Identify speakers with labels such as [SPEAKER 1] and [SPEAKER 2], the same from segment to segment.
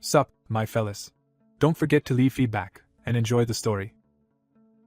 [SPEAKER 1] Sup, my fellas. Don't forget to leave feedback, and enjoy the story.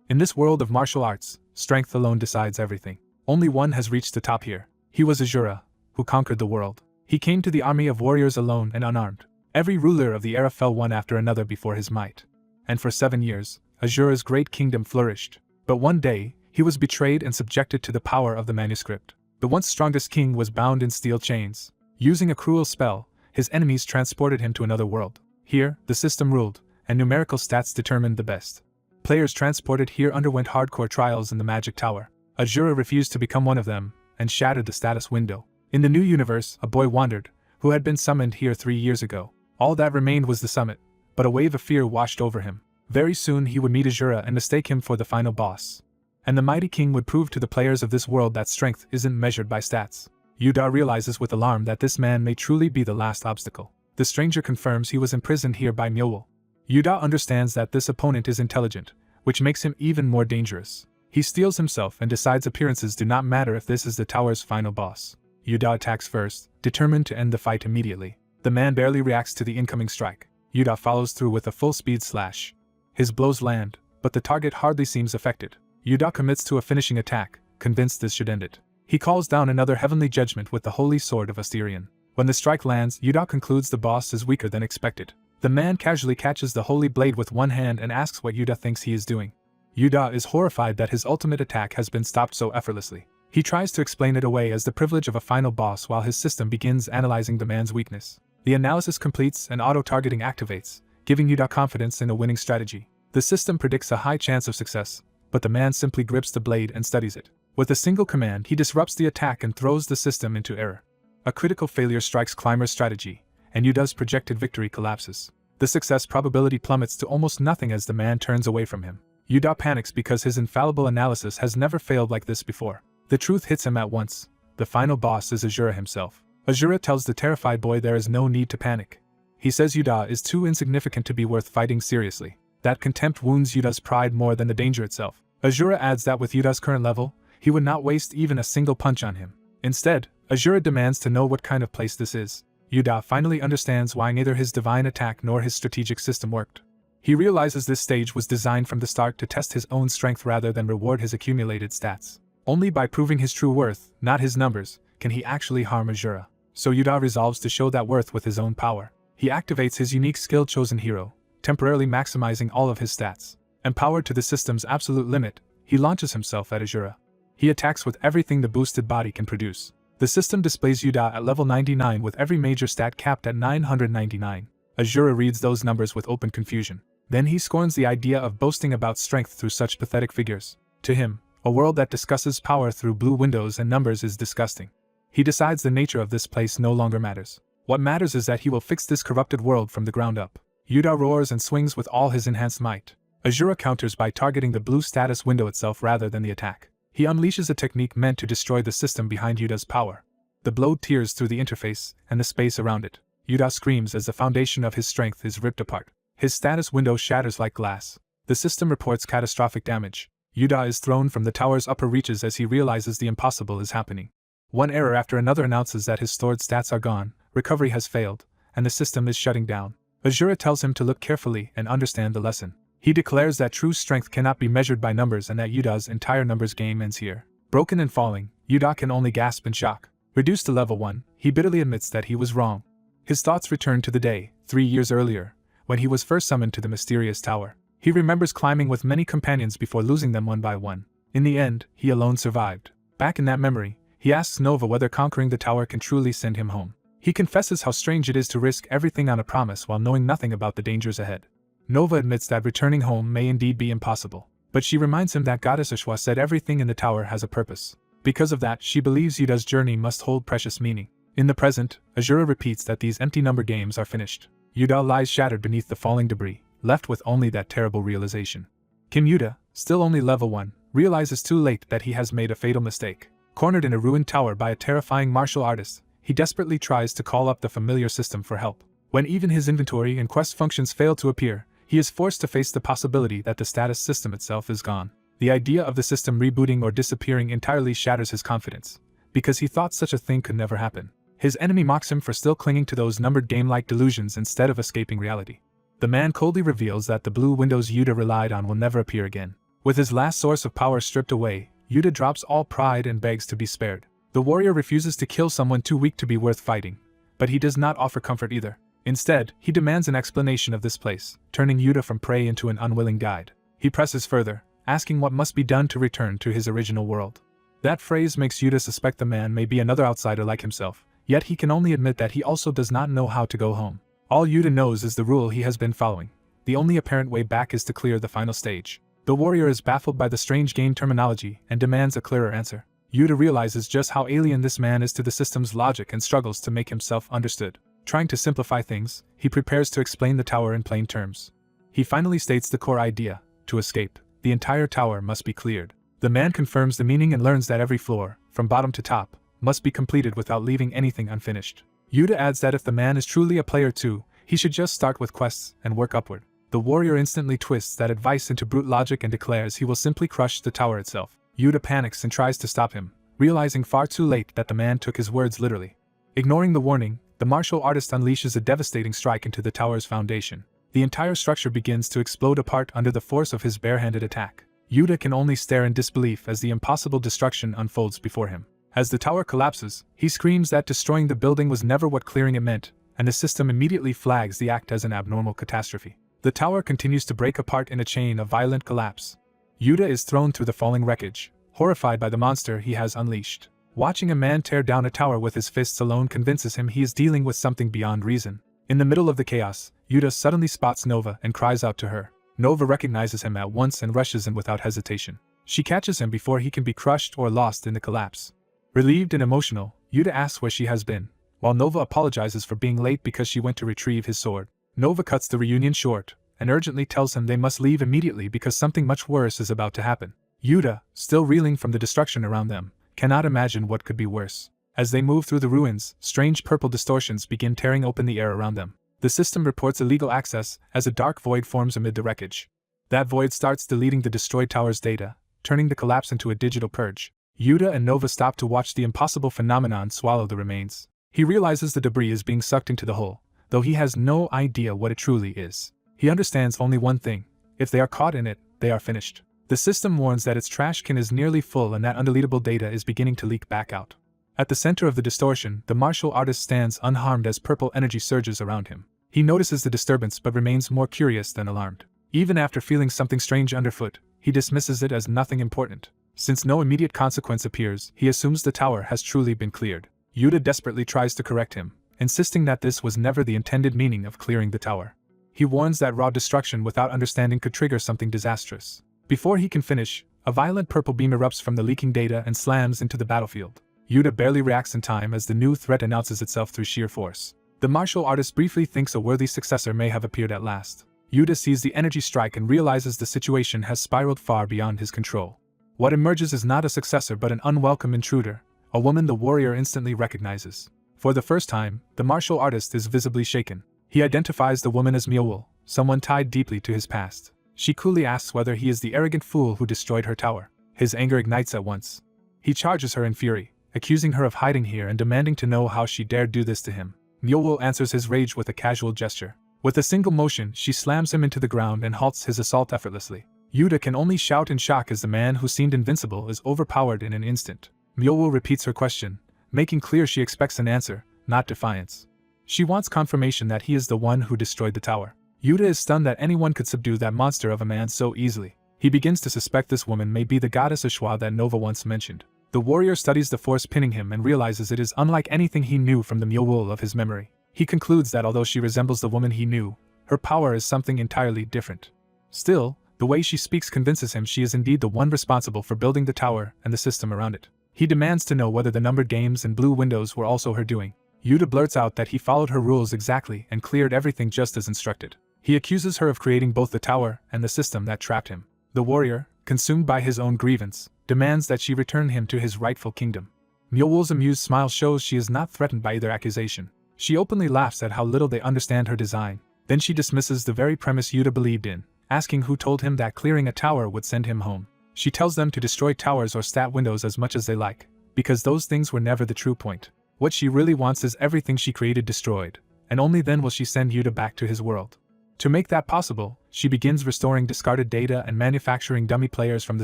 [SPEAKER 1] In this world of martial arts, strength alone decides everything. Only one has reached the top here. He was Asura, who conquered the world. He came to the army of warriors alone and unarmed. Every ruler of the era fell one after another before his might. And for 7 years, Asura's great kingdom flourished. But one day, he was betrayed and subjected to the power of the manuscript. The once strongest king was bound in steel chains. Using a cruel spell, his enemies transported him to another world. Here, the system ruled, and numerical stats determined the best. Players transported here underwent hardcore trials in the magic tower. Asura refused to become one of them, and shattered the status window. In the new universe, a boy wandered, who had been summoned here 3 years ago. All that remained was the summit, but a wave of fear washed over him. Very soon he would meet Asura and mistake him for the final boss. And the mighty king would prove to the players of this world that strength isn't measured by stats. Yuda realizes with alarm that this man may truly be the last obstacle. The stranger confirms he was imprisoned here by Myowo. Yuda understands that this opponent is intelligent, which makes him even more dangerous. He steels himself and decides appearances do not matter if this is the tower's final boss. Yuda attacks first, determined to end the fight immediately. The man barely reacts to the incoming strike. Yuda follows through with a full-speed slash. His blows land, but the target hardly seems affected. Yuda commits to a finishing attack, convinced this should end it. He calls down another heavenly judgment with the holy sword of Asterion. When the strike lands, Yuda concludes the boss is weaker than expected. The man casually catches the holy blade with one hand and asks what Yuda thinks he is doing. Yuda is horrified that his ultimate attack has been stopped so effortlessly. He tries to explain it away as the privilege of a final boss while his system begins analyzing the man's weakness. The analysis completes and auto-targeting activates, giving Yuda confidence in a winning strategy. The system predicts a high chance of success, but the man simply grips the blade and studies it. With a single command, he disrupts the attack and throws the system into error. A critical failure strikes Climber's strategy, and Yuda's projected victory collapses. The success probability plummets to almost nothing as the man turns away from him. Yuda panics because his infallible analysis has never failed like this before. The truth hits him at once. The final boss is Asura himself. Asura tells the terrified boy there is no need to panic. He says Yuda is too insignificant to be worth fighting seriously. That contempt wounds Yuda's pride more than the danger itself. Asura adds that with Yuda's current level, he would not waste even a single punch on him. Instead, Asura demands to know what kind of place this is. Yuda finally understands why neither his divine attack nor his strategic system worked. He realizes this stage was designed from the start to test his own strength rather than reward his accumulated stats. Only by proving his true worth, not his numbers, can he actually harm Asura. So Yuda resolves to show that worth with his own power. He activates his unique skill Chosen Hero, temporarily maximizing all of his stats. Empowered to the system's absolute limit, he launches himself at Asura. He attacks with everything the boosted body can produce. The system displays Yuda at level 99 with every major stat capped at 999. Asura reads those numbers with open confusion. Then he scorns the idea of boasting about strength through such pathetic figures. To him, a world that discusses power through blue windows and numbers is disgusting. He decides the nature of this place no longer matters. What matters is that he will fix this corrupted world from the ground up. Yuda roars and swings with all his enhanced might. Asura counters by targeting the blue status window itself rather than the attack. He unleashes a technique meant to destroy the system behind Yuda's power. The blow tears through the interface and the space around it. Yuda screams as the foundation of his strength is ripped apart. His status window shatters like glass. The system reports catastrophic damage. Yuda is thrown from the tower's upper reaches as he realizes the impossible is happening. One error after another announces that his stored stats are gone, recovery has failed, and the system is shutting down. Asura tells him to look carefully and understand the lesson. He declares that true strength cannot be measured by numbers and that Yuda's entire numbers game ends here. Broken and falling, Yuda can only gasp in shock. Reduced to level 1, he bitterly admits that he was wrong. His thoughts return to the day, 3 years earlier, when he was first summoned to the mysterious tower. He remembers climbing with many companions before losing them one by one. In the end, he alone survived. Back in that memory, he asks Nova whether conquering the tower can truly send him home. He confesses how strange it is to risk everything on a promise while knowing nothing about the dangers ahead. Nova admits that returning home may indeed be impossible, but she reminds him that Goddess Ashwa said everything in the tower has a purpose. Because of that, she believes Yuda's journey must hold precious meaning. In the present, Asura repeats that these empty number games are finished. Yuda lies shattered beneath the falling debris, left with only that terrible realization. King Yuda, still only level 1, realizes too late that he has made a fatal mistake. Cornered in a ruined tower by a terrifying martial artist, he desperately tries to call up the familiar system for help. When even his inventory and quest functions fail to appear, he is forced to face the possibility that the status system itself is gone. The idea of the system rebooting or disappearing entirely shatters his confidence, because he thought such a thing could never happen. His enemy mocks him for still clinging to those numbered game-like delusions instead of escaping reality. The man coldly reveals that the blue windows Yuta relied on will never appear again. With his last source of power stripped away, Yuta drops all pride and begs to be spared. The warrior refuses to kill someone too weak to be worth fighting, but he does not offer comfort either. Instead, he demands an explanation of this place, turning Yuta from prey into an unwilling guide. He presses further, asking what must be done to return to his original world. That phrase makes Yuta suspect the man may be another outsider like himself, yet he can only admit that he also does not know how to go home. All Yuta knows is the rule he has been following. The only apparent way back is to clear the final stage. The warrior is baffled by the strange game terminology and demands a clearer answer. Yuta realizes just how alien this man is to the system's logic and struggles to make himself understood. Trying to simplify things, he prepares to explain the tower in plain terms. He finally states the core idea: to escape, the entire tower must be cleared. The man confirms the meaning and learns that every floor, from bottom to top, must be completed without leaving anything unfinished. Yuta adds that if the man is truly a player too, he should just start with quests and work upward. The warrior instantly twists that advice into brute logic and declares he will simply crush the tower itself. Yuta panics and tries to stop him, realizing far too late that the man took his words literally. Ignoring the warning, the martial artist unleashes a devastating strike into the tower's foundation. The entire structure begins to explode apart under the force of his barehanded attack. Yuta can only stare in disbelief as the impossible destruction unfolds before him. As the tower collapses, he screams that destroying the building was never what clearing it meant, and the system immediately flags the act as an abnormal catastrophe. The tower continues to break apart in a chain of violent collapse. Yuta is thrown through the falling wreckage, horrified by the monster he has unleashed. Watching a man tear down a tower with his fists alone convinces him he is dealing with something beyond reason. In the middle of the chaos, Yuta suddenly spots Nova and cries out to her. Nova recognizes him at once and rushes in without hesitation. She catches him before he can be crushed or lost in the collapse. Relieved and emotional, Yuta asks where she has been, while Nova apologizes for being late because she went to retrieve his sword. Nova cuts the reunion short, and urgently tells him they must leave immediately because something much worse is about to happen. Yuta, still reeling from the destruction around them, cannot imagine what could be worse. As they move through the ruins, strange purple distortions begin tearing open the air around them. The system reports illegal access as a dark void forms amid the wreckage. That void starts deleting the destroyed tower's data, turning the collapse into a digital purge. Yuta and Nova stop to watch the impossible phenomenon swallow the remains. He realizes the debris is being sucked into the hole, though he has no idea what it truly is. He understands only one thing: if they are caught in it, they are finished. The system warns that its trash can is nearly full and that undeletable data is beginning to leak back out. At the center of the distortion, the martial artist stands unharmed as purple energy surges around him. He notices the disturbance but remains more curious than alarmed. Even after feeling something strange underfoot, he dismisses it as nothing important. Since no immediate consequence appears, he assumes the tower has truly been cleared. Yuta desperately tries to correct him, insisting that this was never the intended meaning of clearing the tower. He warns that raw destruction without understanding could trigger something disastrous. Before he can finish, a violent purple beam erupts from the leaking data and slams into the battlefield. Yuta barely reacts in time as the new threat announces itself through sheer force. The martial artist briefly thinks a worthy successor may have appeared at last. Yuta sees the energy strike and realizes the situation has spiraled far beyond his control. What emerges is not a successor but an unwelcome intruder, a woman the warrior instantly recognizes. For the first time, the martial artist is visibly shaken. He identifies the woman as Myeowol, someone tied deeply to his past. She coolly asks whether he is the arrogant fool who destroyed her tower. His anger ignites at once. He charges her in fury, accusing her of hiding here and demanding to know how she dared do this to him. Myeowol answers his rage with a casual gesture. With a single motion, she slams him into the ground and halts his assault effortlessly. Yuta can only shout in shock as the man who seemed invincible is overpowered in an instant. Myeowol repeats her question, making clear she expects an answer, not defiance. She wants confirmation that he is the one who destroyed the tower. Yuta is stunned that anyone could subdue that monster of a man so easily. He begins to suspect this woman may be the goddess Asura that Nova once mentioned. The warrior studies the force pinning him and realizes it is unlike anything he knew from the Myeowol of his memory. He concludes that although she resembles the woman he knew, her power is something entirely different. Still, the way she speaks convinces him she is indeed the one responsible for building the tower and the system around it. He demands to know whether the numbered games and blue windows were also her doing. Yuta blurts out that he followed her rules exactly and cleared everything just as instructed. He accuses her of creating both the tower and the system that trapped him. The warrior, consumed by his own grievance, demands that she return him to his rightful kingdom. Myeowol's amused smile shows she is not threatened by either accusation. She openly laughs at how little they understand her design. Then she dismisses the very premise Yuta believed in, asking who told him that clearing a tower would send him home. She tells them to destroy towers or stat windows as much as they like, because those things were never the true point. What she really wants is everything she created destroyed, and only then will she send Yuta back to his world. To make that possible, she begins restoring discarded data and manufacturing dummy players from the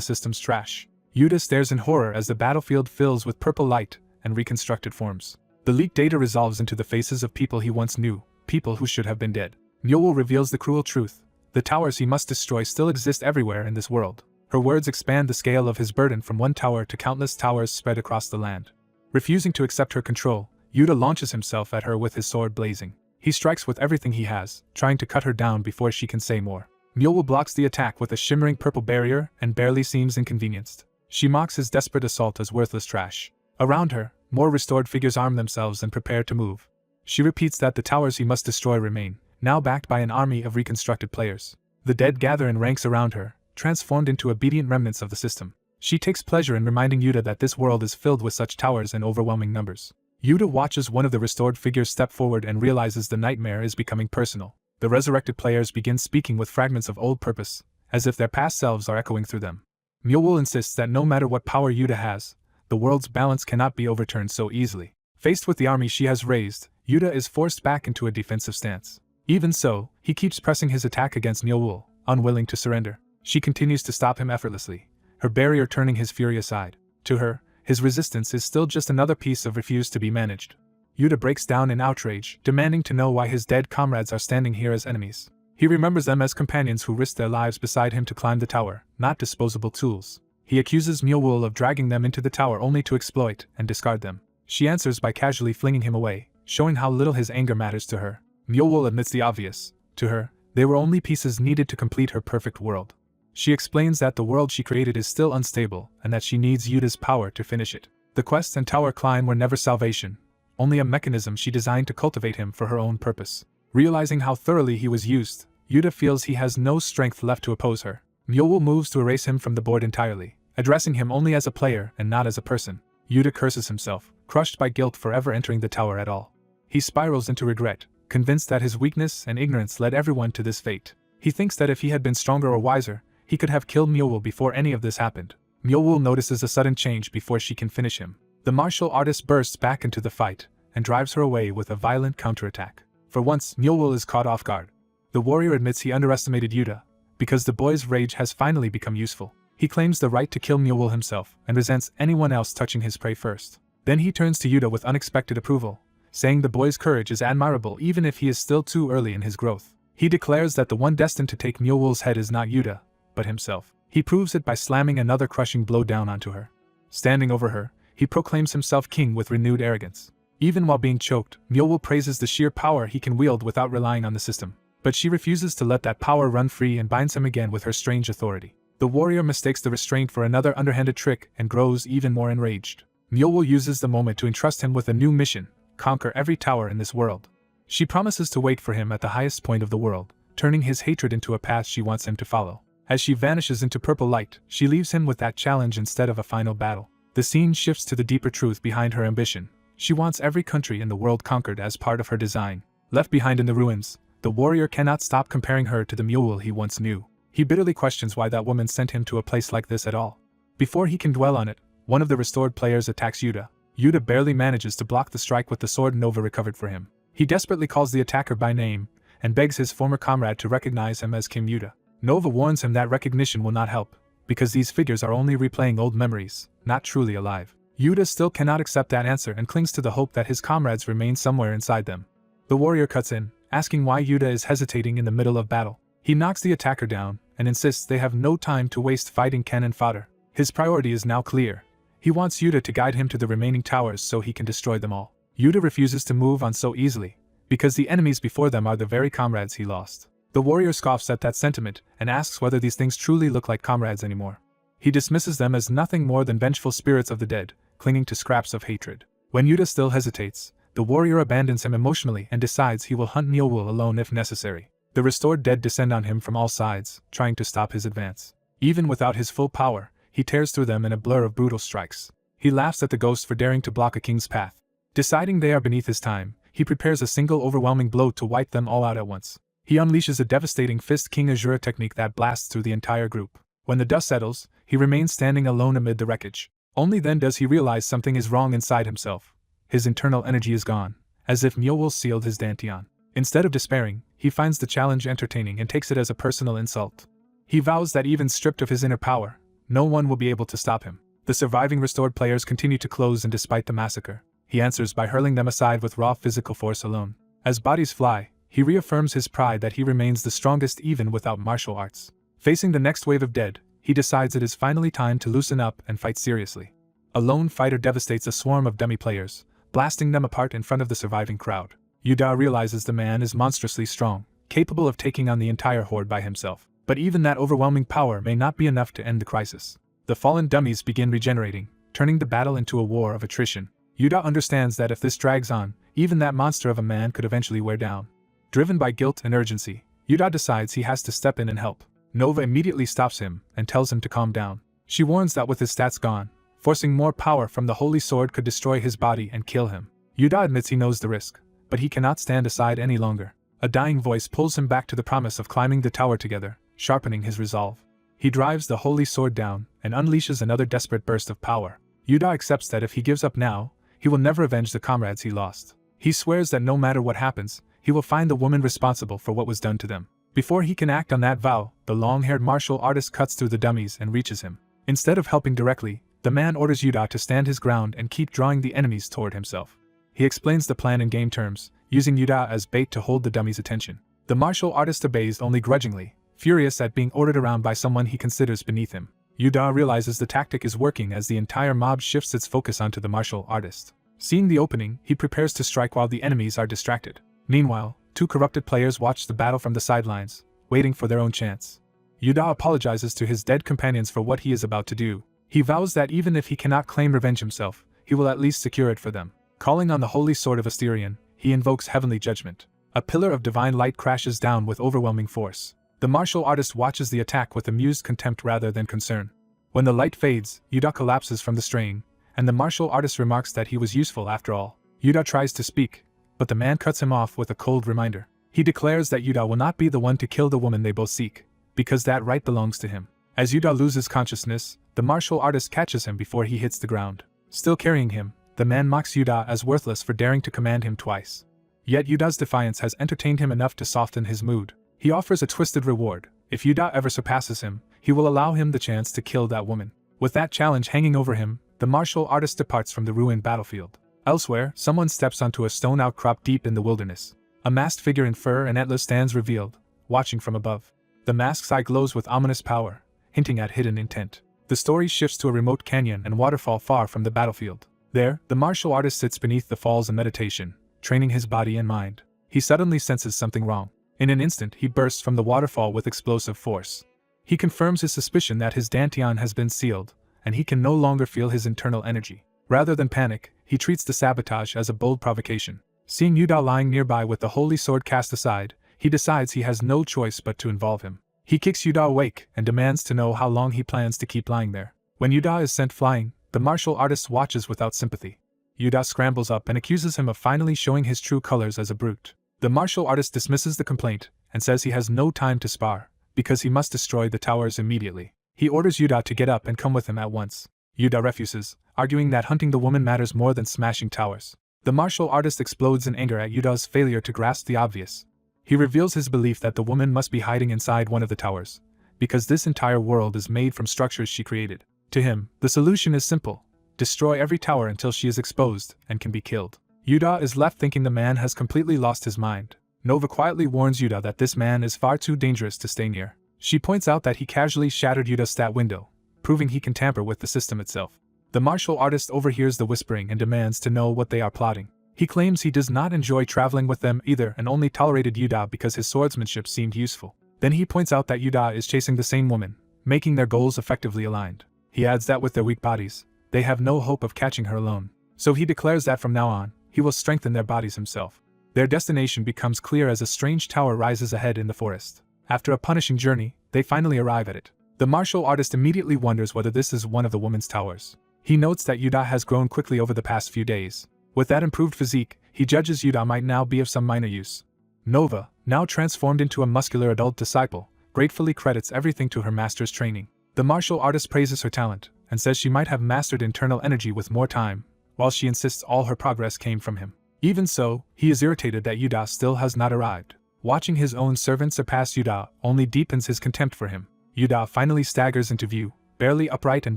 [SPEAKER 1] system's trash. Yuta stares in horror as the battlefield fills with purple light and reconstructed forms. The leaked data resolves into the faces of people he once knew, people who should have been dead. Mule reveals the cruel truth. The towers he must destroy still exist everywhere in this world. Her words expand the scale of his burden from one tower to countless towers spread across the land. Refusing to accept her control, Yuta launches himself at her with his sword blazing. He strikes with everything he has, trying to cut her down before she can say more. Mule blocks the attack with a shimmering purple barrier and barely seems inconvenienced. She mocks his desperate assault as worthless trash. Around her, more restored figures arm themselves and prepare to move. She repeats that the towers he must destroy remain, now backed by an army of reconstructed players. The dead gather in ranks around her, transformed into obedient remnants of the system. She takes pleasure in reminding Yuta that this world is filled with such towers in overwhelming numbers. Yuta watches one of the restored figures step forward and realizes the nightmare is becoming personal. The resurrected players begin speaking with fragments of old purpose, as if their past selves are echoing through them. Mule insists that no matter what power Yuta has, the world's balance cannot be overturned so easily. Faced with the army she has raised, Yuta is forced back into a defensive stance. Even so, he keeps pressing his attack against Mule, unwilling to surrender. She continues to stop him effortlessly, her barrier turning his fury aside. To her, his resistance is still just another piece of refuse to be managed. Yuta breaks down in outrage, demanding to know why his dead comrades are standing here as enemies. He remembers them as companions who risked their lives beside him to climb the tower, not disposable tools. He accuses Mule of dragging them into the tower only to exploit and discard them. She answers by casually flinging him away, showing how little his anger matters to her. Mule admits the obvious. To her, they were only pieces needed to complete her perfect world. She explains that the world she created is still unstable and that she needs Yuta's power to finish it. The quest and tower climb were never salvation, only a mechanism she designed to cultivate him for her own purpose. Realizing how thoroughly he was used, Yuta feels he has no strength left to oppose her. Mule moves to erase him from the board entirely, addressing him only as a player and not as a person. Yuta curses himself, crushed by guilt for ever entering the tower at all. He spirals into regret, convinced that his weakness and ignorance led everyone to this fate. He thinks that if he had been stronger or wiser, he could have killed Mule before any of this happened. Mule notices a sudden change before she can finish him. The martial artist bursts back into the fight and drives her away with a violent counterattack. For once, Mule is caught off guard. The warrior admits he underestimated Yuta, because the boy's rage has finally become useful. He claims the right to kill Mule himself and resents anyone else touching his prey first. Then he turns to Yuta with unexpected approval, saying the boy's courage is admirable even if he is still too early in his growth. He declares that the one destined to take Mule's head is not Yuta, but himself. He proves it by slamming another crushing blow down onto her. Standing over her, he proclaims himself king with renewed arrogance. Even while being choked, Mule praises the sheer power he can wield without relying on the system. But she refuses to let that power run free and binds him again with her strange authority. The warrior mistakes the restraint for another underhanded trick and grows even more enraged. Mule uses the moment to entrust him with a new mission: conquer every tower in this world. She promises to wait for him at the highest point of the world, turning his hatred into a path she wants him to follow. As she vanishes into purple light, she leaves him with that challenge instead of a final battle. The scene shifts to the deeper truth behind her ambition. She wants every country in the world conquered as part of her design. Left behind in the ruins, the warrior cannot stop comparing her to the Mule he once knew. He bitterly questions why that woman sent him to a place like this at all. Before he can dwell on it, one of the restored players attacks Yuta. Yuta barely manages to block the strike with the sword Nova recovered for him. He desperately calls the attacker by name and begs his former comrade to recognize him as King Yuta. Nova warns him that recognition will not help, because these figures are only replaying old memories, not truly alive. Yuta still cannot accept that answer and clings to the hope that his comrades remain somewhere inside them. The warrior cuts in, asking why Yuta is hesitating in the middle of battle. He knocks the attacker down and insists they have no time to waste fighting cannon fodder. His priority is now clear. He wants Yuta to guide him to the remaining towers so he can destroy them all. Yuta refuses to move on so easily, because the enemies before them are the very comrades he lost. The warrior scoffs at that sentiment and asks whether these things truly look like comrades anymore. He dismisses them as nothing more than vengeful spirits of the dead, clinging to scraps of hatred. When Yuta still hesitates, the warrior abandons him emotionally and decides he will hunt Mule alone if necessary. The restored dead descend on him from all sides, trying to stop his advance. Even without his full power, he tears through them in a blur of brutal strikes. He laughs at the ghosts for daring to block a king's path. Deciding they are beneath his time, he prepares a single overwhelming blow to wipe them all out at once. He unleashes a devastating Fist King Asura technique that blasts through the entire group. When the dust settles, he remains standing alone amid the wreckage. Only then does he realize something is wrong inside himself. his internal energy is gone, as if Myo sealed his dantian. Instead of despairing, he finds the challenge entertaining and takes it as a personal insult. He vows that even stripped of his inner power, no one will be able to stop him. The surviving restored players continue to close in despite the massacre. He answers by hurling them aside with raw physical force alone. As bodies fly, he reaffirms his pride that he remains the strongest even without martial arts. Facing the next wave of dead, he decides it is finally time to loosen up and fight seriously. A lone fighter devastates a swarm of dummy players, blasting them apart in front of the surviving crowd. Yuda realizes the man is monstrously strong, capable of taking on the entire horde by himself. But even that overwhelming power may not be enough to end the crisis. The fallen dummies begin regenerating, turning the battle into a war of attrition. Yuda understands that if this drags on, even that monster of a man could eventually wear down. Driven by guilt and urgency, Yuda decides he has to step in and help. Nova immediately stops him and tells him to calm down. She warns that with his stats gone, forcing more power from the holy sword could destroy his body and kill him. Yuda admits he knows the risk, but he cannot stand aside any longer. A dying voice pulls him back to the promise of climbing the tower together, sharpening his resolve. He drives the holy sword down and unleashes another desperate burst of power. Yuda accepts that if he gives up now, he will never avenge the comrades he lost. He swears that no matter what happens, he will find the woman responsible for what was done to them. Before he can act on that vow, the long-haired martial artist cuts through the dummies and reaches him. Instead of helping directly, the man orders Yuda to stand his ground and keep drawing the enemies toward himself. He explains the plan in game terms, using Yuda as bait to hold the dummies' attention. The martial artist obeys only grudgingly, furious at being ordered around by someone he considers beneath him. Yuda realizes the tactic is working as the entire mob shifts its focus onto the martial artist. Seeing the opening, he prepares to strike while the enemies are distracted. Meanwhile, two corrupted players watch the battle from the sidelines, waiting for their own chance. Yuda apologizes to his dead companions for what he is about to do. He vows that even if he cannot claim revenge himself, he will at least secure it for them. Calling on the holy sword of Asterion, he invokes heavenly judgment. A pillar of divine light crashes down with overwhelming force. The martial artist watches the attack with amused contempt rather than concern. When the light fades, Yuda collapses from the strain, and the martial artist remarks that he was useful after all. Yuda tries to speak, but the man cuts him off with a cold reminder. He declares that Yuda will not be the one to kill the woman they both seek, because that right belongs to him. As Yuda loses consciousness, the martial artist catches him before he hits the ground. Still carrying him, the man mocks Yuda as worthless for daring to command him twice. Yet Yuda's defiance has entertained him enough to soften his mood. He offers a twisted reward. If Yuda ever surpasses him, he will allow him the chance to kill that woman. With that challenge hanging over him, the martial artist departs from the ruined battlefield. Elsewhere, someone steps onto a stone outcrop deep in the wilderness. A masked figure in fur and antlers stands revealed, watching from above. The mask's eye glows with ominous power, hinting at hidden intent. The story shifts to a remote canyon and waterfall far from the battlefield. There, the martial artist sits beneath the falls in meditation, training his body and mind. He suddenly senses something wrong. In an instant, he bursts from the waterfall with explosive force. He confirms his suspicion that his dantian has been sealed, and he can no longer feel his internal energy. Rather than panic, he treats the sabotage as a bold provocation. Seeing Yuda lying nearby with the holy sword cast aside, he decides he has no choice but to involve him. He kicks Yuda awake and demands to know how long he plans to keep lying there. When Yuda is sent flying, the martial artist watches without sympathy. Yuda scrambles up and accuses him of finally showing his true colors as a brute. The martial artist dismisses the complaint and says he has no time to spar, because he must destroy the towers immediately. He orders Yuda to get up and come with him at once. Yuda refuses, arguing that hunting the woman matters more than smashing towers. The martial artist explodes in anger at Yuda's failure to grasp the obvious. He reveals his belief that the woman must be hiding inside one of the towers, because this entire world is made from structures she created. To him, the solution is simple: destroy every tower until she is exposed and can be killed. Yuda is left thinking the man has completely lost his mind. Nova quietly warns Yuda that this man is far too dangerous to stay near. She points out that he casually shattered Yuda's stat window, proving he can tamper with the system itself. The martial artist overhears the whispering and demands to know what they are plotting. He claims he does not enjoy traveling with them either and only tolerated Yuda because his swordsmanship seemed useful. Then he points out that Yuda is chasing the same woman, making their goals effectively aligned. He adds that with their weak bodies, they have no hope of catching her alone. So he declares that from now on, he will strengthen their bodies himself. Their destination becomes clear as a strange tower rises ahead in the forest. After a punishing journey, they finally arrive at it. The martial artist immediately wonders whether this is one of the woman's towers. He notes that Yuda has grown quickly over the past few days. With that improved physique, he judges Yuda might now be of some minor use. Nova, now transformed into a muscular adult disciple, gratefully credits everything to her master's training. The martial artist praises her talent, and says she might have mastered internal energy with more time, while she insists all her progress came from him. Even so, he is irritated that Yuda still has not arrived. Watching his own servant surpass Yuda only deepens his contempt for him. Yuda finally staggers into view, barely upright and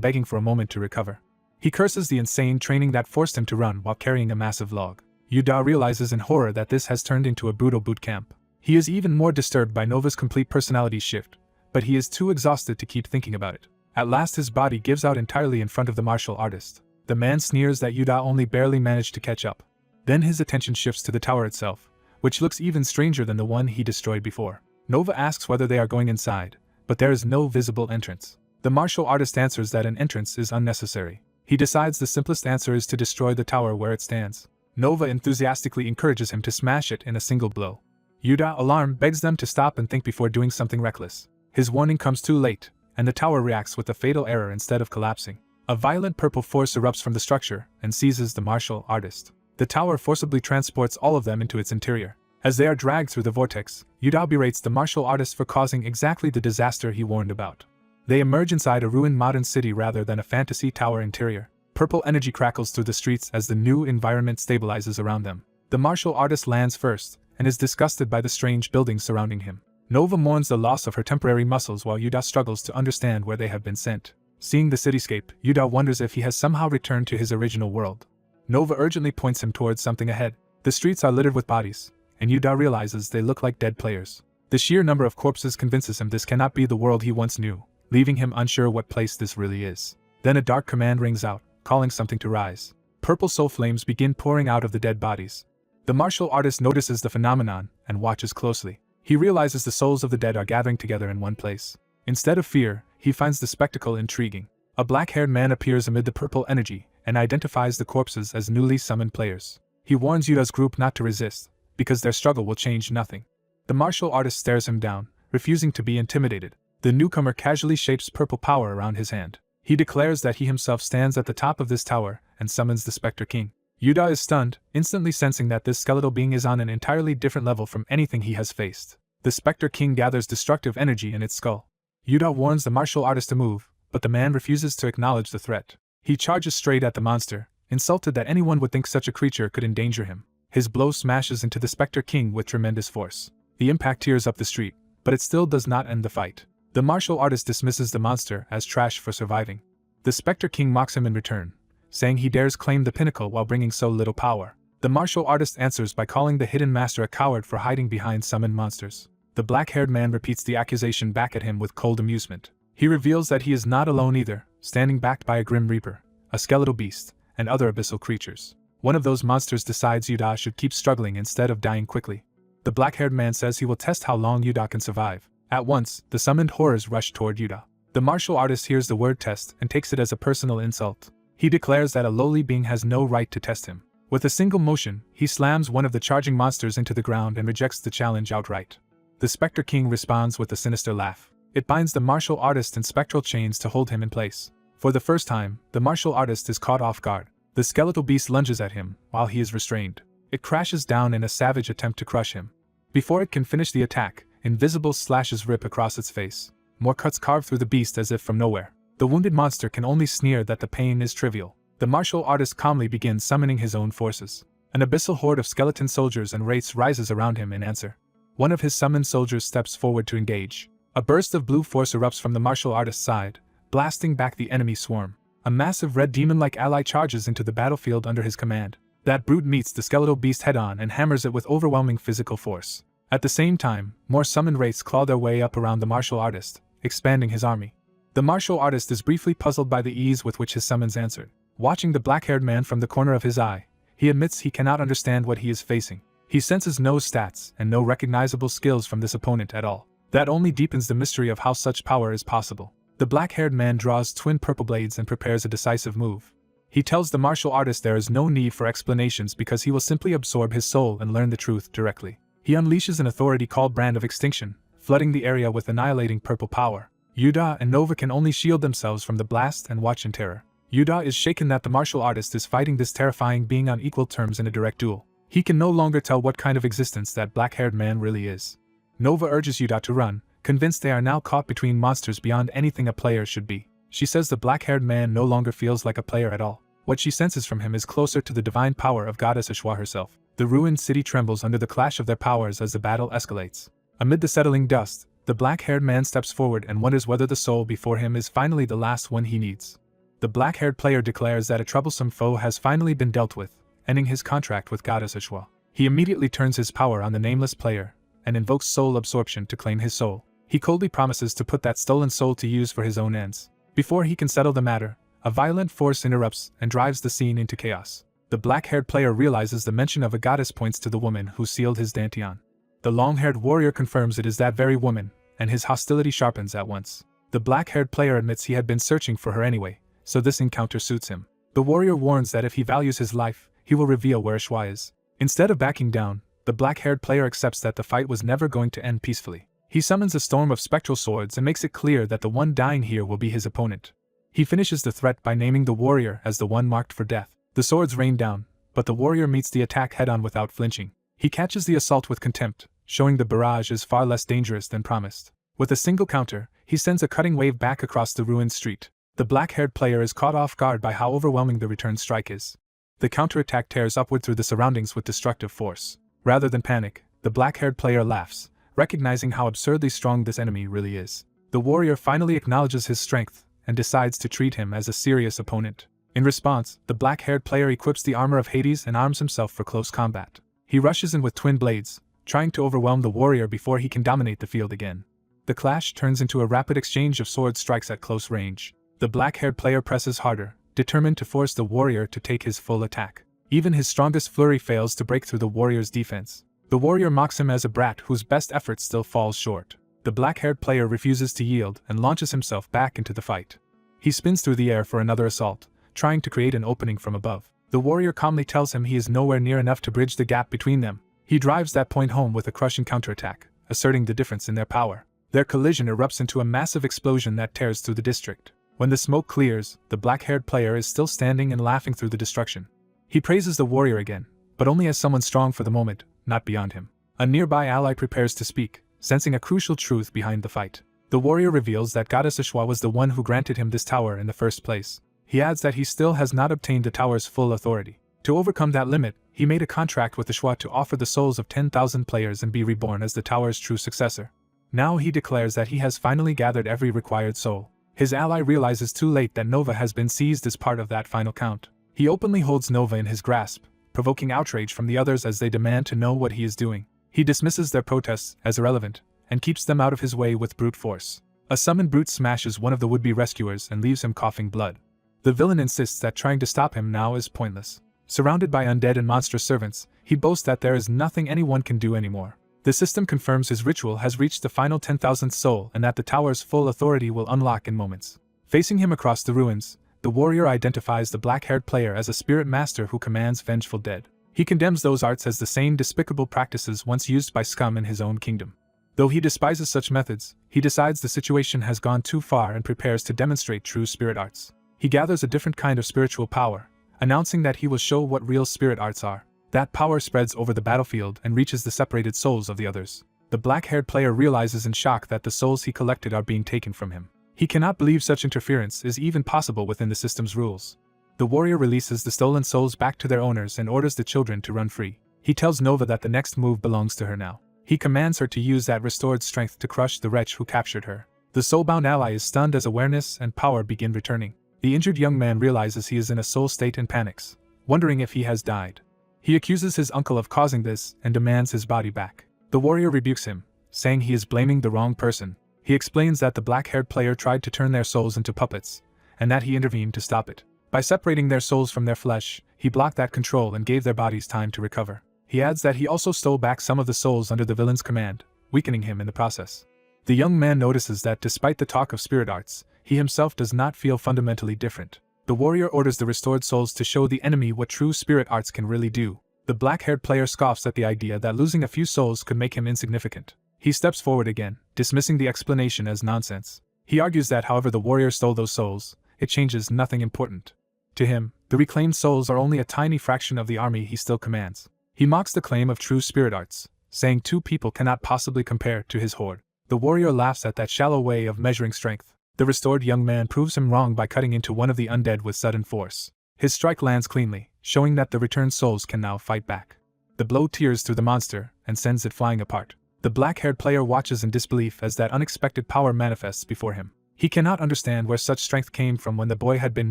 [SPEAKER 1] begging for a moment to recover. He curses the insane training that forced him to run while carrying a massive log. Yuda realizes in horror that this has turned into a brutal boot camp. He is even more disturbed by Nova's complete personality shift, but he is too exhausted to keep thinking about it. At last his body gives out entirely in front of the martial artist. The man sneers that Yuda only barely managed to catch up. Then his attention shifts to the tower itself, which looks even stranger than the one he destroyed before. Nova asks whether they are going inside, but there is no visible entrance. The martial artist answers that an entrance is unnecessary. He decides the simplest answer is to destroy the tower where it stands. Nova enthusiastically encourages him to smash it in a single blow. Yuda, alarmed, begs them to stop and think before doing something reckless. His warning comes too late, and the tower reacts with a fatal error instead of collapsing. A violent purple force erupts from the structure and seizes the martial artist. The tower forcibly transports all of them into its interior. As they are dragged through the vortex, Yuda berates the martial artist for causing exactly the disaster he warned about. They emerge inside a ruined modern city rather than a fantasy tower interior. Purple energy crackles through the streets as the new environment stabilizes around them. The martial artist lands first, and is disgusted by the strange buildings surrounding him. Nova mourns the loss of her temporary muscles while Yuda struggles to understand where they have been sent. Seeing the cityscape, Yuda wonders if he has somehow returned to his original world. Nova urgently points him towards something ahead. The streets are littered with bodies, and Yuda realizes they look like dead players. The sheer number of corpses convinces him this cannot be the world he once knew, leaving him unsure what place this really is. Then a dark command rings out, calling something to rise. Purple soul flames begin pouring out of the dead bodies. The martial artist notices the phenomenon and watches closely. He realizes the souls of the dead are gathering together in one place. Instead of fear, he finds the spectacle intriguing. A black-haired man appears amid the purple energy and identifies the corpses as newly summoned players. He warns Yuda's group not to resist, because their struggle will change nothing. The martial artist stares him down, refusing to be intimidated. The newcomer casually shapes purple power around his hand. He declares that he himself stands at the top of this tower and summons the Spectre King. Yuda is stunned, instantly sensing that this skeletal being is on an entirely different level from anything he has faced. The Spectre King gathers destructive energy in its skull. Yuda warns the martial artist to move, but the man refuses to acknowledge the threat. He charges straight at the monster, insulted that anyone would think such a creature could endanger him. His blow smashes into the Spectre King with tremendous force. The impact tears up the street, but it still does not end the fight. The martial artist dismisses the monster as trash for surviving. The Spectre King mocks him in return, saying he dares claim the pinnacle while bringing so little power. The martial artist answers by calling the hidden master a coward for hiding behind summoned monsters. The black-haired man repeats the accusation back at him with cold amusement. He reveals that he is not alone either, standing backed by a grim reaper, a skeletal beast, and other abyssal creatures. One of those monsters decides Yuda should keep struggling instead of dying quickly. The black-haired man says he will test how long Yuda can survive. At once, the summoned horrors rush toward Yuda. The martial artist hears the word test and takes it as a personal insult. He declares that a lowly being has no right to test him. With a single motion, he slams one of the charging monsters into the ground and rejects the challenge outright. The Spectre King responds with a sinister laugh. It binds the martial artist in spectral chains to hold him in place. For the first time, the martial artist is caught off guard. The skeletal beast lunges at him, while he is restrained. It crashes down in a savage attempt to crush him. Before it can finish the attack, invisible slashes rip across its face. More cuts carve through the beast as if from nowhere. The wounded monster can only sneer that the pain is trivial. The martial artist calmly begins summoning his own forces. An abyssal horde of skeleton soldiers and wraiths rises around him in answer. One of his summoned soldiers steps forward to engage. A burst of blue force erupts from the martial artist's side, blasting back the enemy swarm. A massive red demon-like ally charges into the battlefield under his command. That brute meets the skeletal beast head-on and hammers it with overwhelming physical force. At the same time, more summoned wraiths claw their way up around the martial artist, expanding his army. The martial artist is briefly puzzled by the ease with which his summons answered. Watching the black-haired man from the corner of his eye, he admits he cannot understand what he is facing. He senses no stats and no recognizable skills from this opponent at all. That only deepens the mystery of how such power is possible. The black-haired man draws twin purple blades and prepares a decisive move. He tells the martial artist there is no need for explanations because he will simply absorb his soul and learn the truth directly. He unleashes an authority called Brand of Extinction, flooding the area with annihilating purple power. Yuda and Nova can only shield themselves from the blast and watch in terror. Yuda is shaken that the martial artist is fighting this terrifying being on equal terms in a direct duel. He can no longer tell what kind of existence that black-haired man really is. Nova urges Yuda to run, convinced they are now caught between monsters beyond anything a player should be. She says the black-haired man no longer feels like a player at all. What she senses from him is closer to the divine power of goddess Asura herself. The ruined city trembles under the clash of their powers as the battle escalates. Amid the settling dust, the black-haired man steps forward and wonders whether the soul before him is finally the last one he needs. The black-haired player declares that a troublesome foe has finally been dealt with, ending his contract with goddess Asura. He immediately turns his power on the nameless player and invokes soul absorption to claim his soul. He coldly promises to put that stolen soul to use for his own ends. Before he can settle the matter, a violent force interrupts and drives the scene into chaos. The black-haired player realizes the mention of a goddess points to the woman who sealed his dantian. The long-haired warrior confirms it is that very woman, and his hostility sharpens at once. The black-haired player admits he had been searching for her anyway, so this encounter suits him. The warrior warns that if he values his life, he will reveal where Asura is. Instead of backing down, the black-haired player accepts that the fight was never going to end peacefully. He summons a storm of spectral swords and makes it clear that the one dying here will be his opponent. He finishes the threat by naming the warrior as the one marked for death. The swords rain down, but the warrior meets the attack head-on without flinching. He catches the assault with contempt, showing the barrage is far less dangerous than promised. With a single counter, he sends a cutting wave back across the ruined street. The black-haired player is caught off guard by how overwhelming the return strike is. The counterattack tears upward through the surroundings with destructive force. Rather than panic, the black-haired player laughs, recognizing how absurdly strong this enemy really is. The warrior finally acknowledges his strength and decides to treat him as a serious opponent. In response, the black-haired player equips the armor of Hades and arms himself for close combat. He rushes in with twin blades, trying to overwhelm the warrior before he can dominate the field again. The clash turns into a rapid exchange of sword strikes at close range. The black-haired player presses harder, determined to force the warrior to take his full attack. Even his strongest flurry fails to break through the warrior's defense. The warrior mocks him as a brat whose best effort still falls short. The black-haired player refuses to yield and launches himself back into the fight. He spins through the air for another assault, trying to create an opening from above. The warrior calmly tells him he is nowhere near enough to bridge the gap between them. He drives that point home with a crushing counterattack, asserting the difference in their power. Their collision erupts into a massive explosion that tears through the district. When the smoke clears, the black-haired player is still standing and laughing through the destruction. He praises the warrior again, but only as someone strong for the moment, not beyond him. A nearby ally prepares to speak, sensing a crucial truth behind the fight. The warrior reveals that goddess Asura was the one who granted him this tower in the first place. He adds that he still has not obtained the tower's full authority. To overcome that limit, he made a contract with Asura to offer the souls of 10,000 players and be reborn as the tower's true successor. Now he declares that he has finally gathered every required soul. His ally realizes too late that Nova has been seized as part of that final count. He openly holds Nova in his grasp, provoking outrage from the others as they demand to know what he is doing. He dismisses their protests as irrelevant, and keeps them out of his way with brute force. A summoned brute smashes one of the would-be rescuers and leaves him coughing blood. The villain insists that trying to stop him now is pointless. Surrounded by undead and monstrous servants, he boasts that there is nothing anyone can do anymore. The system confirms his ritual has reached the final 10,000th soul and that the tower's full authority will unlock in moments. Facing him across the ruins, the warrior identifies the black-haired player as a spirit master who commands vengeful dead. He condemns those arts as the same despicable practices once used by scum in his own kingdom. Though he despises such methods, he decides the situation has gone too far and prepares to demonstrate true spirit arts. He gathers a different kind of spiritual power, announcing that he will show what real spirit arts are. That power spreads over the battlefield and reaches the separated souls of the others. The black-haired player realizes in shock that the souls he collected are being taken from him. He cannot believe such interference is even possible within the system's rules. The warrior releases the stolen souls back to their owners and orders the children to run free. He tells Nova that the next move belongs to her now. He commands her to use that restored strength to crush the wretch who captured her. The soul-bound ally is stunned as awareness and power begin returning. The injured young man realizes he is in a soul state and panics, wondering if he has died. He accuses his uncle of causing this and demands his body back. The warrior rebukes him, saying he is blaming the wrong person. He explains that the black-haired player tried to turn their souls into puppets, and that he intervened to stop it. By separating their souls from their flesh, he blocked that control and gave their bodies time to recover. He adds that he also stole back some of the souls under the villain's command, weakening him in the process. The young man notices that despite the talk of spirit arts, he himself does not feel fundamentally different. The warrior orders the restored souls to show the enemy what true spirit arts can really do. The black-haired player scoffs at the idea that losing a few souls could make him insignificant. He steps forward again, dismissing the explanation as nonsense. He argues that however the warrior stole those souls, it changes nothing important. To him, the reclaimed souls are only a tiny fraction of the army he still commands. He mocks the claim of true spirit arts, saying two people cannot possibly compare to his horde. The warrior laughs at that shallow way of measuring strength. The restored young man proves him wrong by cutting into one of the undead with sudden force. His strike lands cleanly, showing that the returned souls can now fight back. The blow tears through the monster and sends it flying apart. The black-haired player watches in disbelief as that unexpected power manifests before him. He cannot understand where such strength came from when the boy had been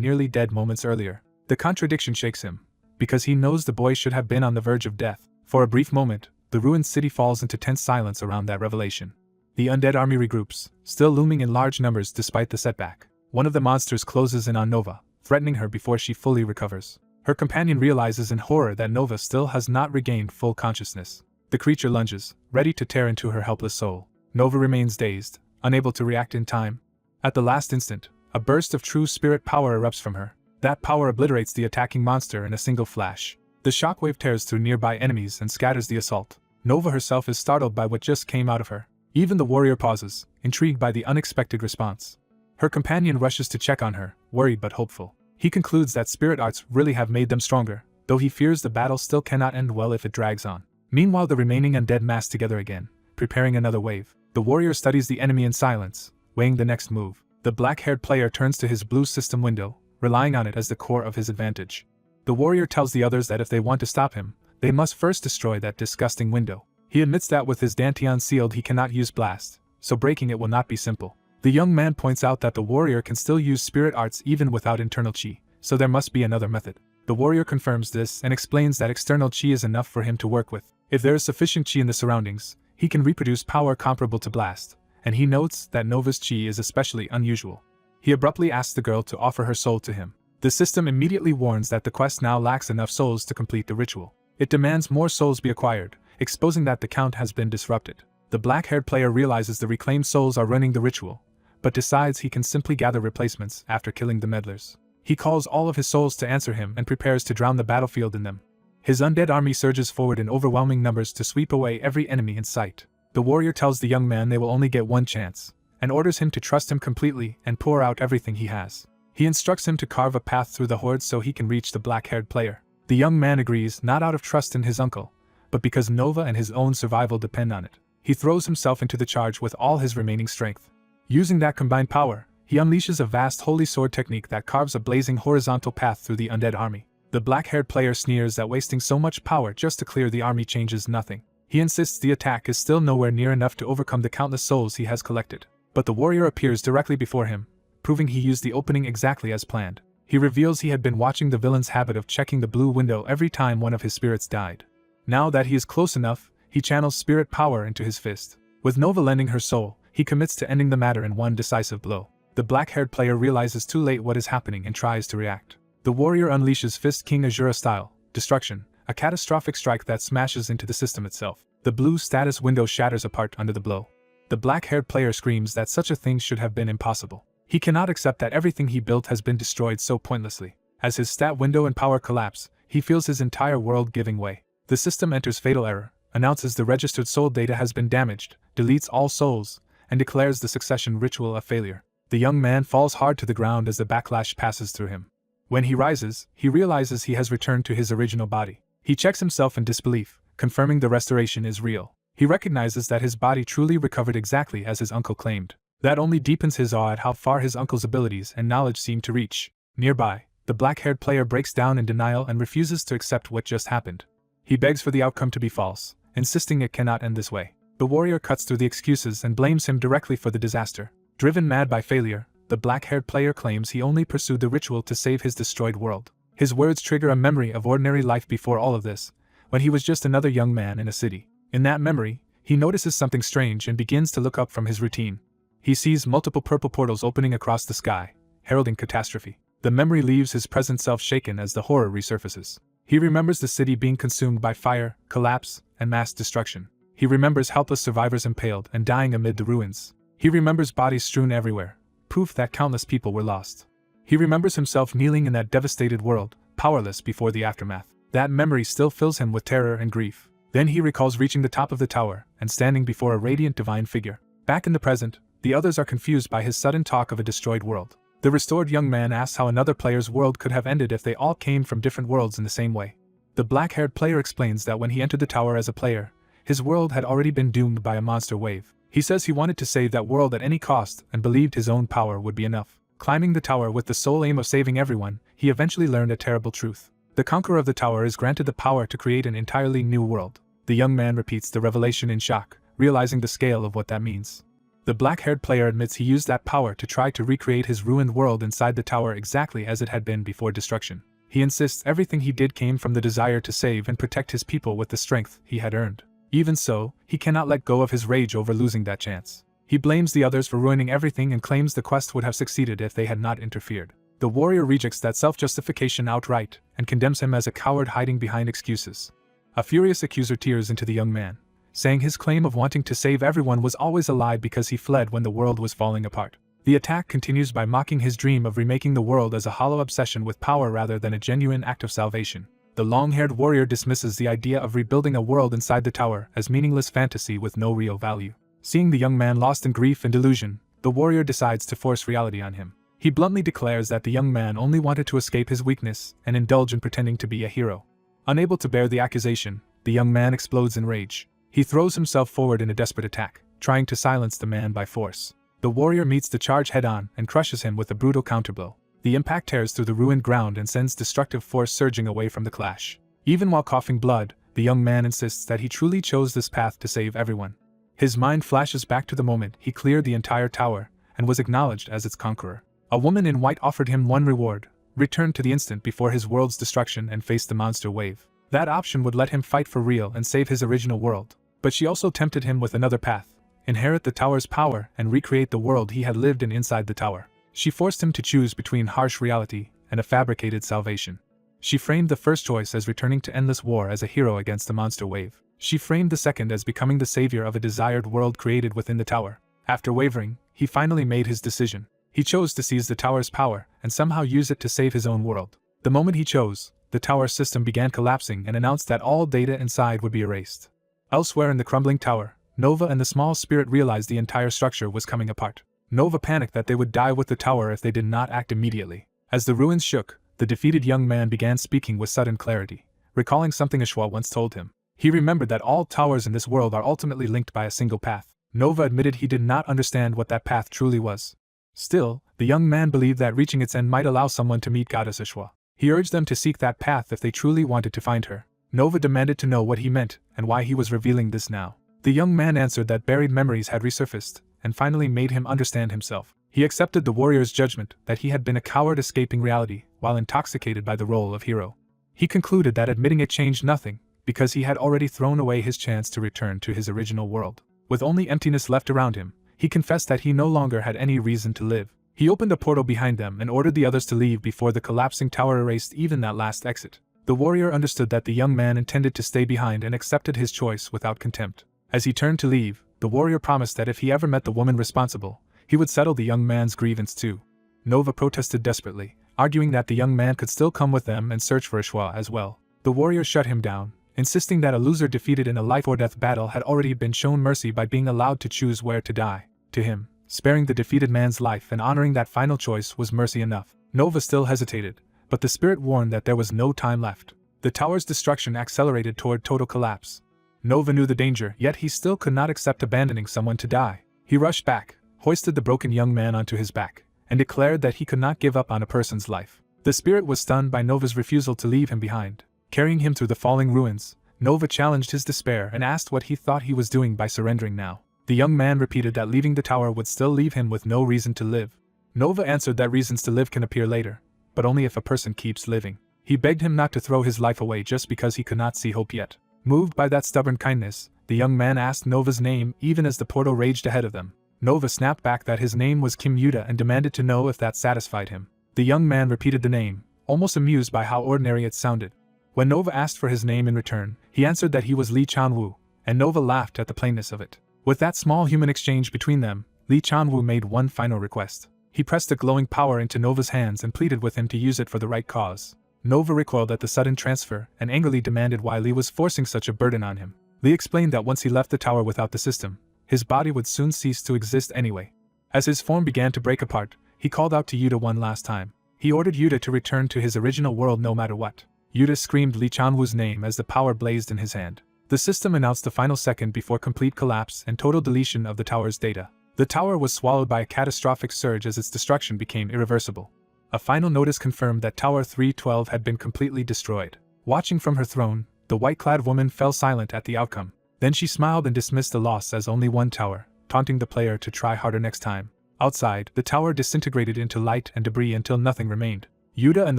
[SPEAKER 1] nearly dead moments earlier. The contradiction shakes him, because he knows the boy should have been on the verge of death. For a brief moment, the ruined city falls into tense silence around that revelation. The undead army regroups, still looming in large numbers despite the setback. One of the monsters closes in on Nova, threatening her before she fully recovers. Her companion realizes in horror that Nova still has not regained full consciousness. The creature lunges, ready to tear into her helpless soul. Nova remains dazed, unable to react in time. At the last instant, a burst of true spirit power erupts from her. That power obliterates the attacking monster in a single flash. The shockwave tears through nearby enemies and scatters the assault. Nova herself is startled by what just came out of her. Even the warrior pauses, intrigued by the unexpected response. Her companion rushes to check on her, worried but hopeful. He concludes that spirit arts really have made them stronger, though he fears the battle still cannot end well if it drags on. Meanwhile, the remaining undead mass together again, preparing another wave. The warrior studies the enemy in silence, weighing the next move. The black-haired player turns to his blue system window, relying on it as the core of his advantage. The warrior tells the others that if they want to stop him, they must first destroy that disgusting window. He admits that with his Dantian sealed he cannot use blast, so breaking it will not be simple. The young man points out that the warrior can still use spirit arts even without internal chi, so there must be another method. The warrior confirms this and explains that external chi is enough for him to work with. If there is sufficient chi in the surroundings, he can reproduce power comparable to blast, and he notes that Nova's chi is especially unusual. He abruptly asks the girl to offer her soul to him. The system immediately warns that the quest now lacks enough souls to complete the ritual. It demands more souls be acquired, exposing that the count has been disrupted. The black-haired player realizes the reclaimed souls are running the ritual, but decides he can simply gather replacements after killing the meddlers. He calls all of his souls to answer him and prepares to drown the battlefield in them. His undead army surges forward in overwhelming numbers to sweep away every enemy in sight. The warrior tells the young man they will only get one chance, and orders him to trust him completely and pour out everything he has. He instructs him to carve a path through the horde so he can reach the black-haired player. The young man agrees, not out of trust in his uncle, but because Nova and his own survival depend on it. He throws himself into the charge with all his remaining strength. Using that combined power, he unleashes a vast holy sword technique that carves a blazing horizontal path through the undead army. The black-haired player sneers that wasting so much power just to clear the army changes nothing. He insists the attack is still nowhere near enough to overcome the countless souls he has collected. But the warrior appears directly before him, proving he used the opening exactly as planned. He reveals he had been watching the villain's habit of checking the blue window every time one of his spirits died. Now that he is close enough, he channels spirit power into his fist. With Nova lending her soul, he commits to ending the matter in one decisive blow. The black-haired player realizes too late what is happening and tries to react. The warrior unleashes Fist King Asura style destruction, a catastrophic strike that smashes into the system itself. The blue status window shatters apart under the blow. The black-haired player screams that such a thing should have been impossible. He cannot accept that everything he built has been destroyed so pointlessly. As his stat window and power collapse, he feels his entire world giving way. The system enters fatal error, announces the registered soul data has been damaged, deletes all souls, and declares the succession ritual a failure. The young man falls hard to the ground as the backlash passes through him. When he rises, he realizes he has returned to his original body. He checks himself in disbelief, confirming the restoration is real. He recognizes that his body truly recovered exactly as his uncle claimed. That only deepens his awe at how far his uncle's abilities and knowledge seem to reach. Nearby, the black-haired player breaks down in denial and refuses to accept what just happened. He begs for the outcome to be false, insisting it cannot end this way. The warrior cuts through the excuses and blames him directly for the disaster. Driven mad by failure, the black-haired player claims he only pursued the ritual to save his destroyed world. His words trigger a memory of ordinary life before all of this, when he was just another young man in a city. In that memory, he notices something strange and begins to look up from his routine. He sees multiple purple portals opening across the sky, heralding catastrophe. The memory leaves his present self shaken as the horror resurfaces. He remembers the city being consumed by fire, collapse, and mass destruction. He remembers helpless survivors impaled and dying amid the ruins. He remembers bodies strewn everywhere, proof that countless people were lost. He remembers himself kneeling in that devastated world, powerless before the aftermath. That memory still fills him with terror and grief. Then he recalls reaching the top of the tower and standing before a radiant divine figure. Back in the present, the others are confused by his sudden talk of a destroyed world. The restored young man asks how another player's world could have ended if they all came from different worlds in the same way. The black-haired player explains that when he entered the tower as a player, his world had already been doomed by a monster wave. He says he wanted to save that world at any cost and believed his own power would be enough. Climbing the tower with the sole aim of saving everyone, he eventually learned a terrible truth. The conqueror of the tower is granted the power to create an entirely new world. The young man repeats the revelation in shock, realizing the scale of what that means. The black-haired player admits he used that power to try to recreate his ruined world inside the tower exactly as it had been before destruction. He insists everything he did came from the desire to save and protect his people with the strength he had earned. Even so, he cannot let go of his rage over losing that chance. He blames the others for ruining everything and claims the quest would have succeeded if they had not interfered. The warrior rejects that self-justification outright and condemns him as a coward hiding behind excuses. A furious accuser tears into the young man, saying his claim of wanting to save everyone was always a lie because he fled when the world was falling apart. The attack continues by mocking his dream of remaking the world as a hollow obsession with power rather than a genuine act of salvation. The long-haired warrior dismisses the idea of rebuilding a world inside the tower as meaningless fantasy with no real value. Seeing the young man lost in grief and delusion, the warrior decides to force reality on him. He bluntly declares that the young man only wanted to escape his weakness and indulge in pretending to be a hero. Unable to bear the accusation, the young man explodes in rage. He throws himself forward in a desperate attack, trying to silence the man by force. The warrior meets the charge head-on and crushes him with a brutal counterblow. The impact tears through the ruined ground and sends destructive force surging away from the clash. Even while coughing blood, the young man insists that he truly chose this path to save everyone. His mind flashes back to the moment he cleared the entire tower and was acknowledged as its conqueror. A woman in white offered him one reward: return to the instant before his world's destruction and face the monster wave. That option would let him fight for real and save his original world. But she also tempted him with another path: inherit the tower's power and recreate the world he had lived in inside the tower. She forced him to choose between harsh reality and a fabricated salvation. She framed the first choice as returning to endless war as a hero against the monster wave. She framed the second as becoming the savior of a desired world created within the tower. After wavering, he finally made his decision. He chose to seize the tower's power and somehow use it to save his own world. The moment he chose, the tower system began collapsing and announced that all data inside would be erased. Elsewhere in the crumbling tower, Nova and the small spirit realized the entire structure was coming apart. Nova panicked that they would die with the tower if they did not act immediately. As the ruins shook, the defeated young man began speaking with sudden clarity, recalling something Ashwa once told him. He remembered that all towers in this world are ultimately linked by a single path. Nova admitted he did not understand what that path truly was. Still, the young man believed that reaching its end might allow someone to meet Goddess Ashwa. He urged them to seek that path if they truly wanted to find her. Nova demanded to know what he meant and why he was revealing this now. The young man answered that buried memories had resurfaced and finally made him understand himself. He accepted the warrior's judgment that he had been a coward escaping reality while intoxicated by the role of hero. He concluded that admitting it changed nothing, because he had already thrown away his chance to return to his original world. With only emptiness left around him, he confessed that he no longer had any reason to live. He opened a portal behind them and ordered the others to leave before the collapsing tower erased even that last exit. The warrior understood that the young man intended to stay behind and accepted his choice without contempt. As he turned to leave, the warrior promised that if he ever met the woman responsible, he would settle the young man's grievance too. Nova protested desperately, arguing that the young man could still come with them and search for Ashwa as well. The warrior shut him down, insisting that a loser defeated in a life-or-death battle had already been shown mercy by being allowed to choose where to die. To him, sparing the defeated man's life and honoring that final choice was mercy enough. Nova still hesitated, but the spirit warned that there was no time left. The tower's destruction accelerated toward total collapse. Nova knew the danger, yet he still could not accept abandoning someone to die. He rushed back, hoisted the broken young man onto his back, and declared that he could not give up on a person's life. The spirit was stunned by Nova's refusal to leave him behind. Carrying him through the falling ruins, Nova challenged his despair and asked what he thought he was doing by surrendering now. The young man repeated that leaving the tower would still leave him with no reason to live. Nova answered that reasons to live can appear later, but only if a person keeps living. He begged him not to throw his life away just because he could not see hope yet. Moved by that stubborn kindness, the young man asked Nova's name even as the portal raged ahead of them. Nova snapped back that his name was Kim Yuta and demanded to know if that satisfied him. The young man repeated the name, almost amused by how ordinary it sounded. When Nova asked for his name in return, he answered that he was Lee Chanwoo, and Nova laughed at the plainness of it. With that small human exchange between them, Lee Chanwoo made one final request. He pressed a glowing power into Nova's hands and pleaded with him to use it for the right cause. Nova recoiled at the sudden transfer and angrily demanded why Lee was forcing such a burden on him. Lee explained that once he left the tower without the system, his body would soon cease to exist anyway. As his form began to break apart, he called out to Yuta one last time. He ordered Yuta to return to his original world no matter what. Yuta screamed Lee Chanwoo's name as the power blazed in his hand. The system announced the final second before complete collapse and total deletion of the tower's data. The tower was swallowed by a catastrophic surge as its destruction became irreversible. A final notice confirmed that Tower 312 had been completely destroyed. Watching from her throne, the white-clad woman fell silent at the outcome. Then she smiled and dismissed the loss as only one tower, taunting the player to try harder next time. Outside, the tower disintegrated into light and debris until nothing remained. Yuta and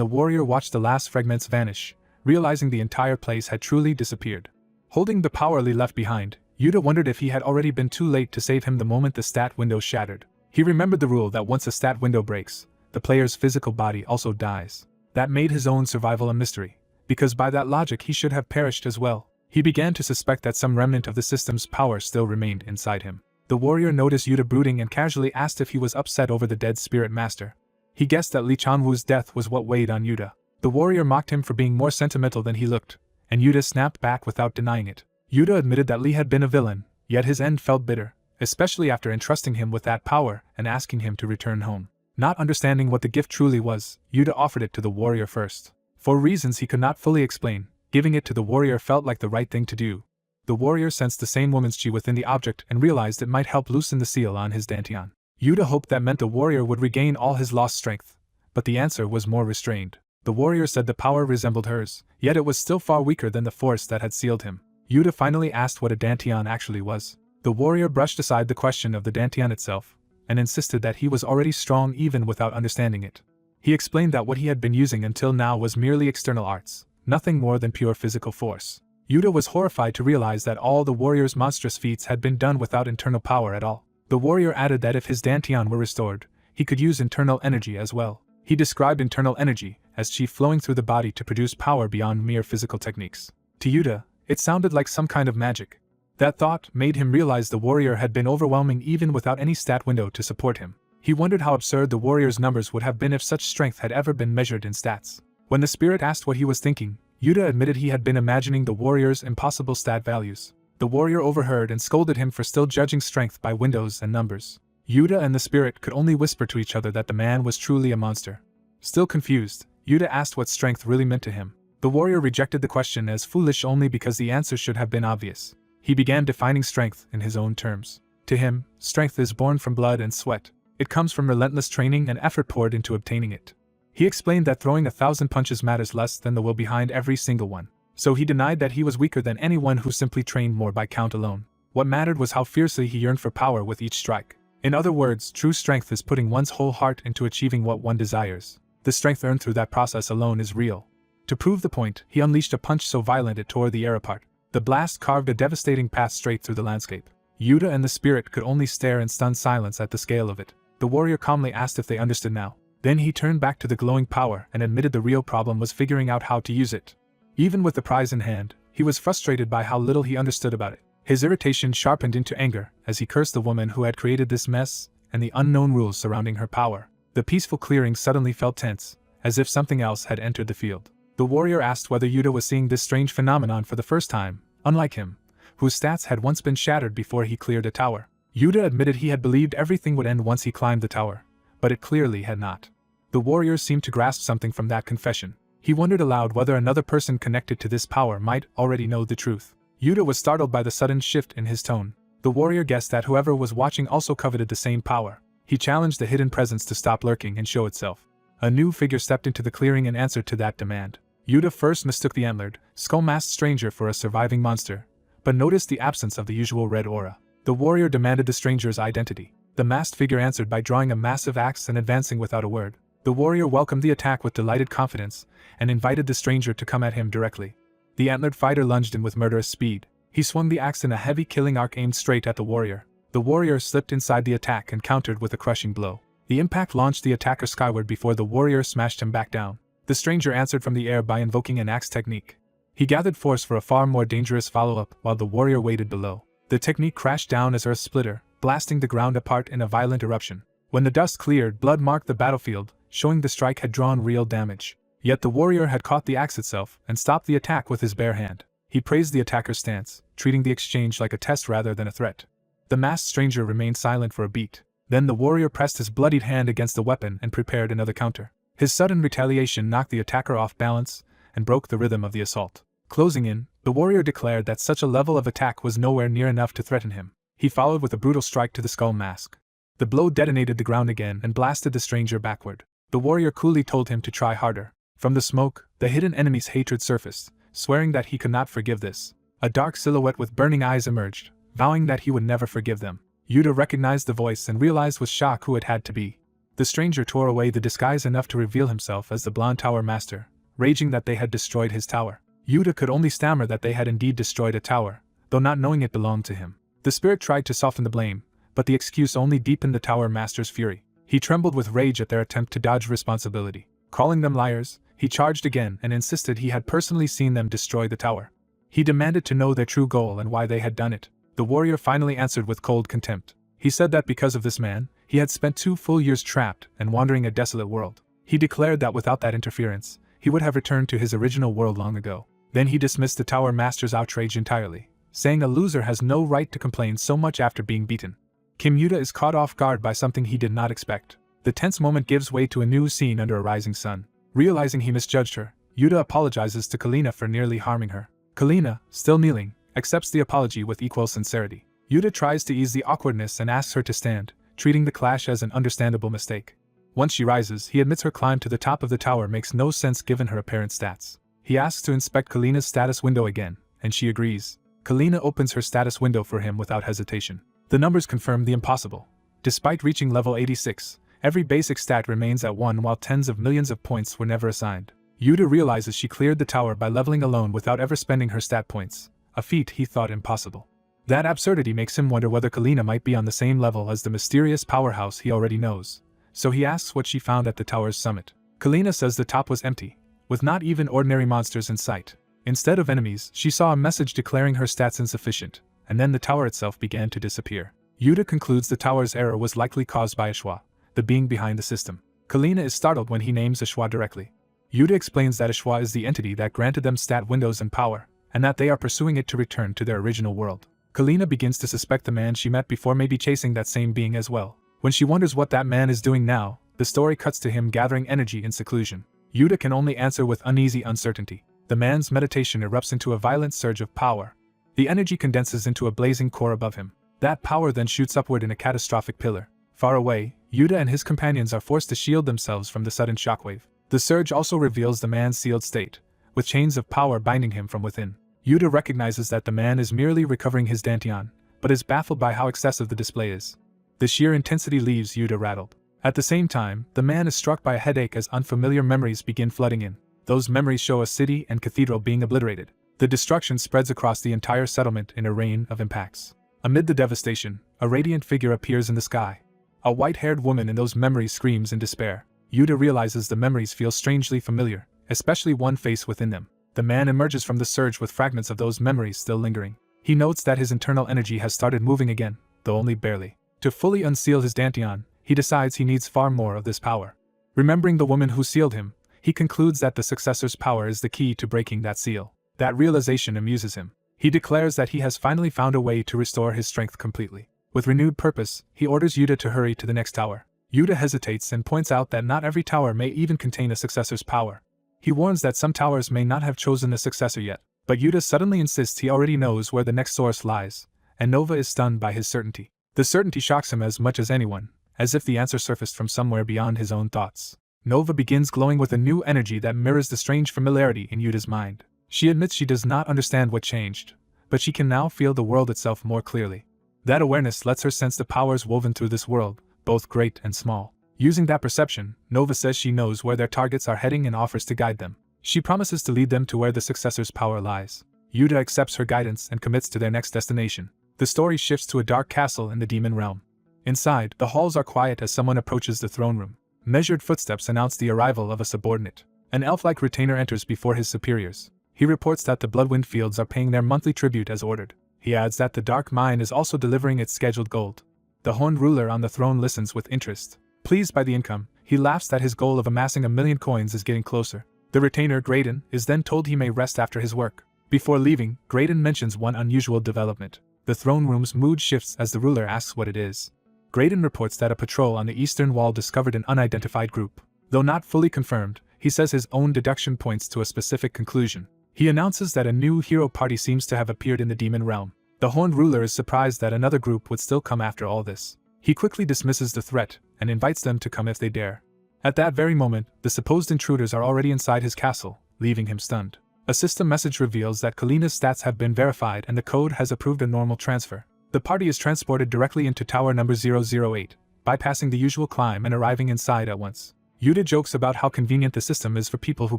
[SPEAKER 1] the warrior watched the last fragments vanish, realizing the entire place had truly disappeared. Holding the power Lee left behind, Yuta wondered if he had already been too late to save him the moment the stat window shattered. He remembered the rule that once a stat window breaks, the player's physical body also dies. That made his own survival a mystery, because by that logic he should have perished as well. He began to suspect that some remnant of the system's power still remained inside him. The warrior noticed Yuta brooding and casually asked if he was upset over the dead spirit master. He guessed that Lee Chanwoo's death was what weighed on Yuta. The warrior mocked him for being more sentimental than he looked, and Yuta snapped back without denying it. Yuta admitted that Lee had been a villain, yet his end felt bitter, especially after entrusting him with that power and asking him to return home. Not understanding what the gift truly was, Yuta offered it to the warrior first. For reasons he could not fully explain, giving it to the warrior felt like the right thing to do. The warrior sensed the same woman's chi within the object and realized it might help loosen the seal on his dantian. Yuta hoped that meant the warrior would regain all his lost strength, but the answer was more restrained. The warrior said the power resembled hers, yet it was still far weaker than the force that had sealed him. Yuta finally asked what a dantian actually was. The warrior brushed aside the question of the dantian itself, and insisted that he was already strong even without understanding it. He explained that what he had been using until now was merely external arts, nothing more than pure physical force. Yuta was horrified to realize that all the warrior's monstrous feats had been done without internal power at all. The warrior added that if his dantian were restored, he could use internal energy as well. He described internal energy as chi flowing through the body to produce power beyond mere physical techniques. To Yuta, it sounded like some kind of magic. That thought made him realize the warrior had been overwhelming even without any stat window to support him. He wondered how absurd the warrior's numbers would have been if such strength had ever been measured in stats. When the spirit asked what he was thinking, Yuta admitted he had been imagining the warrior's impossible stat values. The warrior overheard and scolded him for still judging strength by windows and numbers. Yuta and the spirit could only whisper to each other that the man was truly a monster. Still confused, Yuta asked what strength really meant to him. The warrior rejected the question as foolish only because the answer should have been obvious. He began defining strength in his own terms. To him, strength is born from blood and sweat. It comes from relentless training and effort poured into obtaining it. He explained that throwing 1,000 punches matters less than the will behind every single one. So he denied that he was weaker than anyone who simply trained more by count alone. What mattered was how fiercely he yearned for power with each strike. In other words, true strength is putting one's whole heart into achieving what one desires. The strength earned through that process alone is real. To prove the point, he unleashed a punch so violent it tore the air apart. The blast carved a devastating path straight through the landscape. Yuta and the spirit could only stare in stunned silence at the scale of it. The warrior calmly asked if they understood now. Then he turned back to the glowing power and admitted the real problem was figuring out how to use it. Even with the prize in hand, he was frustrated by how little he understood about it. His irritation sharpened into anger as he cursed the woman who had created this mess and the unknown rules surrounding her power. The peaceful clearing suddenly felt tense, as if something else had entered the field. The warrior asked whether Yuta was seeing this strange phenomenon for the first time, unlike him, whose stats had once been shattered before he cleared a tower. Yuta admitted he had believed everything would end once he climbed the tower, but it clearly had not. The warrior seemed to grasp something from that confession. He wondered aloud whether another person connected to this power might already know the truth. Yuta was startled by the sudden shift in his tone. The warrior guessed that whoever was watching also coveted the same power. He challenged the hidden presence to stop lurking and show itself. A new figure stepped into the clearing in answer to that demand. Yuta first mistook the antlered, skull-masked stranger for a surviving monster, but noticed the absence of the usual red aura. The warrior demanded the stranger's identity. The masked figure answered by drawing a massive axe and advancing without a word. The warrior welcomed the attack with delighted confidence and invited the stranger to come at him directly. The antlered fighter lunged in with murderous speed. He swung the axe in a heavy killing arc aimed straight at the warrior. The warrior slipped inside the attack and countered with a crushing blow. The impact launched the attacker skyward before the warrior smashed him back down. The stranger answered from the air by invoking an axe technique. He gathered force for a far more dangerous follow-up while the warrior waited below. The technique crashed down as earth splitter, blasting the ground apart in a violent eruption. When the dust cleared, blood marked the battlefield, showing the strike had drawn real damage. Yet the warrior had caught the axe itself and stopped the attack with his bare hand. He praised the attacker's stance, treating the exchange like a test rather than a threat. The masked stranger remained silent for a beat. Then the warrior pressed his bloodied hand against the weapon and prepared another counter. His sudden retaliation knocked the attacker off balance and broke the rhythm of the assault. Closing in, the warrior declared that such a level of attack was nowhere near enough to threaten him. He followed with a brutal strike to the skull mask. The blow detonated the ground again and blasted the stranger backward. The warrior coolly told him to try harder. From the smoke, the hidden enemy's hatred surfaced, swearing that he could not forgive this. A dark silhouette with burning eyes emerged, vowing that he would never forgive them. Yuta recognized the voice and realized with shock who it had to be. The stranger tore away the disguise enough to reveal himself as the blonde tower master, raging that they had destroyed his tower. Yuta could only stammer that they had indeed destroyed a tower, though not knowing it belonged to him. The spirit tried to soften the blame, but the excuse only deepened the tower master's fury. He trembled with rage at their attempt to dodge responsibility. Calling them liars, he charged again and insisted he had personally seen them destroy the tower. He demanded to know their true goal and why they had done it. The warrior finally answered with cold contempt. He said that because of this man, he had spent 2 full years trapped and wandering a desolate world. He declared that without that interference, he would have returned to his original world long ago. Then he dismissed the tower master's outrage entirely, saying a loser has no right to complain so much after being beaten. Kim Yuta is caught off guard by something he did not expect. The tense moment gives way to a new scene under a rising sun. Realizing he misjudged her, Yuta apologizes to Kalina for nearly harming her. Kalina, still kneeling, accepts the apology with equal sincerity. Yuta tries to ease the awkwardness and asks her to stand, treating the clash as an understandable mistake. Once she rises, he admits her climb to the top of the tower makes no sense given her apparent stats. He asks to inspect Kalina's status window again, and she agrees. Kalina opens her status window for him without hesitation. The numbers confirm the impossible. Despite reaching level 86, every basic stat remains at 1 while tens of millions of points were never assigned. Yuta realizes she cleared the tower by leveling alone without ever spending her stat points, a feat he thought impossible. That absurdity makes him wonder whether Kalina might be on the same level as the mysterious powerhouse he already knows, so he asks what she found at the tower's summit. Kalina says the top was empty, with not even ordinary monsters in sight. Instead of enemies, she saw a message declaring her stats insufficient, and then the tower itself began to disappear. Yuta concludes the tower's error was likely caused by Ashwa, the being behind the system. Kalina is startled when he names Ashwa directly. Yuta explains that Ashwa is the entity that granted them stat windows and power, and that they are pursuing it to return to their original world. Kalina begins to suspect the man she met before may be chasing that same being as well. When she wonders what that man is doing now, the story cuts to him gathering energy in seclusion. Yuta can only answer with uneasy uncertainty. The man's meditation erupts into a violent surge of power. The energy condenses into a blazing core above him. That power then shoots upward in a catastrophic pillar. Far away, Yuta and his companions are forced to shield themselves from the sudden shockwave. The surge also reveals the man's sealed state, with chains of power binding him from within. Yuta recognizes that the man is merely recovering his dantian, but is baffled by how excessive the display is. The sheer intensity leaves Yuta rattled. At the same time, the man is struck by a headache as unfamiliar memories begin flooding in. Those memories show a city and cathedral being obliterated. The destruction spreads across the entire settlement in a rain of impacts. Amid the devastation, a radiant figure appears in the sky. A white-haired woman in those memories screams in despair. Yuta realizes the memories feel strangely familiar, especially one face within them. The man emerges from the surge with fragments of those memories still lingering. He notes that his internal energy has started moving again, though only barely. To fully unseal his dantian, he decides he needs far more of this power. Remembering the woman who sealed him, he concludes that the successor's power is the key to breaking that seal. That realization amuses him. He declares that he has finally found a way to restore his strength completely. With renewed purpose, he orders Yuta to hurry to the next tower. Yuta hesitates and points out that not every tower may even contain a successor's power. He warns that some towers may not have chosen a successor yet, but Yuta suddenly insists he already knows where the next source lies, and Nova is stunned by his certainty. The certainty shocks him as much as anyone, as if the answer surfaced from somewhere beyond his own thoughts. Nova begins glowing with a new energy that mirrors the strange familiarity in Yuta's mind. She admits she does not understand what changed, but she can now feel the world itself more clearly. That awareness lets her sense the powers woven through this world, both great and small. Using that perception, Nova says she knows where their targets are heading and offers to guide them. She promises to lead them to where the successor's power lies. Yuta accepts her guidance and commits to their next destination. The story shifts to a dark castle in the demon realm. Inside, the halls are quiet as someone approaches the throne room. Measured footsteps announce the arrival of a subordinate. An elf-like retainer enters before his superiors. He reports that the Bloodwind Fields are paying their monthly tribute as ordered. He adds that the Dark Mine is also delivering its scheduled gold. The Horned Ruler on the throne listens with interest. Pleased by the income, he laughs that his goal of amassing 1,000,000 coins is getting closer. The retainer, Graydon, is then told he may rest after his work. Before leaving, Graydon mentions one unusual development. The throne room's mood shifts as the ruler asks what it is. Graydon reports that a patrol on the eastern wall discovered an unidentified group. Though not fully confirmed, he says his own deduction points to a specific conclusion. He announces that a new hero party seems to have appeared in the demon realm. The Horned Ruler is surprised that another group would still come after all this. He quickly dismisses the threat and invites them to come if they dare. At that very moment, the supposed intruders are already inside his castle, leaving him stunned. A system message reveals that Kalina's stats have been verified and the code has approved a normal transfer. The party is transported directly into tower number 008, bypassing the usual climb and arriving inside at once. Yuta jokes about how convenient the system is for people who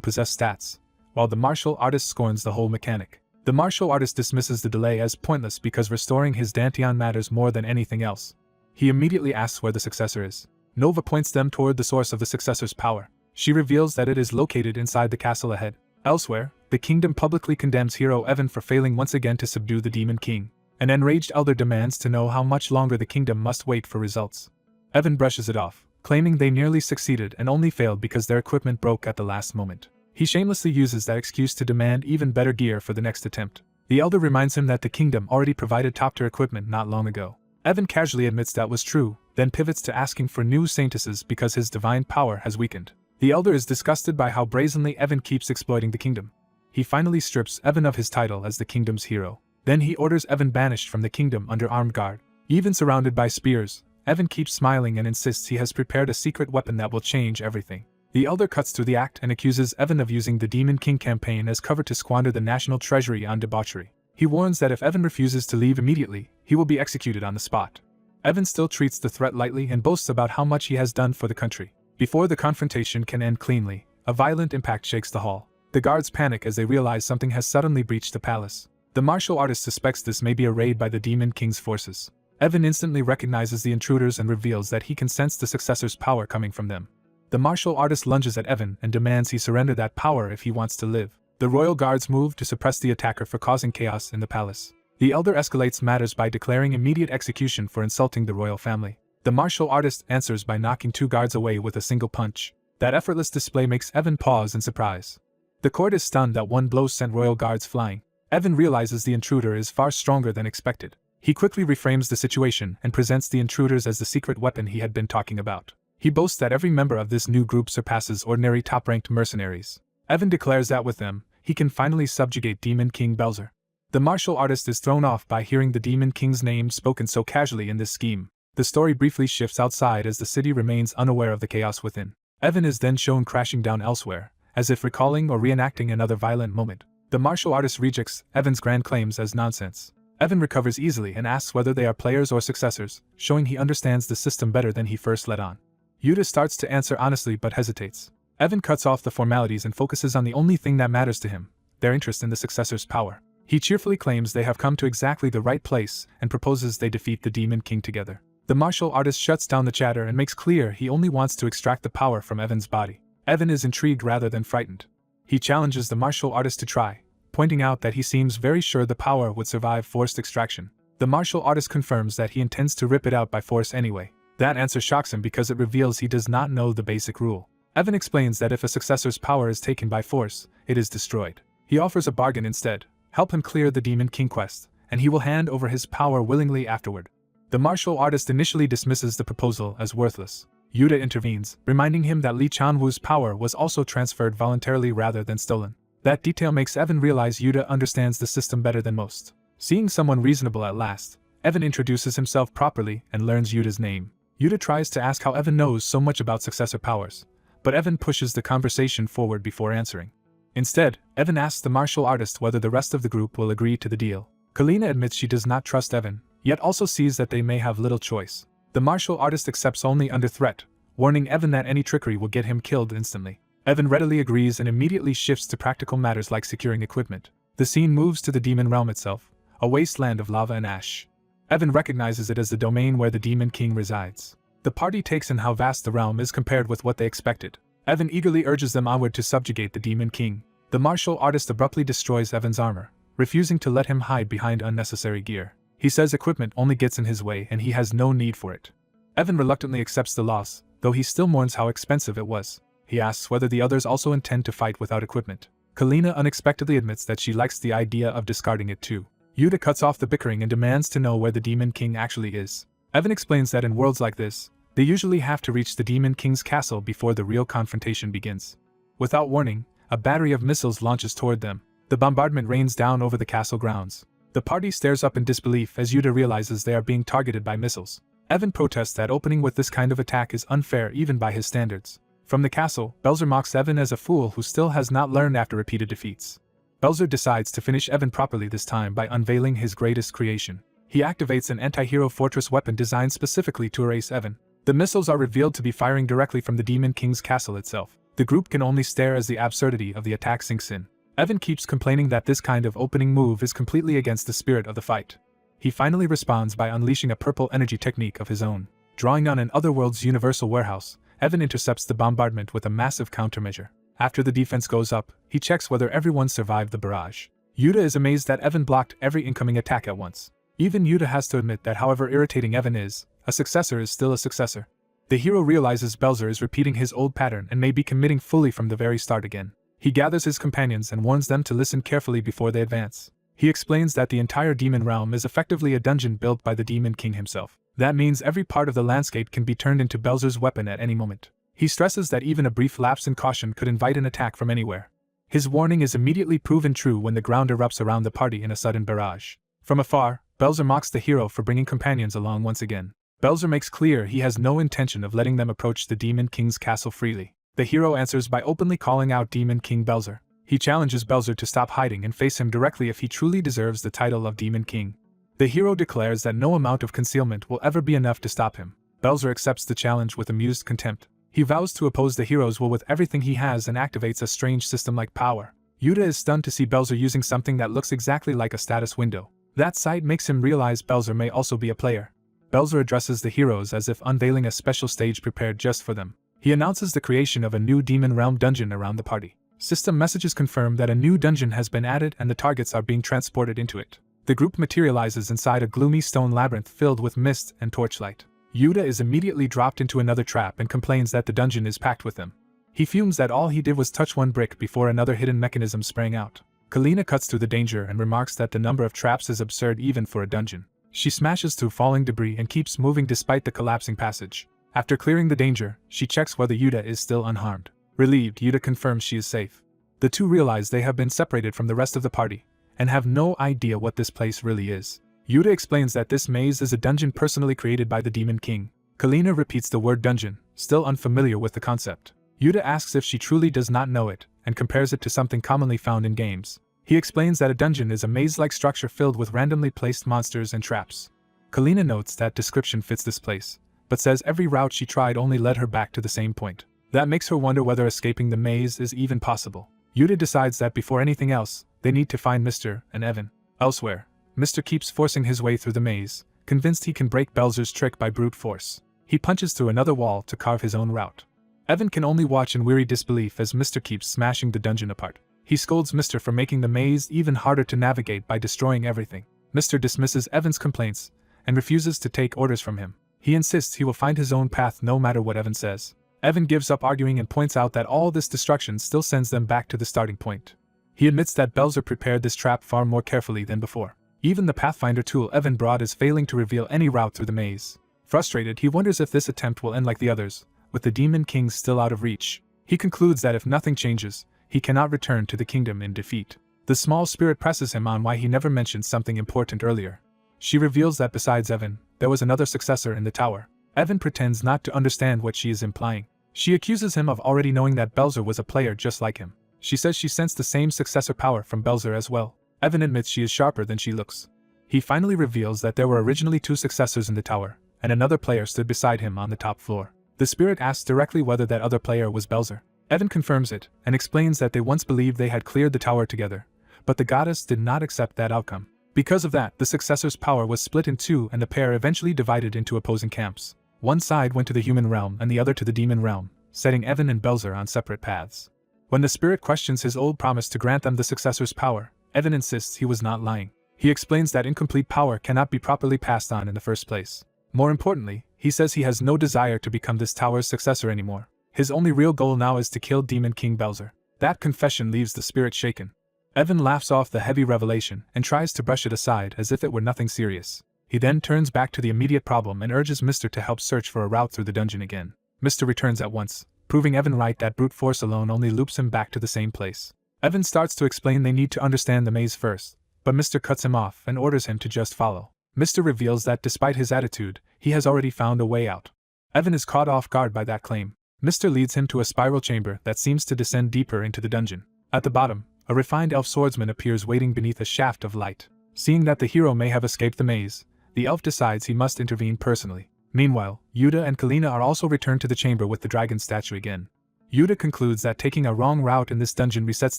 [SPEAKER 1] possess stats, while the martial artist scorns the whole mechanic. The martial artist dismisses the delay as pointless because restoring his dantian matters more than anything else. He immediately asks where the successor is. Nova points them toward the source of the successor's power. She reveals that it is located inside the castle ahead. Elsewhere, the kingdom publicly condemns hero Evan for failing once again to subdue the Demon King. An enraged elder demands to know how much longer the kingdom must wait for results. Evan brushes it off, claiming they nearly succeeded and only failed because their equipment broke at the last moment. He shamelessly uses that excuse to demand even better gear for the next attempt. The elder reminds him that the kingdom already provided top-tier equipment not long ago. Evan casually admits that was true, then pivots to asking for new saintesses because his divine power has weakened. The elder is disgusted by how brazenly Evan keeps exploiting the kingdom. He finally strips Evan of his title as the kingdom's hero. Then he orders Evan banished from the kingdom under armed guard. Even surrounded by spears, Evan keeps smiling and insists he has prepared a secret weapon that will change everything. The elder cuts through the act and accuses Evan of using the Demon King campaign as cover to squander the national treasury on debauchery. He warns that if Evan refuses to leave immediately, he will be executed on the spot. Evan still treats the threat lightly and boasts about how much he has done for the country. Before the confrontation can end cleanly, a violent impact shakes the hall. The guards panic as they realize something has suddenly breached the palace. The martial artist suspects this may be a raid by the Demon King's forces. Evan instantly recognizes the intruders and reveals that he can sense the successor's power coming from them. The martial artist lunges at Evan and demands he surrender that power if he wants to live. The royal guards move to suppress the attacker for causing chaos in the palace. The elder escalates matters by declaring immediate execution for insulting the royal family. The martial artist answers by knocking two guards away with a single punch. That effortless display makes Evan pause in surprise. The court is stunned that one blow sent royal guards flying. Evan realizes the intruder is far stronger than expected. He quickly reframes the situation and presents the intruders as the secret weapon he had been talking about. He boasts that every member of this new group surpasses ordinary top-ranked mercenaries. Evan declares that with them, he can finally subjugate Demon King Belzer. The martial artist is thrown off by hearing the Demon King's name spoken so casually in this scheme. The story briefly shifts outside as the city remains unaware of the chaos within. Evan is then shown crashing down elsewhere, as if recalling or reenacting another violent moment. The martial artist rejects Evan's grand claims as nonsense. Evan recovers easily and asks whether they are players or successors, showing he understands the system better than he first let on. Yuta starts to answer honestly but hesitates. Evan cuts off the formalities and focuses on the only thing that matters to him, their interest in the successor's power. He cheerfully claims they have come to exactly the right place and proposes they defeat the Demon King together. The martial artist shuts down the chatter and makes clear he only wants to extract the power from Evan's body. Evan is intrigued rather than frightened. He challenges the martial artist to try, pointing out that he seems very sure the power would survive forced extraction. The martial artist confirms that he intends to rip it out by force anyway. That answer shocks him because it reveals he does not know the basic rule. Evan explains that if a successor's power is taken by force, it is destroyed. He offers a bargain instead: help him clear the Demon King quest, and he will hand over his power willingly afterward. The martial artist initially dismisses the proposal as worthless. Yuta intervenes, reminding him that Lee Chanwoo's power was also transferred voluntarily rather than stolen. That detail makes Evan realize Yuta understands the system better than most. Seeing someone reasonable at last, Evan introduces himself properly and learns Yuta's name. Yuta tries to ask how Evan knows so much about successor powers, but Evan pushes the conversation forward before answering. Instead, Evan asks the martial artist whether the rest of the group will agree to the deal. Kalina admits she does not trust Evan, yet also sees that they may have little choice. The martial artist accepts only under threat, warning Evan that any trickery will get him killed instantly. Evan readily agrees and immediately shifts to practical matters like securing equipment. The scene moves to the demon realm itself, a wasteland of lava and ash. Evan recognizes it as the domain where the Demon King resides. The party takes in how vast the realm is compared with what they expected. Evan eagerly urges them onward to subjugate the Demon King. The martial artist abruptly destroys Evan's armor, refusing to let him hide behind unnecessary gear. He says equipment only gets in his way and he has no need for it. Evan reluctantly accepts the loss, though he still mourns how expensive it was. He asks whether the others also intend to fight without equipment. Kalina unexpectedly admits that she likes the idea of discarding it too. Yuta cuts off the bickering and demands to know where the Demon King actually is. Evan explains that in worlds like this, they usually have to reach the Demon King's castle before the real confrontation begins. Without warning, a battery of missiles launches toward them. The bombardment rains down over the castle grounds. The party stares up in disbelief as Yuta realizes they are being targeted by missiles. Evan protests that opening with this kind of attack is unfair even by his standards. From the castle, Belzer mocks Evan as a fool who still has not learned after repeated defeats. Belzer decides to finish Evan properly this time by unveiling his greatest creation. He activates an anti-hero fortress weapon designed specifically to erase Evan. The missiles are revealed to be firing directly from the Demon King's castle itself. The group can only stare as the absurdity of the attack sinks in. Evan keeps complaining that this kind of opening move is completely against the spirit of the fight. He finally responds by unleashing a purple energy technique of his own. Drawing on an Otherworld's universal warehouse, Evan intercepts the bombardment with a massive countermeasure. After the defense goes up, he checks whether everyone survived the barrage. Yuta is amazed that Evan blocked every incoming attack at once. Even Yuta has to admit that however irritating Evan is, a successor is still a successor. The hero realizes Belzer is repeating his old pattern and may be committing fully from the very start again. He gathers his companions and warns them to listen carefully before they advance. He explains that the entire demon realm is effectively a dungeon built by the Demon King himself. That means every part of the landscape can be turned into Belzer's weapon at any moment. He stresses that even a brief lapse in caution could invite an attack from anywhere. His warning is immediately proven true when the ground erupts around the party in a sudden barrage. From afar, Belzer mocks the hero for bringing companions along once again. Belzer makes clear he has no intention of letting them approach the Demon King's castle freely. The hero answers by openly calling out Demon King Belzer. He challenges Belzer to stop hiding and face him directly if he truly deserves the title of Demon King. The hero declares that no amount of concealment will ever be enough to stop him. Belzer accepts the challenge with amused contempt. He vows to oppose the hero's will with everything he has and activates a strange system-like power. Yuta is stunned to see Belzer using something that looks exactly like a status window. That sight makes him realize Belzer may also be a player. Belzer addresses the heroes as if unveiling a special stage prepared just for them. He announces the creation of a new Demon Realm dungeon around the party. System messages confirm that a new dungeon has been added and the targets are being transported into it. The group materializes inside a gloomy stone labyrinth filled with mist and torchlight. Yuta is immediately dropped into another trap and complains that the dungeon is packed with them. He fumes that all he did was touch one brick before another hidden mechanism sprang out. Kalina cuts through the danger and remarks that the number of traps is absurd even for a dungeon. She smashes through falling debris and keeps moving despite the collapsing passage. After clearing the danger, she checks whether Yuta is still unharmed. Relieved, Yuta confirms she is safe. The two realize they have been separated from the rest of the party, and have no idea what this place really is. Yuta explains that this maze is a dungeon personally created by the Demon King. Kalina repeats the word dungeon, still unfamiliar with the concept. Yuta asks if she truly does not know it, and compares it to something commonly found in games. He explains that a dungeon is a maze-like structure filled with randomly placed monsters and traps. Kalina notes that description fits this place, but says every route she tried only led her back to the same point. That makes her wonder whether escaping the maze is even possible. Yuta decides that before anything else, they need to find Mr. and Evan. Elsewhere, Mr. keeps forcing his way through the maze, convinced he can break Belzer's trick by brute force. He punches through another wall to carve his own route. Evan can only watch in weary disbelief as Mr. keeps smashing the dungeon apart. He scolds Mr. for making the maze even harder to navigate by destroying everything. Mr. dismisses Evan's complaints and refuses to take orders from him. He insists he will find his own path no matter what Evan says. Evan gives up arguing and points out that all this destruction still sends them back to the starting point. He admits that Belzer prepared this trap far more carefully than before. Even the Pathfinder tool Evan brought is failing to reveal any route through the maze. Frustrated, he wonders if this attempt will end like the others, with the Demon King still out of reach. He concludes that if nothing changes, he cannot return to the kingdom in defeat. The small spirit presses him on why he never mentioned something important earlier. She reveals that besides Evan, there was another successor in the tower. Evan pretends not to understand what she is implying. She accuses him of already knowing that Belzer was a player just like him. She says she sensed the same successor power from Belzer as well. Evan admits she is sharper than she looks. He finally reveals that there were originally two successors in the tower, and another player stood beside him on the top floor. The spirit asks directly whether that other player was Belzer. Evan confirms it, and explains that they once believed they had cleared the tower together, but the goddess did not accept that outcome. Because of that, the successor's power was split in two and the pair eventually divided into opposing camps. One side went to the human realm and the other to the demon realm, setting Evan and Belzer on separate paths. When the spirit questions his old promise to grant them the successor's power, Evan insists he was not lying. He explains that incomplete power cannot be properly passed on in the first place. More importantly, he says he has no desire to become this tower's successor anymore. His only real goal now is to kill Demon King Belzer. That confession leaves the spirit shaken. Evan laughs off the heavy revelation and tries to brush it aside as if it were nothing serious. He then turns back to the immediate problem and urges Mr. to help search for a route through the dungeon again. Mr. returns at once, proving Evan right that brute force alone only loops him back to the same place. Evan starts to explain they need to understand the maze first, but Mr. cuts him off and orders him to just follow. Mr. reveals that despite his attitude, he has already found a way out. Evan is caught off guard by that claim. Mr. leads him to a spiral chamber that seems to descend deeper into the dungeon. At the bottom, a refined elf swordsman appears waiting beneath a shaft of light. Seeing that the hero may have escaped the maze, the elf decides he must intervene personally. Meanwhile, Yuta and Kalina are also returned to the chamber with the dragon statue again. Yuta concludes that taking a wrong route in this dungeon resets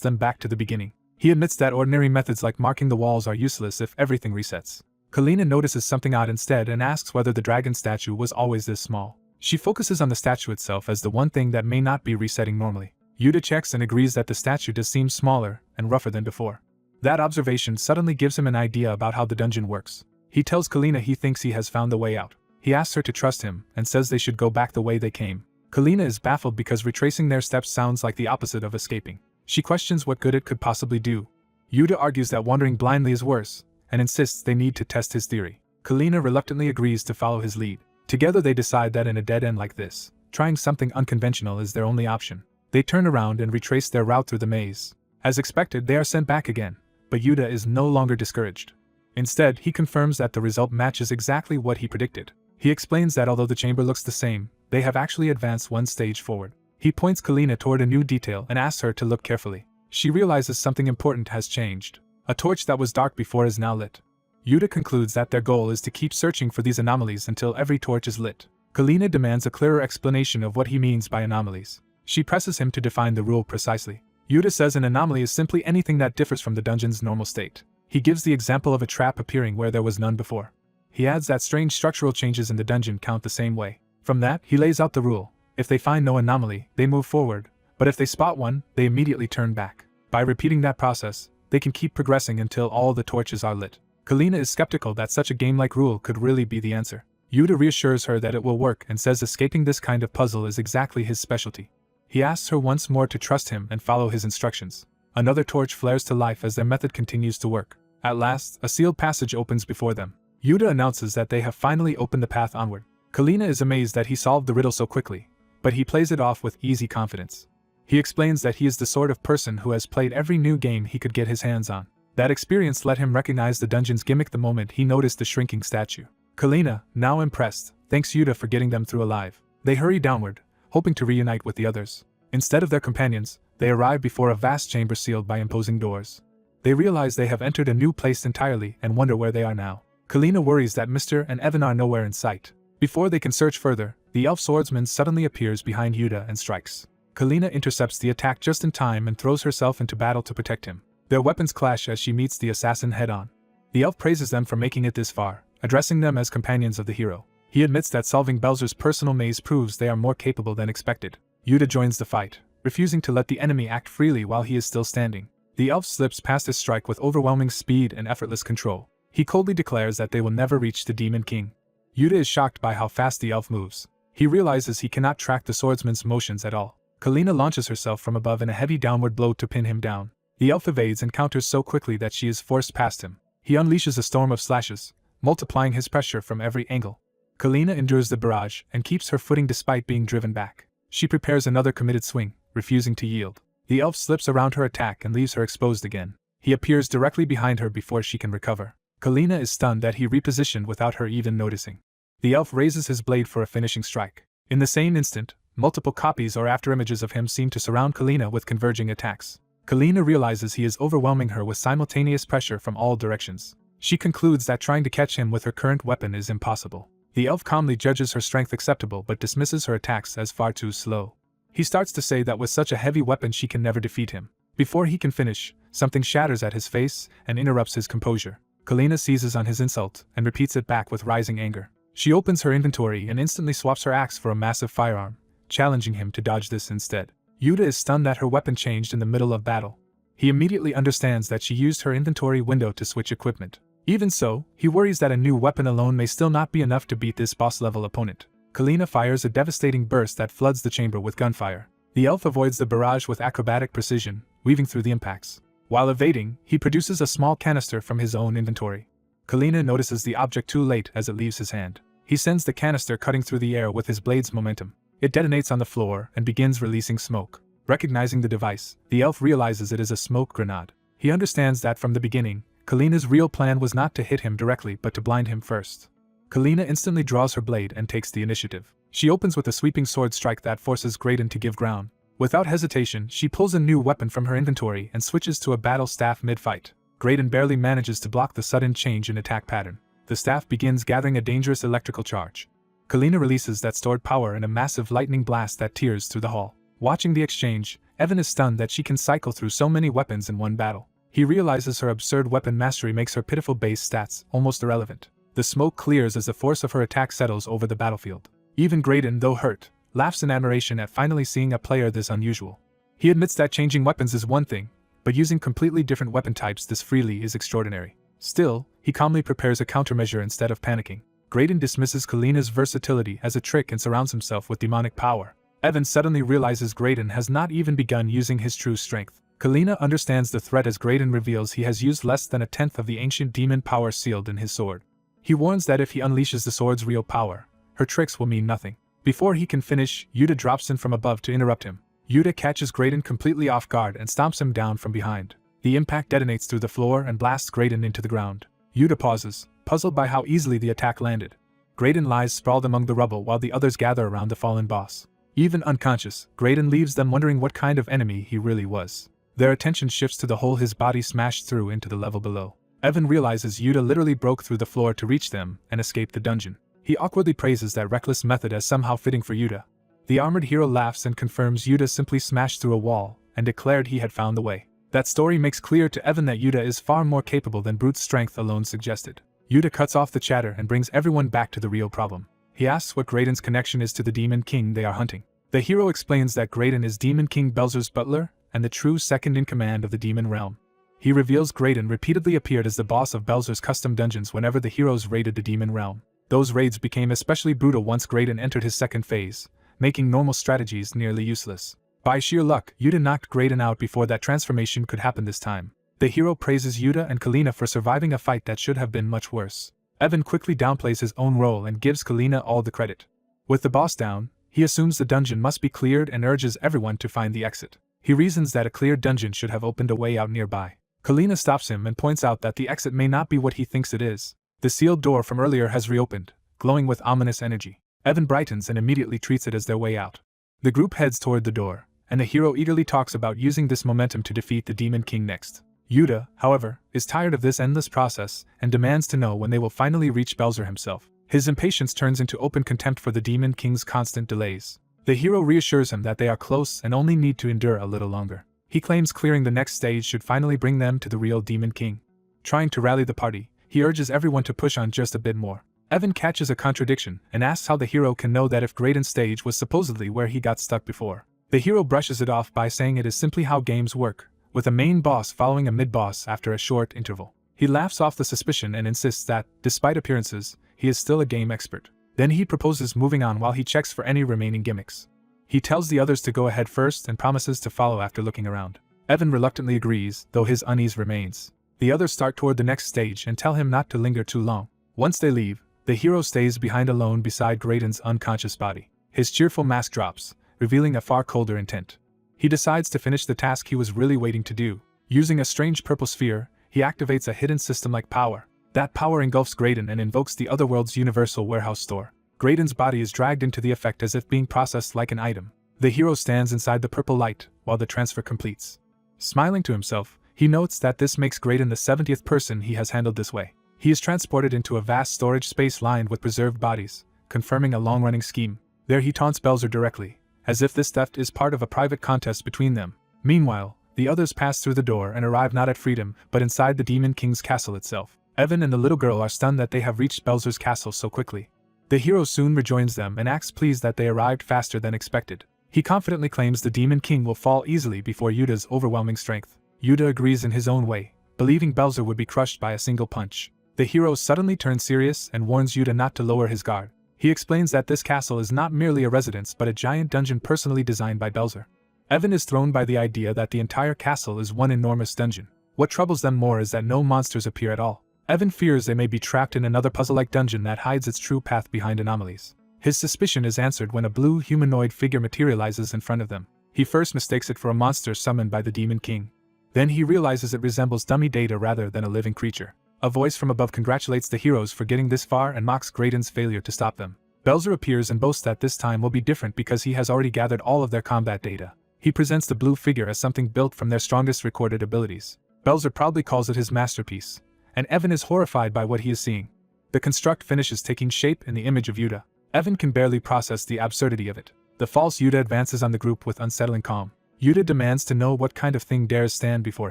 [SPEAKER 1] them back to the beginning. He admits that ordinary methods like marking the walls are useless if everything resets. Kalina notices something odd instead and asks whether the dragon statue was always this small. She focuses on the statue itself as the one thing that may not be resetting normally. Yuta checks and agrees that the statue does seem smaller and rougher than before. That observation suddenly gives him an idea about how the dungeon works. He tells Kalina he thinks he has found the way out. He asks her to trust him and says they should go back the way they came. Kalina is baffled because retracing their steps sounds like the opposite of escaping. She questions what good it could possibly do. Yuta argues that wandering blindly is worse, and insists they need to test his theory. Kalina reluctantly agrees to follow his lead. Together they decide that in a dead end like this, trying something unconventional is their only option. They turn around and retrace their route through the maze. As expected, they are sent back again, but Yuta is no longer discouraged. Instead, he confirms that the result matches exactly what he predicted. He explains that although the chamber looks the same, they have actually advanced one stage forward. He points Kalina toward a new detail and asks her to look carefully. She realizes something important has changed. A torch that was dark before is now lit. Yuta concludes that their goal is to keep searching for these anomalies until every torch is lit. Kalina demands a clearer explanation of what he means by anomalies. She presses him to define the rule precisely. Yuta says an anomaly is simply anything that differs from the dungeon's normal state. He gives the example of a trap appearing where there was none before. He adds that strange structural changes in the dungeon count the same way. From that, he lays out the rule. If they find no anomaly, they move forward, but if they spot one, they immediately turn back. By repeating that process, they can keep progressing until all the torches are lit. Kalina is skeptical that such a game-like rule could really be the answer. Yuta reassures her that it will work and says escaping this kind of puzzle is exactly his specialty. He asks her once more to trust him and follow his instructions. Another torch flares to life as their method continues to work. At last, a sealed passage opens before them. Yuta announces that they have finally opened the path onward. Kalina is amazed that he solved the riddle so quickly, but he plays it off with easy confidence. He explains that he is the sort of person who has played every new game he could get his hands on. That experience let him recognize the dungeon's gimmick the moment he noticed the shrinking statue. Kalina, now impressed, thanks Yuta for getting them through alive. They hurry downward, hoping to reunite with the others. Instead of their companions, they arrive before a vast chamber sealed by imposing doors. They realize they have entered a new place entirely and wonder where they are now. Kalina worries that Mr. and Evan are nowhere in sight. Before they can search further, the elf swordsman suddenly appears behind Yuta and strikes. Kalina intercepts the attack just in time and throws herself into battle to protect him. Their weapons clash as she meets the assassin head-on. The elf praises them for making it this far, addressing them as companions of the hero. He admits that solving Belzer's personal maze proves they are more capable than expected. Yuta joins the fight, refusing to let the enemy act freely while he is still standing. The elf slips past his strike with overwhelming speed and effortless control. He coldly declares that they will never reach the Demon King. Yuta is shocked by how fast the elf moves. He realizes he cannot track the swordsman's motions at all. Kalina launches herself from above in a heavy downward blow to pin him down. The elf evades and counters so quickly that she is forced past him. He unleashes a storm of slashes, multiplying his pressure from every angle. Kalina endures the barrage and keeps her footing despite being driven back. She prepares another committed swing, refusing to yield. The elf slips around her attack and leaves her exposed again. He appears directly behind her before she can recover. Kalina is stunned that he repositioned without her even noticing. The elf raises his blade for a finishing strike. In the same instant, multiple copies or afterimages of him seem to surround Kalina with converging attacks. Kalina realizes he is overwhelming her with simultaneous pressure from all directions. She concludes that trying to catch him with her current weapon is impossible. The elf calmly judges her strength acceptable but dismisses her attacks as far too slow. He starts to say that with such a heavy weapon she can never defeat him. Before he can finish, something shatters at his face and interrupts his composure. Kalina seizes on his insult and repeats it back with rising anger. She opens her inventory and instantly swaps her axe for a massive firearm, challenging him to dodge this instead. Yuta is stunned that her weapon changed in the middle of battle. He immediately understands that she used her inventory window to switch equipment. Even so, he worries that a new weapon alone may still not be enough to beat this boss-level opponent. Kalina fires a devastating burst that floods the chamber with gunfire. The elf avoids the barrage with acrobatic precision, weaving through the impacts. While evading, he produces a small canister from his own inventory. Kalina notices the object too late as it leaves his hand. He sends the canister cutting through the air with his blade's momentum. It detonates on the floor and begins releasing smoke. Recognizing the device, the elf realizes it is a smoke grenade. He understands that from the beginning, Kalina's real plan was not to hit him directly but to blind him first. Kalina instantly draws her blade and takes the initiative. She opens with a sweeping sword strike that forces Graydon to give ground. Without hesitation, she pulls a new weapon from her inventory and switches to a battle staff mid-fight. Graydon barely manages to block the sudden change in attack pattern. The staff begins gathering a dangerous electrical charge. Kalina releases that stored power in a massive lightning blast that tears through the hall. Watching the exchange, Evan is stunned that she can cycle through so many weapons in one battle. He realizes her absurd weapon mastery makes her pitiful base stats almost irrelevant. The smoke clears as the force of her attack settles over the battlefield. Even Graydon, though hurt, laughs in admiration at finally seeing a player this unusual. He admits that changing weapons is one thing, but using completely different weapon types this freely is extraordinary. Still, he calmly prepares a countermeasure instead of panicking. Graydon dismisses Kalina's versatility as a trick and surrounds himself with demonic power. Evan suddenly realizes Graydon has not even begun using his true strength. Kalina understands the threat as Graydon reveals he has used less than a tenth of the ancient demon power sealed in his sword. He warns that if he unleashes the sword's real power, her tricks will mean nothing. Before he can finish, Yuta drops in from above to interrupt him. Yuta catches Graydon completely off guard and stomps him down from behind. The impact detonates through the floor and blasts Graydon into the ground. Yuta pauses, puzzled by how easily the attack landed. Graydon lies sprawled among the rubble while the others gather around the fallen boss. Even unconscious, Graydon leaves them wondering what kind of enemy he really was. Their attention shifts to the hole his body smashed through into the level below. Evan realizes Yuta literally broke through the floor to reach them and escape the dungeon. He awkwardly praises that reckless method as somehow fitting for Yuta. The armored hero laughs and confirms Yuta simply smashed through a wall and declared he had found the way. That story makes clear to Evan that Yuta is far more capable than brute strength alone suggested. Yuta cuts off the chatter and brings everyone back to the real problem. He asks what Graydon's connection is to the Demon King they are hunting. The hero explains that Graydon is Demon King Belzer's butler and the true second-in-command of the demon realm. He reveals Graydon repeatedly appeared as the boss of Belzer's custom dungeons whenever the heroes raided the demon realm. Those raids became especially brutal once Graydon entered his second phase, making normal strategies nearly useless. By sheer luck, Yuta knocked Graydon out before that transformation could happen this time. The hero praises Yuta and Kalina for surviving a fight that should have been much worse. Evan quickly downplays his own role and gives Kalina all the credit. With the boss down, he assumes the dungeon must be cleared and urges everyone to find the exit. He reasons that a cleared dungeon should have opened a way out nearby. Kalina stops him and points out that the exit may not be what he thinks it is. The sealed door from earlier has reopened, glowing with ominous energy. Evan brightens and immediately treats it as their way out. The group heads toward the door, and the hero eagerly talks about using this momentum to defeat the Demon King next. Yuta, however, is tired of this endless process and demands to know when they will finally reach Belzer himself. His impatience turns into open contempt for the Demon King's constant delays. The hero reassures him that they are close and only need to endure a little longer. He claims clearing the next stage should finally bring them to the real Demon King. Trying to rally the party, he urges everyone to push on just a bit more. Evan catches a contradiction and asks how the hero can know that if Graydon's stage was supposedly where he got stuck before. The hero brushes it off by saying it is simply how games work, with a main boss following a mid-boss after a short interval. He laughs off the suspicion and insists that, despite appearances, he is still a game expert. Then he proposes moving on while he checks for any remaining gimmicks. He tells the others to go ahead first and promises to follow after looking around. Evan reluctantly agrees, though his unease remains. The others start toward the next stage and tell him not to linger too long. Once they leave, the hero stays behind alone beside Graydon's unconscious body. His cheerful mask drops, revealing a far colder intent. He decides to finish the task he was really waiting to do. Using a strange purple sphere, he activates a hidden system-like power. That power engulfs Graydon and invokes the Otherworld's universal warehouse store. Graydon's body is dragged into the effect as if being processed like an item. The hero stands inside the purple light while the transfer completes. Smiling to himself, he notes that this makes Graydon the 70th person he has handled this way. He is transported into a vast storage space lined with preserved bodies, confirming a long-running scheme. There he taunts Belzer directly, as if this theft is part of a private contest between them. Meanwhile, the others pass through the door and arrive not at freedom, but inside the Demon King's castle itself. Evan and the little girl are stunned that they have reached Belzer's castle so quickly. The hero soon rejoins them and acts pleased that they arrived faster than expected. He confidently claims the Demon King will fall easily before Yuta's overwhelming strength. Yuta agrees in his own way, believing Belzer would be crushed by a single punch. The hero suddenly turns serious and warns Yuta not to lower his guard. He explains that this castle is not merely a residence but a giant dungeon personally designed by Belzer. Evan is thrown by the idea that the entire castle is one enormous dungeon. What troubles them more is that no monsters appear at all. Evan fears they may be trapped in another puzzle-like dungeon that hides its true path behind anomalies. His suspicion is answered when a blue humanoid figure materializes in front of them. He first mistakes it for a monster summoned by the Demon King. Then he realizes it resembles dummy data rather than a living creature. A voice from above congratulates the heroes for getting this far and mocks Graydon's failure to stop them. Belzer appears and boasts that this time will be different because he has already gathered all of their combat data. He presents the blue figure as something built from their strongest recorded abilities. Belzer proudly calls it his masterpiece, and Evan is horrified by what he is seeing. The construct finishes taking shape in the image of Yuta. Evan can barely process the absurdity of it. The false Yuta advances on the group with unsettling calm. Yuta demands to know what kind of thing dares stand before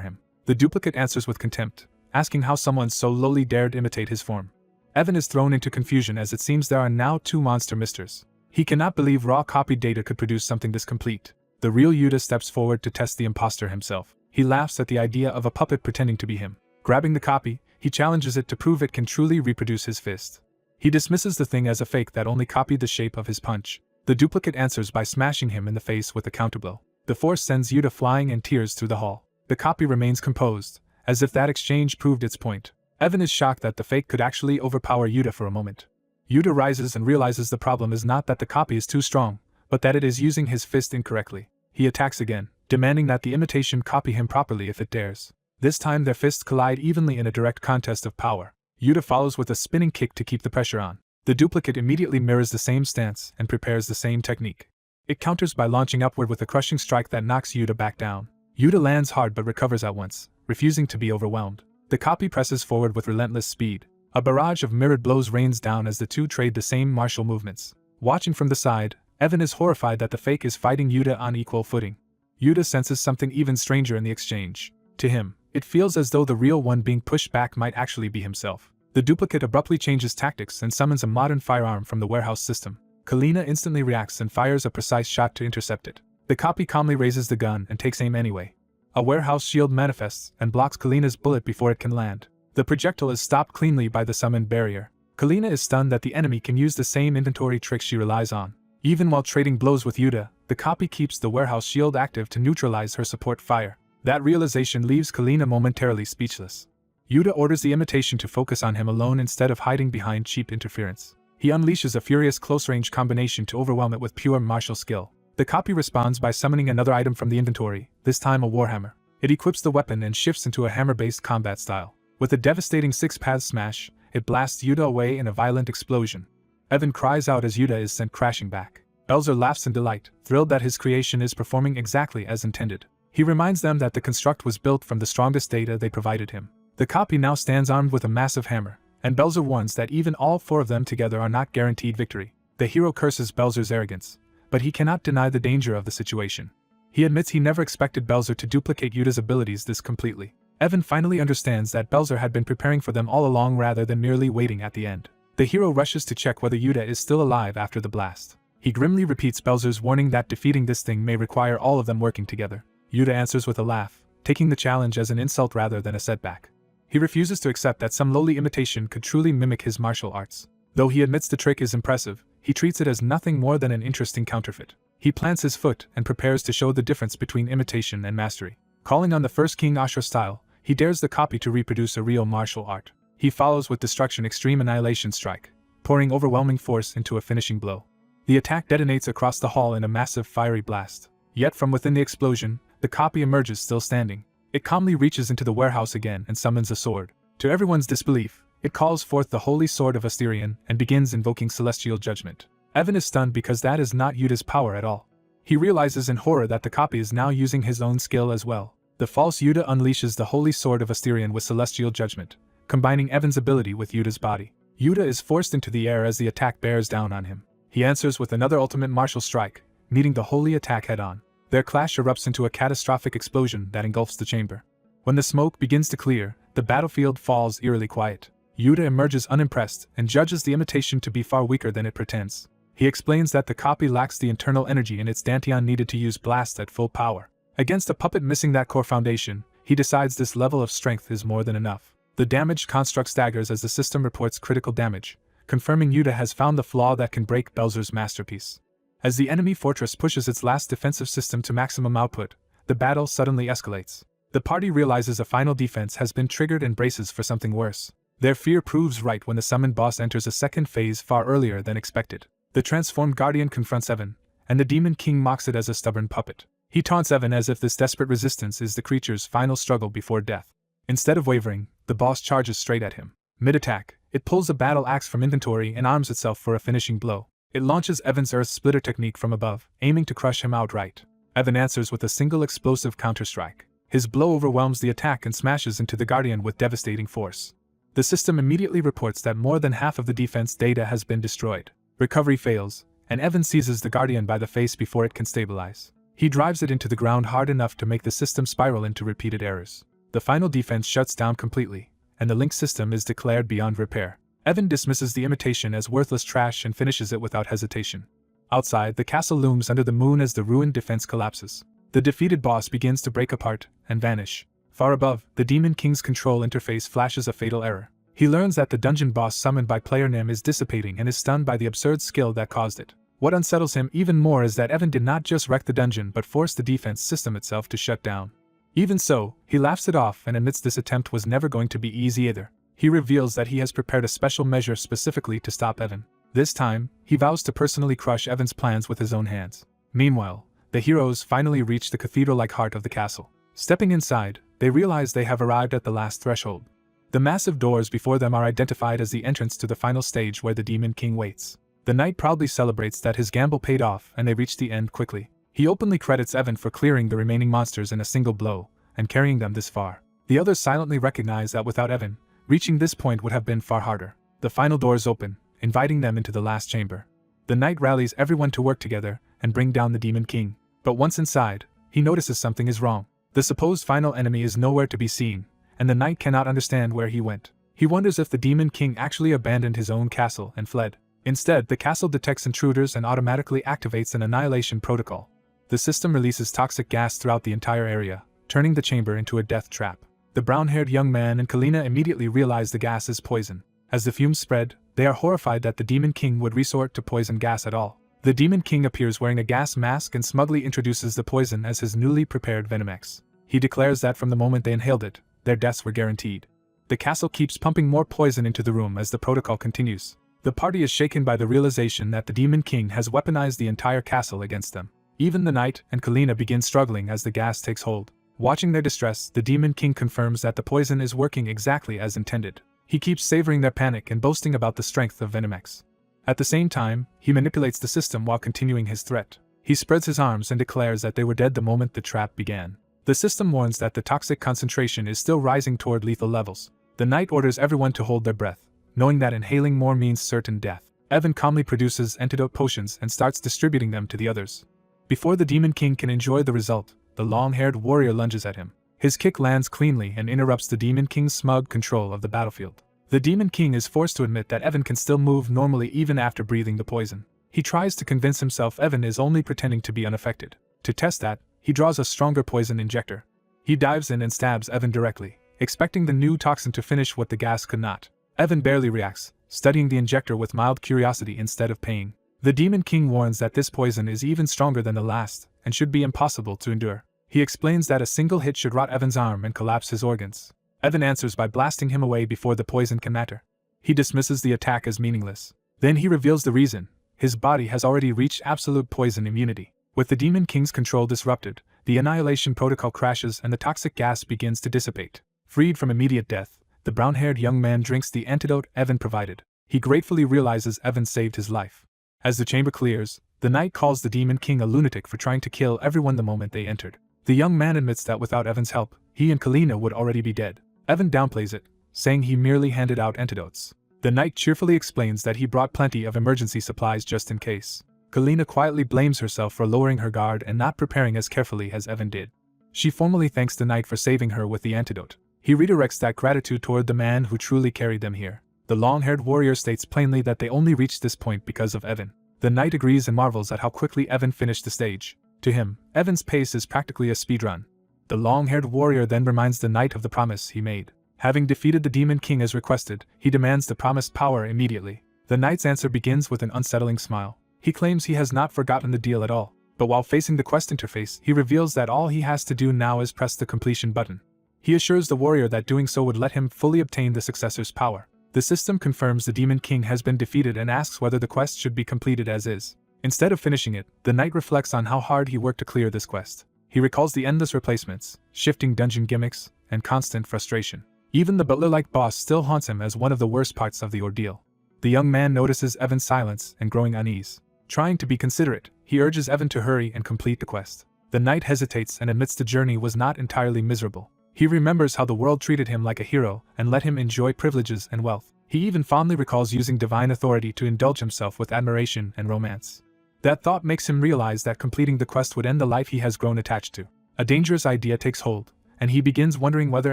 [SPEAKER 1] him. The duplicate answers with contempt, asking how someone so lowly dared imitate his form. Evan is thrown into confusion as it seems there are now two monster misters. He cannot believe raw copied data could produce something this complete. The real Yuta steps forward to test the imposter himself. He laughs at the idea of a puppet pretending to be him. Grabbing the copy, he challenges it to prove it can truly reproduce his fist. He dismisses the thing as a fake that only copied the shape of his punch. The duplicate answers by smashing him in the face with a counterblow. The force sends Yuta flying in tears through the hall. The copy remains composed, as if that exchange proved its point. Evan is shocked that the fake could actually overpower Yuta for a moment. Yuta rises and realizes the problem is not that the copy is too strong, but that it is using his fist incorrectly. He attacks again, demanding that the imitation copy him properly if it dares. This time their fists collide evenly in a direct contest of power. Yuta follows with a spinning kick to keep the pressure on. The duplicate immediately mirrors the same stance and prepares the same technique. It counters by launching upward with a crushing strike that knocks Yuta back down. Yuta lands hard but recovers at once, refusing to be overwhelmed. The copy presses forward with relentless speed. A barrage of mirrored blows rains down as the two trade the same martial movements. Watching from the side, Evan is horrified that the fake is fighting Yuta on equal footing. Yuta senses something even stranger in the exchange. To him, it feels as though the real one being pushed back might actually be himself. The duplicate abruptly changes tactics and summons a modern firearm from the warehouse system. Kalina instantly reacts and fires a precise shot to intercept it. The copy calmly raises the gun and takes aim anyway. A warehouse shield manifests and blocks Kalina's bullet before it can land. The projectile is stopped cleanly by the summoned barrier. Kalina is stunned that the enemy can use the same inventory trick she relies on. Even while trading blows with Yuta, the copy keeps the warehouse shield active to neutralize her support fire. That realization leaves Kalina momentarily speechless. Yuta orders the imitation to focus on him alone instead of hiding behind cheap interference. He unleashes a furious close-range combination to overwhelm it with pure martial skill. The copy responds by summoning another item from the inventory, this time a warhammer. It equips the weapon and shifts into a hammer-based combat style. With a devastating six-path smash, it blasts Yuta away in a violent explosion. Evan cries out as Yuta is sent crashing back. Belzer laughs in delight, thrilled that his creation is performing exactly as intended. He reminds them that the construct was built from the strongest data they provided him. The copy now stands armed with a massive hammer, and Belzer warns that even all four of them together are not guaranteed victory. The hero curses Belzer's arrogance, but he cannot deny the danger of the situation. He admits he never expected Belzer to duplicate Yuta's abilities this completely. Evan finally understands that Belzer had been preparing for them all along rather than merely waiting at the end. The hero rushes to check whether Yuta is still alive after the blast. He grimly repeats Belzer's warning that defeating this thing may require all of them working together. Yuta answers with a laugh, taking the challenge as an insult rather than a setback. He refuses to accept that some lowly imitation could truly mimic his martial arts. Though he admits the trick is impressive, he treats it as nothing more than an interesting counterfeit. He plants his foot and prepares to show the difference between imitation and mastery. Calling on the first King Asura style, he dares the copy to reproduce a real martial art. He follows with Destruction Extreme Annihilation Strike, pouring overwhelming force into a finishing blow. The attack detonates across the hall in a massive fiery blast. Yet from within the explosion, the copy emerges still standing. It calmly reaches into the warehouse again and summons a sword. To everyone's disbelief, it calls forth the Holy Sword of Asterion and begins invoking celestial judgment. Evan is stunned because that is not Yuta's power at all. He realizes in horror that the copy is now using his own skill as well. The false Yuta unleashes the Holy Sword of Asterion with celestial judgment, combining Evan's ability with Yuta's body. Yuta is forced into the air as the attack bears down on him. He answers with another ultimate martial strike, meeting the holy attack head-on. Their clash erupts into a catastrophic explosion that engulfs the chamber. When the smoke begins to clear, the battlefield falls eerily quiet. Yuta emerges unimpressed and judges the imitation to be far weaker than it pretends. He explains that the copy lacks the internal energy in its dantian needed to use blast at full power. Against a puppet missing that core foundation, he decides this level of strength is more than enough. The damaged construct staggers as the system reports critical damage, confirming Yuta has found the flaw that can break Belzer's masterpiece. As the enemy fortress pushes its last defensive system to maximum output, the battle suddenly escalates. The party realizes a final defense has been triggered and braces for something worse. Their fear proves right when the summoned boss enters a second phase far earlier than expected. The transformed guardian confronts Evan, and the demon king mocks it as a stubborn puppet. He taunts Evan as if this desperate resistance is the creature's final struggle before death. Instead of wavering, the boss charges straight at him. Mid-attack, it pulls a battle axe from inventory and arms itself for a finishing blow. It launches Evan's Earth Splitter technique from above, aiming to crush him outright. Evan answers with a single explosive counterstrike. His blow overwhelms the attack and smashes into the Guardian with devastating force. The system immediately reports that more than half of the defense data has been destroyed. Recovery fails, and Evan seizes the Guardian by the face before it can stabilize. He drives it into the ground hard enough to make the system spiral into repeated errors. The final defense shuts down completely, and the link system is declared beyond repair. Evan dismisses the imitation as worthless trash and finishes it without hesitation. Outside, the castle looms under the moon as the ruined defense collapses. The defeated boss begins to break apart and vanish. Far above, the Demon King's control interface flashes a fatal error. He learns that the dungeon boss summoned by player Nim is dissipating and is stunned by the absurd skill that caused it. What unsettles him even more is that Evan did not just wreck the dungeon but forced the defense system itself to shut down. Even so, he laughs it off and admits this attempt was never going to be easy either. He reveals that he has prepared a special measure specifically to stop Evan. This time, he vows to personally crush Evan's plans with his own hands. Meanwhile, the heroes finally reach the cathedral-like heart of the castle. Stepping inside, they realize they have arrived at the last threshold. The massive doors before them are identified as the entrance to the final stage where the Demon King waits. The knight proudly celebrates that his gamble paid off and they reach the end quickly. He openly credits Evan for clearing the remaining monsters in a single blow and carrying them this far. The others silently recognize that without Evan, reaching this point would have been far harder. The final doors open, inviting them into the last chamber. The knight rallies everyone to work together and bring down the Demon King. But once inside, he notices something is wrong. The supposed final enemy is nowhere to be seen, and the knight cannot understand where he went. He wonders if the Demon King actually abandoned his own castle and fled. Instead, the castle detects intruders and automatically activates an annihilation protocol. The system releases toxic gas throughout the entire area, turning the chamber into a death trap. The brown-haired young man and Kalina immediately realize the gas is poison. As the fumes spread, they are horrified that the Demon King would resort to poison gas at all. The Demon King appears wearing a gas mask and smugly introduces the poison as his newly prepared Venomex. He declares that from the moment they inhaled it, their deaths were guaranteed. The castle keeps pumping more poison into the room as the protocol continues. The party is shaken by the realization that the Demon King has weaponized the entire castle against them. Even the knight and Kalina begin struggling as the gas takes hold. Watching their distress, the Demon King confirms that the poison is working exactly as intended. He keeps savoring their panic and boasting about the strength of Venomex. At the same time, he manipulates the system while continuing his threat. He spreads his arms and declares that they were dead the moment the trap began. The system warns that the toxic concentration is still rising toward lethal levels. The knight orders everyone to hold their breath, knowing that inhaling more means certain death. Evan calmly produces antidote potions and starts distributing them to the others. Before the Demon King can enjoy the result, the long-haired warrior lunges at him. His kick lands cleanly and interrupts the Demon King's smug control of the battlefield. The Demon King is forced to admit that Evan can still move normally even after breathing the poison. He tries to convince himself Evan is only pretending to be unaffected. To test that, he draws a stronger poison injector. He dives in and stabs Evan directly, expecting the new toxin to finish what the gas could not. Evan barely reacts, studying the injector with mild curiosity instead of pain. The Demon King warns that this poison is even stronger than the last, and should be impossible to endure. He explains that a single hit should rot Evan's arm and collapse his organs. Evan answers by blasting him away before the poison can matter. He dismisses the attack as meaningless. Then he reveals the reason. His body has already reached absolute poison immunity. With the Demon King's control disrupted, the annihilation protocol crashes and the toxic gas begins to dissipate. Freed from immediate death, the brown-haired young man drinks the antidote Evan provided. He gratefully realizes Evan saved his life. As the chamber clears, the knight calls the Demon King a lunatic for trying to kill everyone the moment they entered. The young man admits that without Evan's help, he and Kalina would already be dead. Evan downplays it, saying he merely handed out antidotes. The knight cheerfully explains that he brought plenty of emergency supplies just in case. Kalina quietly blames herself for lowering her guard and not preparing as carefully as Evan did. She formally thanks the knight for saving her with the antidote. He redirects that gratitude toward the man who truly carried them here. The long-haired warrior states plainly that they only reached this point because of Evan. The knight agrees and marvels at how quickly Evan finished the stage. To him, Evan's pace is practically a speedrun. The long-haired warrior then reminds the knight of the promise he made. Having defeated the Demon King as requested, he demands the promised power immediately. The knight's answer begins with an unsettling smile. He claims he has not forgotten the deal at all, but while facing the quest interface, he reveals that all he has to do now is press the completion button. He assures the warrior that doing so would let him fully obtain the successor's power. The system confirms the Demon King has been defeated and asks whether the quest should be completed as is. Instead of finishing it, the knight reflects on how hard he worked to clear this quest. He recalls the endless replacements, shifting dungeon gimmicks, and constant frustration. Even the butler-like boss still haunts him as one of the worst parts of the ordeal. The young man notices Evan's silence and growing unease. Trying to be considerate, he urges Evan to hurry and complete the quest. The knight hesitates and admits the journey was not entirely miserable. He remembers how the world treated him like a hero and let him enjoy privileges and wealth. He even fondly recalls using divine authority to indulge himself with admiration and romance. That thought makes him realize that completing the quest would end the life he has grown attached to. A dangerous idea takes hold, and he begins wondering whether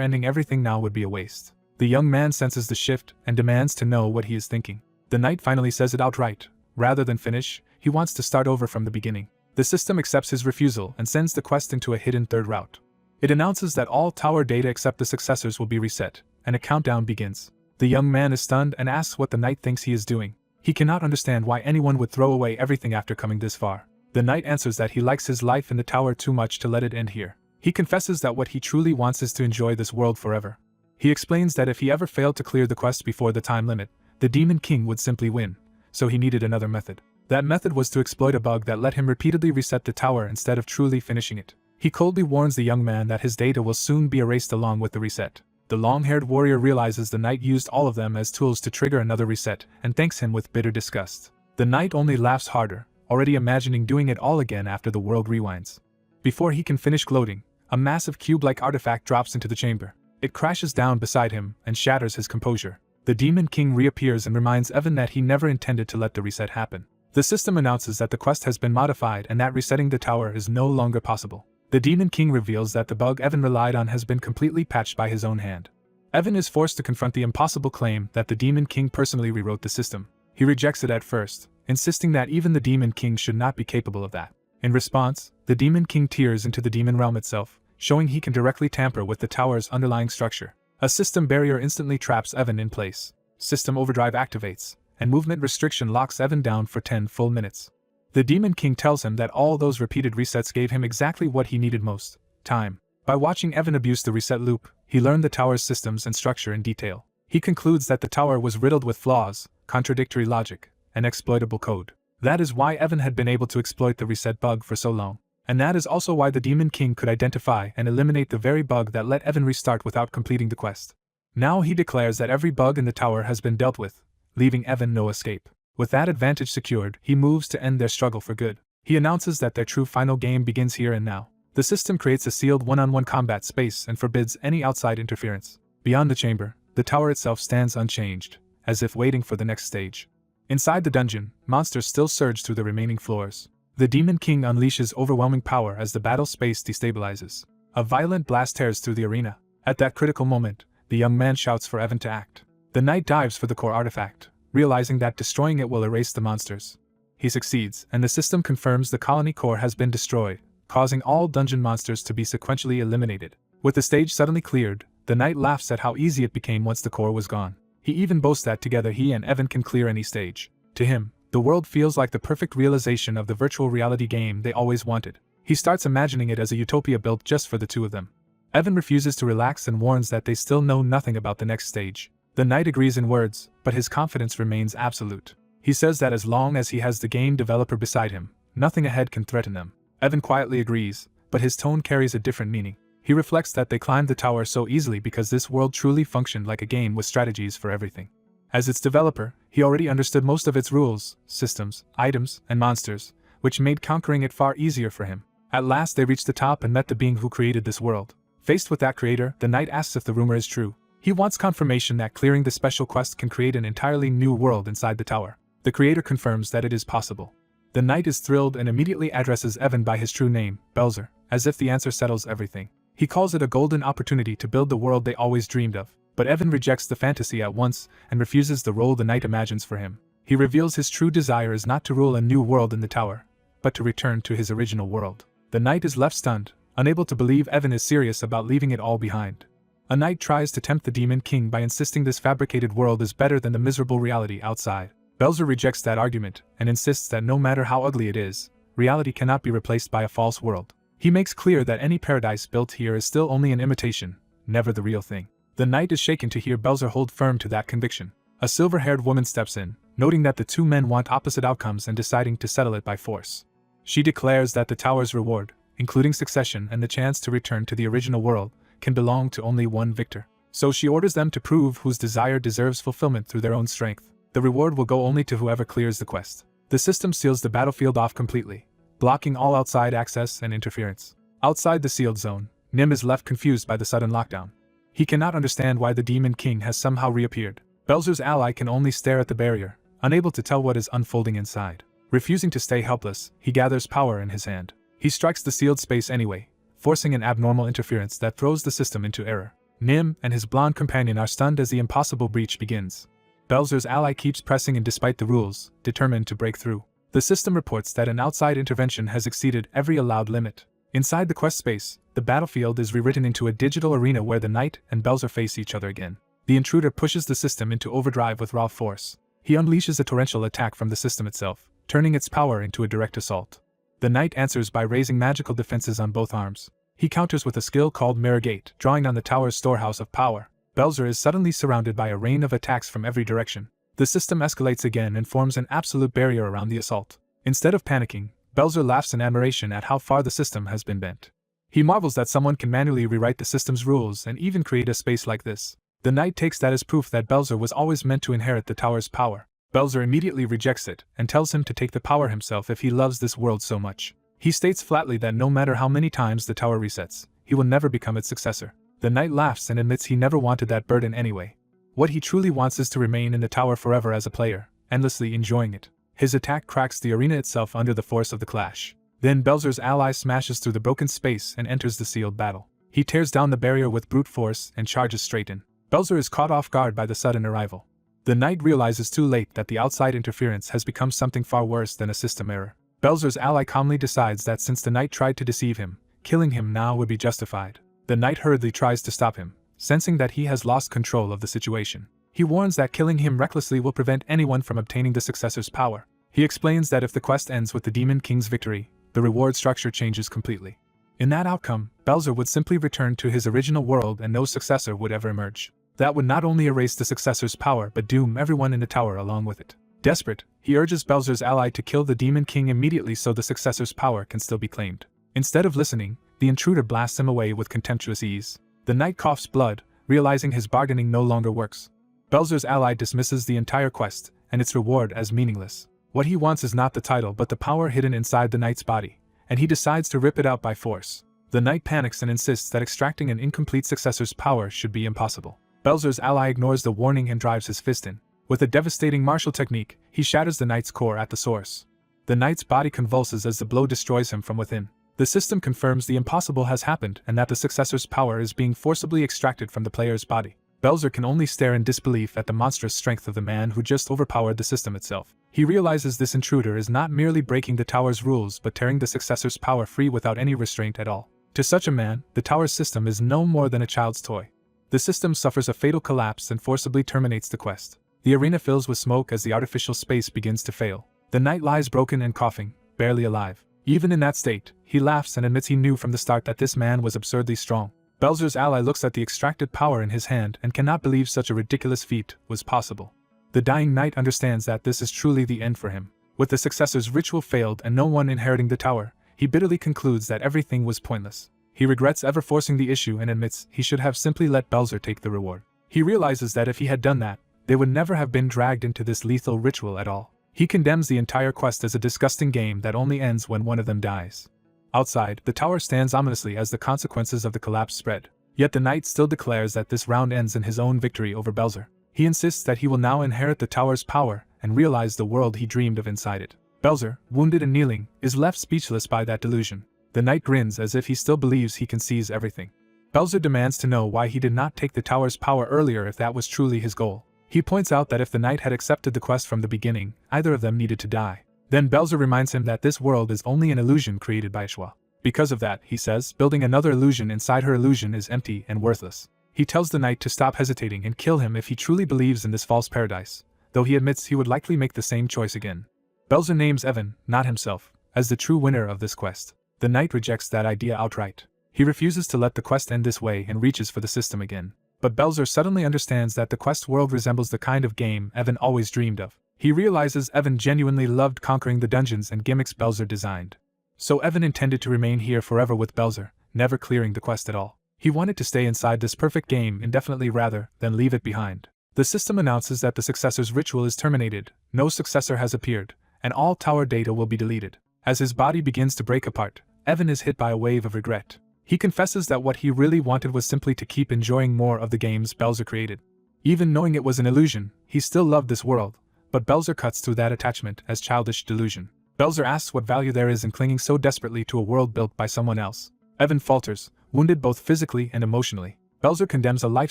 [SPEAKER 1] ending everything now would be a waste. The young man senses the shift and demands to know what he is thinking. The knight finally says it outright. Rather than finish, he wants to start over from the beginning. The system accepts his refusal and sends the quest into a hidden third route. It announces that all tower data except the successors will be reset, and a countdown begins. The young man is stunned and asks what the knight thinks he is doing. He cannot understand why anyone would throw away everything after coming this far. The knight answers that he likes his life in the tower too much to let it end here. He confesses that what he truly wants is to enjoy this world forever. He explains that if he ever failed to clear the quest before the time limit, the Demon King would simply win, so he needed another method. That method was to exploit a bug that let him repeatedly reset the tower instead of truly finishing it. He coldly warns the young man that his data will soon be erased along with the reset. The long-haired warrior realizes the knight used all of them as tools to trigger another reset and thanks him with bitter disgust. The knight only laughs harder, already imagining doing it all again after the world rewinds. Before he can finish gloating, a massive cube-like artifact drops into the chamber. It crashes down beside him and shatters his composure. The Demon King reappears and reminds Evan that he never intended to let the reset happen. The system announces that the quest has been modified and that resetting the tower is no longer possible. The Demon King reveals that the bug Evan relied on has been completely patched by his own hand. Evan is forced to confront the impossible claim that the Demon King personally rewrote the system. He rejects it at first, insisting that even the Demon King should not be capable of that. In response, the Demon King tears into the demon realm itself, showing he can directly tamper with the tower's underlying structure. A system barrier instantly traps Evan in place. System overdrive activates, and movement restriction locks Evan down for 10 full minutes. The Demon King tells him that all those repeated resets gave him exactly what he needed most: time. By watching Evan abuse the reset loop, he learned the tower's systems and structure in detail. He concludes that the tower was riddled with flaws, contradictory logic, and exploitable code. That is why Evan had been able to exploit the reset bug for so long. And that is also why the Demon King could identify and eliminate the very bug that let Evan restart without completing the quest. Now he declares that every bug in the tower has been dealt with, leaving Evan no escape. With that advantage secured, he moves to end their struggle for good. He announces that their true final game begins here and now. The system creates a sealed one-on-one combat space and forbids any outside interference. Beyond the chamber, the tower itself stands unchanged, as if waiting for the next stage. Inside the dungeon, monsters still surge through the remaining floors. The Demon King unleashes overwhelming power as the battle space destabilizes. A violent blast tears through the arena. At that critical moment, the young man shouts for Evan to act. The knight dives for the core artifact, realizing that destroying it will erase the monsters. He succeeds, and the system confirms the colony core has been destroyed, causing all dungeon monsters to be sequentially eliminated. With the stage suddenly cleared, the knight laughs at how easy it became once the core was gone. He even boasts that together he and Evan can clear any stage. To him, the world feels like the perfect realization of the virtual reality game they always wanted. He starts imagining it as a utopia built just for the two of them. Evan refuses to relax and warns that they still know nothing about the next stage. The knight agrees in words, but his confidence remains absolute. He says that as long as he has the game developer beside him, nothing ahead can threaten them. Evan quietly agrees, but his tone carries a different meaning. He reflects that they climbed the tower so easily because this world truly functioned like a game with strategies for everything. As its developer, he already understood most of its rules, systems, items, and monsters, which made conquering it far easier for him. At last they reached the top and met the being who created this world. Faced with that creator, the knight asks if the rumor is true. He wants confirmation that clearing the special quest can create an entirely new world inside the tower. The creator confirms that it is possible. The knight is thrilled and immediately addresses Evan by his true name, Dronzer, as if the answer settles everything. He calls it a golden opportunity to build the world they always dreamed of. But Evan rejects the fantasy at once and refuses the role the knight imagines for him. He reveals his true desire is not to rule a new world in the tower, but to return to his original world. The knight is left stunned, unable to believe Evan is serious about leaving it all behind. A knight tries to tempt the Demon King by insisting this fabricated world is better than the miserable reality outside. Dronzer rejects that argument and insists that no matter how ugly it is, reality cannot be replaced by a false world. He makes clear that any paradise built here is still only an imitation, never the real thing. The knight is shaken to hear Dronzer hold firm to that conviction. A silver-haired woman steps in, noting that the two men want opposite outcomes and deciding to settle it by force. She declares that the tower's reward, including succession and the chance to return to the original world, can belong to only one victor. So she orders them to prove whose desire deserves fulfillment through their own strength. The reward will go only to whoever clears the quest. The system seals the battlefield off completely, blocking all outside access and interference. Outside the sealed zone, Nim is left confused by the sudden lockdown. He cannot understand why the Demon King has somehow reappeared. Belzer's ally can only stare at the barrier, unable to tell what is unfolding inside. Refusing to stay helpless, he gathers power in his hand. He strikes the sealed space anyway, forcing an abnormal interference that throws the system into error. Nim and his blonde companion are stunned as the impossible breach begins. Belzer's ally keeps pressing in despite the rules, determined to break through. The system reports that an outside intervention has exceeded every allowed limit. Inside the quest space, the battlefield is rewritten into a digital arena where the knight and Belzer face each other again. The intruder pushes the system into overdrive with raw force. He unleashes a torrential attack from the system itself, turning its power into a direct assault. The knight answers by raising magical defenses on both arms. He counters with a skill called Mirror Gate, drawing on the tower's storehouse of power. Belzer is suddenly surrounded by a rain of attacks from every direction. The system escalates again and forms an absolute barrier around the assault. Instead of panicking, Belzer laughs in admiration at how far the system has been bent. He marvels that someone can manually rewrite the system's rules and even create a space like this. The knight takes that as proof that Belzer was always meant to inherit the tower's power. Belzer immediately rejects it and tells him to take the power himself if he loves this world so much. He states flatly that no matter how many times the tower resets, he will never become its successor. The knight laughs and admits he never wanted that burden anyway. What he truly wants is to remain in the tower forever as a player, endlessly enjoying it. His attack cracks the arena itself under the force of the clash. Then Belzer's ally smashes through the broken space and enters the sealed battle. He tears down the barrier with brute force and charges straight in. Belzer is caught off guard by the sudden arrival. The knight realizes too late that the outside interference has become something far worse than a system error. Belzer's ally calmly decides that since the knight tried to deceive him, killing him now would be justified. The knight hurriedly tries to stop him, sensing that he has lost control of the situation. He warns that killing him recklessly will prevent anyone from obtaining the successor's power. He explains that if the quest ends with the Demon King's victory, the reward structure changes completely. In that outcome, Belzer would simply return to his original world and no successor would ever emerge. That would not only erase the successor's power but doom everyone in the tower along with it. Desperate, he urges Belzer's ally to kill the Demon King immediately so the successor's power can still be claimed. Instead of listening, the intruder blasts him away with contemptuous ease. The knight coughs blood, realizing his bargaining no longer works. Belzer's ally dismisses the entire quest and its reward as meaningless. What he wants is not the title but the power hidden inside the knight's body, and he decides to rip it out by force. The knight panics and insists that extracting an incomplete successor's power should be impossible. Belzer's ally ignores the warning and drives his fist in. With a devastating martial technique, he shatters the knight's core at the source. The knight's body convulses as the blow destroys him from within. The system confirms the impossible has happened and that the successor's power is being forcibly extracted from the player's body. Belzer can only stare in disbelief at the monstrous strength of the man who just overpowered the system itself. He realizes this intruder is not merely breaking the tower's rules but tearing the successor's power free without any restraint at all. To such a man, the tower's system is no more than a child's toy. The system suffers a fatal collapse and forcibly terminates the quest. The arena fills with smoke as the artificial space begins to fail. The knight lies broken and coughing, barely alive. Even in that state, he laughs and admits he knew from the start that this man was absurdly strong. Belzer's ally looks at the extracted power in his hand and cannot believe such a ridiculous feat was possible. The dying knight understands that this is truly the end for him. With the successor's ritual failed and no one inheriting the tower, he bitterly concludes that everything was pointless. He regrets ever forcing the issue and admits he should have simply let Belzer take the reward. He realizes that if he had done that, they would never have been dragged into this lethal ritual at all. He condemns the entire quest as a disgusting game that only ends when one of them dies. Outside, the tower stands ominously as the consequences of the collapse spread. Yet the knight still declares that this round ends in his own victory over Belzer. He insists that he will now inherit the tower's power and realize the world he dreamed of inside it. Belzer, wounded and kneeling, is left speechless by that delusion. The knight grins as if he still believes he can seize everything. Belzer demands to know why he did not take the tower's power earlier if that was truly his goal. He points out that if the knight had accepted the quest from the beginning, either of them needed to die. Then Belzer reminds him that this world is only an illusion created by Ashwa. Because of that, he says, building another illusion inside her illusion is empty and worthless. He tells the knight to stop hesitating and kill him if he truly believes in this false paradise, though he admits he would likely make the same choice again. Belzer names Evan, not himself, as the true winner of this quest. The knight rejects that idea outright. He refuses to let the quest end this way and reaches for the system again. But Belzer suddenly understands that the quest world resembles the kind of game Evan always dreamed of. He realizes Evan genuinely loved conquering the dungeons and gimmicks Belzer designed. So Evan intended to remain here forever with Belzer, never clearing the quest at all. He wanted to stay inside this perfect game indefinitely rather than leave it behind. The system announces that the successor's ritual is terminated, no successor has appeared, and all tower data will be deleted. As his body begins to break apart, Evan is hit by a wave of regret. He confesses that what he really wanted was simply to keep enjoying more of the games Belzer created. Even knowing it was an illusion, he still loved this world, but Belzer cuts through that attachment as childish delusion. Belzer asks what value there is in clinging so desperately to a world built by someone else. Evan falters, wounded both physically and emotionally. Belzer condemns a life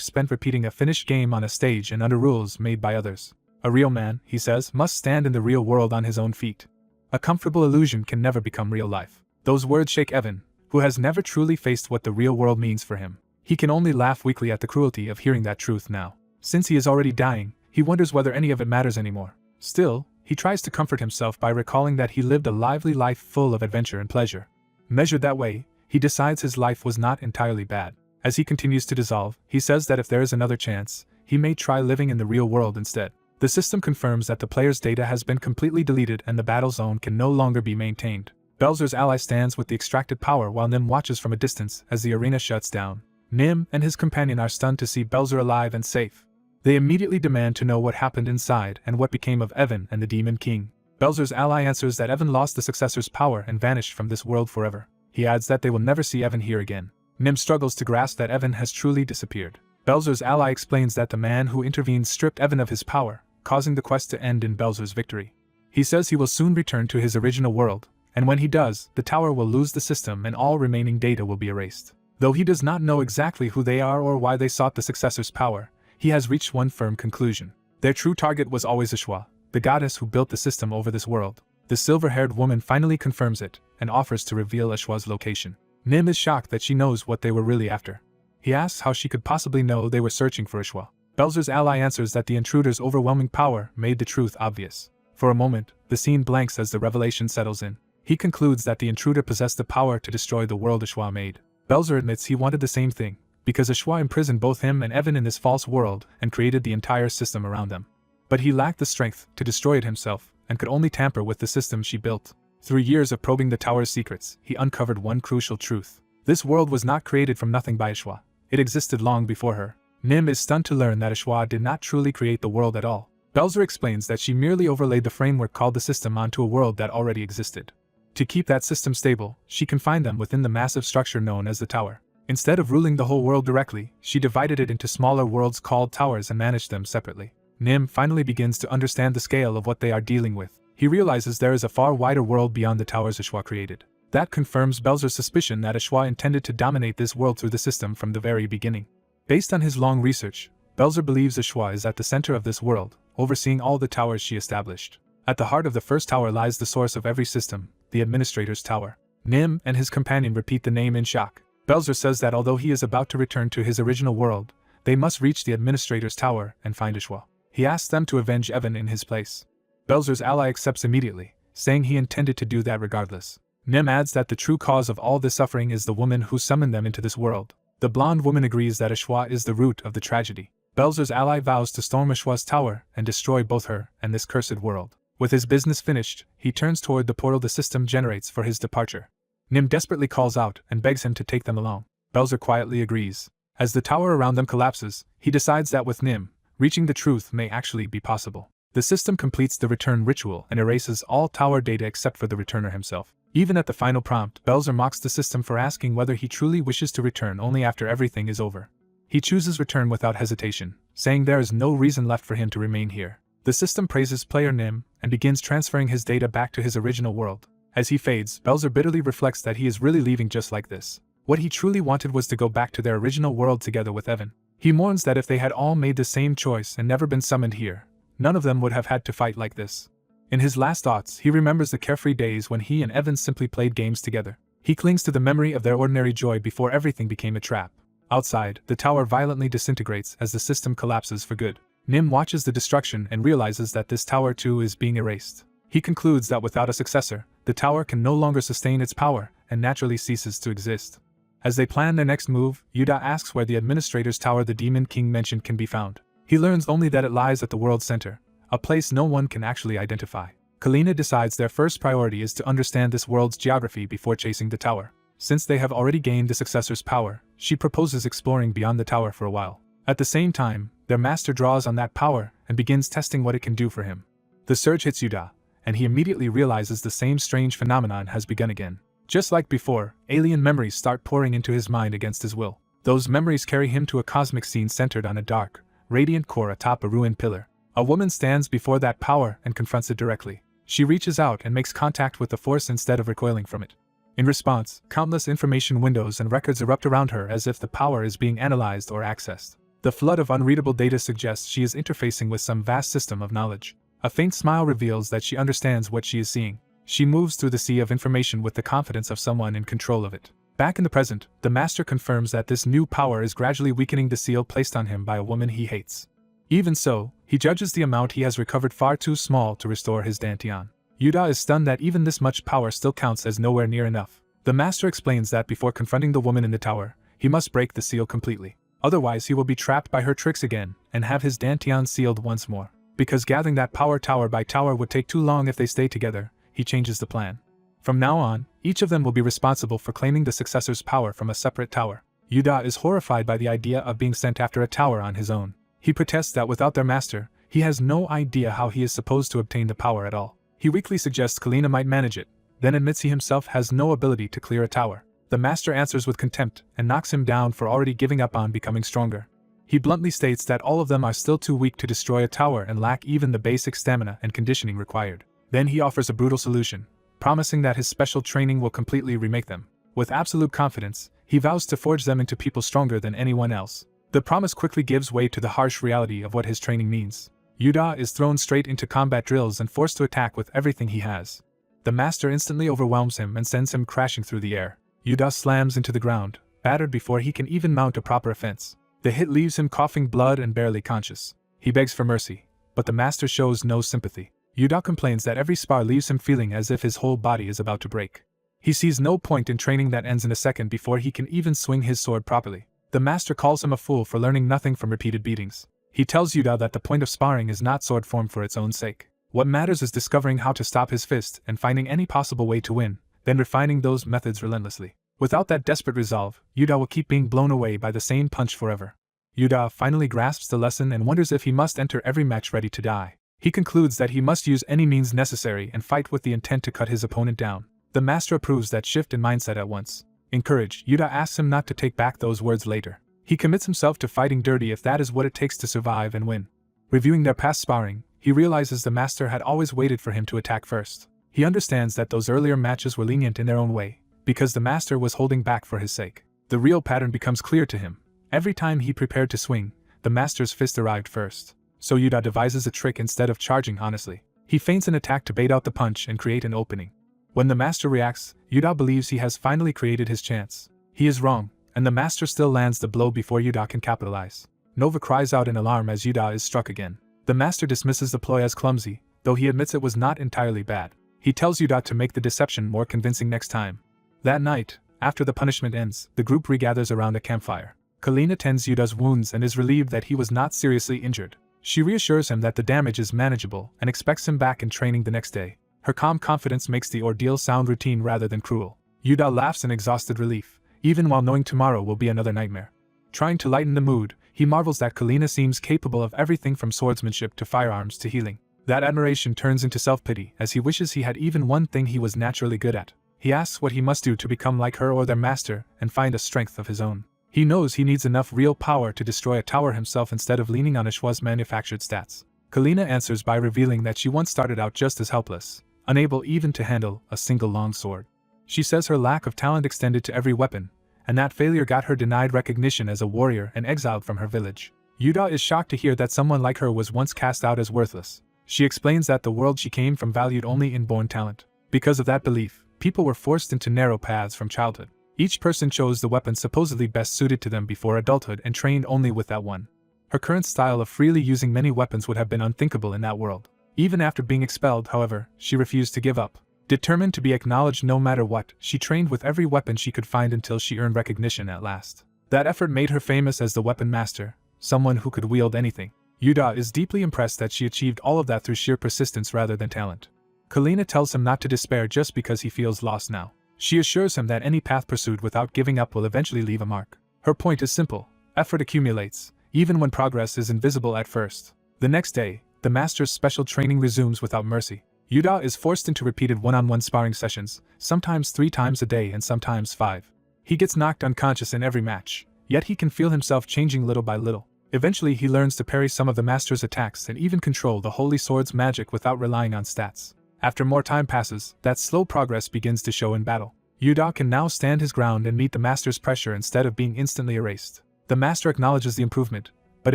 [SPEAKER 1] spent repeating a finished game on a stage and under rules made by others. A real man, he says, must stand in the real world on his own feet. A comfortable illusion can never become real life. Those words shake Evan, who has never truly faced what the real world means for him. He can only laugh weakly at the cruelty of hearing that truth now. Since he is already dying, he wonders whether any of it matters anymore. Still, he tries to comfort himself by recalling that he lived a lively life full of adventure and pleasure. Measured that way, he decides his life was not entirely bad. As he continues to dissolve, he says that if there is another chance, he may try living in the real world instead. The system confirms that the player's data has been completely deleted and the battle zone can no longer be maintained. Belzer's ally stands with the extracted power while Nim watches from a distance as the arena shuts down. Nim and his companion are stunned to see Belzer alive and safe. They immediately demand to know what happened inside and what became of Evan and the Demon King. Belzer's ally answers that Evan lost the successor's power and vanished from this world forever. He adds that they will never see Evan here again. Nim struggles to grasp that Evan has truly disappeared. Belzer's ally explains that the man who intervened stripped Evan of his power, causing the quest to end in Belzer's victory. He says he will soon return to his original world, and when he does, the tower will lose the system and all remaining data will be erased. Though he does not know exactly who they are or why they sought the successor's power, he has reached one firm conclusion. Their true target was always Ashwa, the goddess who built the system over this world. The silver-haired woman finally confirms it, and offers to reveal Ashwa's location. Nim is shocked that she knows what they were really after. He asks how she could possibly know they were searching for Ashwa. Belzer's ally answers that the intruder's overwhelming power made the truth obvious. For a moment, the scene blanks as the revelation settles in. He concludes that the intruder possessed the power to destroy the world Ashwa made. Belzer admits he wanted the same thing, because Ashwa imprisoned both him and Evan in this false world and created the entire system around them. But he lacked the strength to destroy it himself, and could only tamper with the system she built. Through years of probing the tower's secrets, he uncovered one crucial truth. This world was not created from nothing by Ashwa. It existed long before her. Nim is stunned to learn that Ashwa did not truly create the world at all. Belzer explains that she merely overlaid the framework called the system onto a world that already existed. To keep that system stable, she confined them within the massive structure known as the tower. Instead of ruling the whole world directly, she divided it into smaller worlds called towers and managed them separately. Nim finally begins to understand the scale of what they are dealing with. He realizes there is a far wider world beyond the towers Ashwa created. That confirms Belzer's suspicion that Ashwa intended to dominate this world through the system from the very beginning. Based on his long research, Belzer believes Ashwa is at the center of this world, overseeing all the towers she established. At the heart of the first tower lies the source of every system, the Administrator's Tower. Nim and his companion repeat the name in shock. Belzer says that although he is about to return to his original world, they must reach the Administrator's Tower and find Ashwa. He asks them to avenge Evan in his place. Belzer's ally accepts immediately, saying he intended to do that regardless. Nim adds that the true cause of all this suffering is the woman who summoned them into this world. The blonde woman agrees that Ashwa is the root of the tragedy. Belzer's ally vows to storm Ashwa's tower and destroy both her and this cursed world. With his business finished, he turns toward the portal the system generates for his departure. Nim desperately calls out and begs him to take them along. Belzer quietly agrees. As the tower around them collapses, he decides that with Nim, reaching the truth may actually be possible. The system completes the return ritual and erases all tower data except for the returner himself. Even at the final prompt, Belzer mocks the system for asking whether he truly wishes to return only after everything is over. He chooses return without hesitation, saying there is no reason left for him to remain here. The system praises player Nim and begins transferring his data back to his original world. As he fades, Belzer bitterly reflects that he is really leaving just like this. What he truly wanted was to go back to their original world together with Evan. He mourns that if they had all made the same choice and never been summoned here, none of them would have had to fight like this. In his last thoughts, he remembers the carefree days when he and Evan simply played games together. He clings to the memory of their ordinary joy before everything became a trap. Outside, the tower violently disintegrates as the system collapses for good. Nim watches the destruction and realizes that this tower too is being erased. He concludes that without a successor, the tower can no longer sustain its power and naturally ceases to exist. As they plan their next move, Yuda asks where the Administrator's Tower the Demon King mentioned can be found. He learns only that it lies at the world's center, a place no one can actually identify. Kalina decides their first priority is to understand this world's geography before chasing the tower. Since they have already gained the successor's power, she proposes exploring beyond the tower for a while. At the same time, Their master draws on that power and begins testing what it can do for him. The surge hits Yuda, and he immediately realizes the same strange phenomenon has begun again. Just like before, alien memories start pouring into his mind against his will. Those memories carry him to a cosmic scene centered on a dark, radiant core atop a ruined pillar. A woman stands before that power and confronts it directly. She reaches out and makes contact with the force instead of recoiling from it. In response, countless information windows and records erupt around her as if the power is being analyzed or accessed. The flood of unreadable data suggests she is interfacing with some vast system of knowledge. A faint smile reveals that she understands what she is seeing. She moves through the sea of information with the confidence of someone in control of it. Back in the present, the master confirms that this new power is gradually weakening the seal placed on him by a woman he hates. Even so, he judges the amount he has recovered far too small to restore his dantian. Yuda is stunned that even this much power still counts as nowhere near enough. The master explains that before confronting the woman in the tower, he must break the seal completely. Otherwise he will be trapped by her tricks again and have his dantian sealed once more. Because gathering that power tower by tower would take too long if they stay together, he changes the plan. From now on, each of them will be responsible for claiming the successor's power from a separate tower. Yuda is horrified by the idea of being sent after a tower on his own. He protests that without their master, he has no idea how he is supposed to obtain the power at all. He weakly suggests Kalina might manage it, then admits he himself has no ability to clear a tower. The master answers with contempt and knocks him down for already giving up on becoming stronger. He bluntly states that all of them are still too weak to destroy a tower and lack even the basic stamina and conditioning required. Then he offers a brutal solution, promising that his special training will completely remake them. With absolute confidence, he vows to forge them into people stronger than anyone else. The promise quickly gives way to the harsh reality of what his training means. Yuda is thrown straight into combat drills and forced to attack with everything he has. The master instantly overwhelms him and sends him crashing through the air. Yuda slams into the ground, battered before he can even mount a proper offense. The hit leaves him coughing blood and barely conscious. He begs for mercy, but the master shows no sympathy. Yuda complains that every spar leaves him feeling as if his whole body is about to break. He sees no point in training that ends in a second before he can even swing his sword properly. The master calls him a fool for learning nothing from repeated beatings. He tells Yuda that the point of sparring is not sword form for its own sake. What matters is discovering how to stop his fist and finding any possible way to win, then refining those methods relentlessly. Without that desperate resolve, Yuda will keep being blown away by the same punch forever. Yuda finally grasps the lesson and wonders if he must enter every match ready to die. He concludes that he must use any means necessary and fight with the intent to cut his opponent down. The master approves that shift in mindset at once. Encouraged, Yuda asks him not to take back those words later. He commits himself to fighting dirty if that is what it takes to survive and win. Reviewing their past sparring, he realizes the master had always waited for him to attack first. He understands that those earlier matches were lenient in their own way, because the master was holding back for his sake. The real pattern becomes clear to him. Every time he prepared to swing, the master's fist arrived first. So Yuda devises a trick instead of charging honestly. He feints an attack to bait out the punch and create an opening. When the master reacts, Yuda believes he has finally created his chance. He is wrong, and the master still lands the blow before Yuda can capitalize. Nova cries out in alarm as Yuda is struck again. The master dismisses the ploy as clumsy, though he admits it was not entirely bad. He tells Yuda to make the deception more convincing next time. That night, after the punishment ends, the group regathers around a campfire. Kalina tends Yuda's wounds and is relieved that he was not seriously injured. She reassures him that the damage is manageable and expects him back in training the next day. Her calm confidence makes the ordeal sound routine rather than cruel. Yuda laughs in exhausted relief, even while knowing tomorrow will be another nightmare. Trying to lighten the mood, he marvels that Kalina seems capable of everything from swordsmanship to firearms to healing. That admiration turns into self-pity as he wishes he had even one thing he was naturally good at. He asks what he must do to become like her or their master and find a strength of his own. He knows he needs enough real power to destroy a tower himself instead of leaning on Ashua's manufactured stats. Kalina answers by revealing that she once started out just as helpless, unable even to handle a single long sword. She says her lack of talent extended to every weapon, and that failure got her denied recognition as a warrior and exiled from her village. Yuda is shocked to hear that someone like her was once cast out as worthless. She explains that the world she came from valued only inborn talent. Because of that belief, people were forced into narrow paths from childhood. Each person chose the weapon supposedly best suited to them before adulthood and trained only with that one. Her current style of freely using many weapons would have been unthinkable in that world. Even after being expelled, however, she refused to give up. Determined to be acknowledged no matter what, she trained with every weapon she could find until she earned recognition at last. That effort made her famous as the weapon master, someone who could wield anything. Yuda is deeply impressed that she achieved all of that through sheer persistence rather than talent. Kalina tells him not to despair just because he feels lost now. She assures him that any path pursued without giving up will eventually leave a mark. Her point is simple: effort accumulates, even when progress is invisible at first. The next day, the master's special training resumes without mercy. Yuda is forced into repeated one-on-one sparring sessions, sometimes 3 times a day and sometimes 5. He gets knocked unconscious in every match, yet he can feel himself changing little by little. Eventually he learns to parry some of the master's attacks and even control the Holy Sword's magic without relying on stats. After more time passes, that slow progress begins to show in battle. Yuda can now stand his ground and meet the master's pressure instead of being instantly erased. The master acknowledges the improvement, but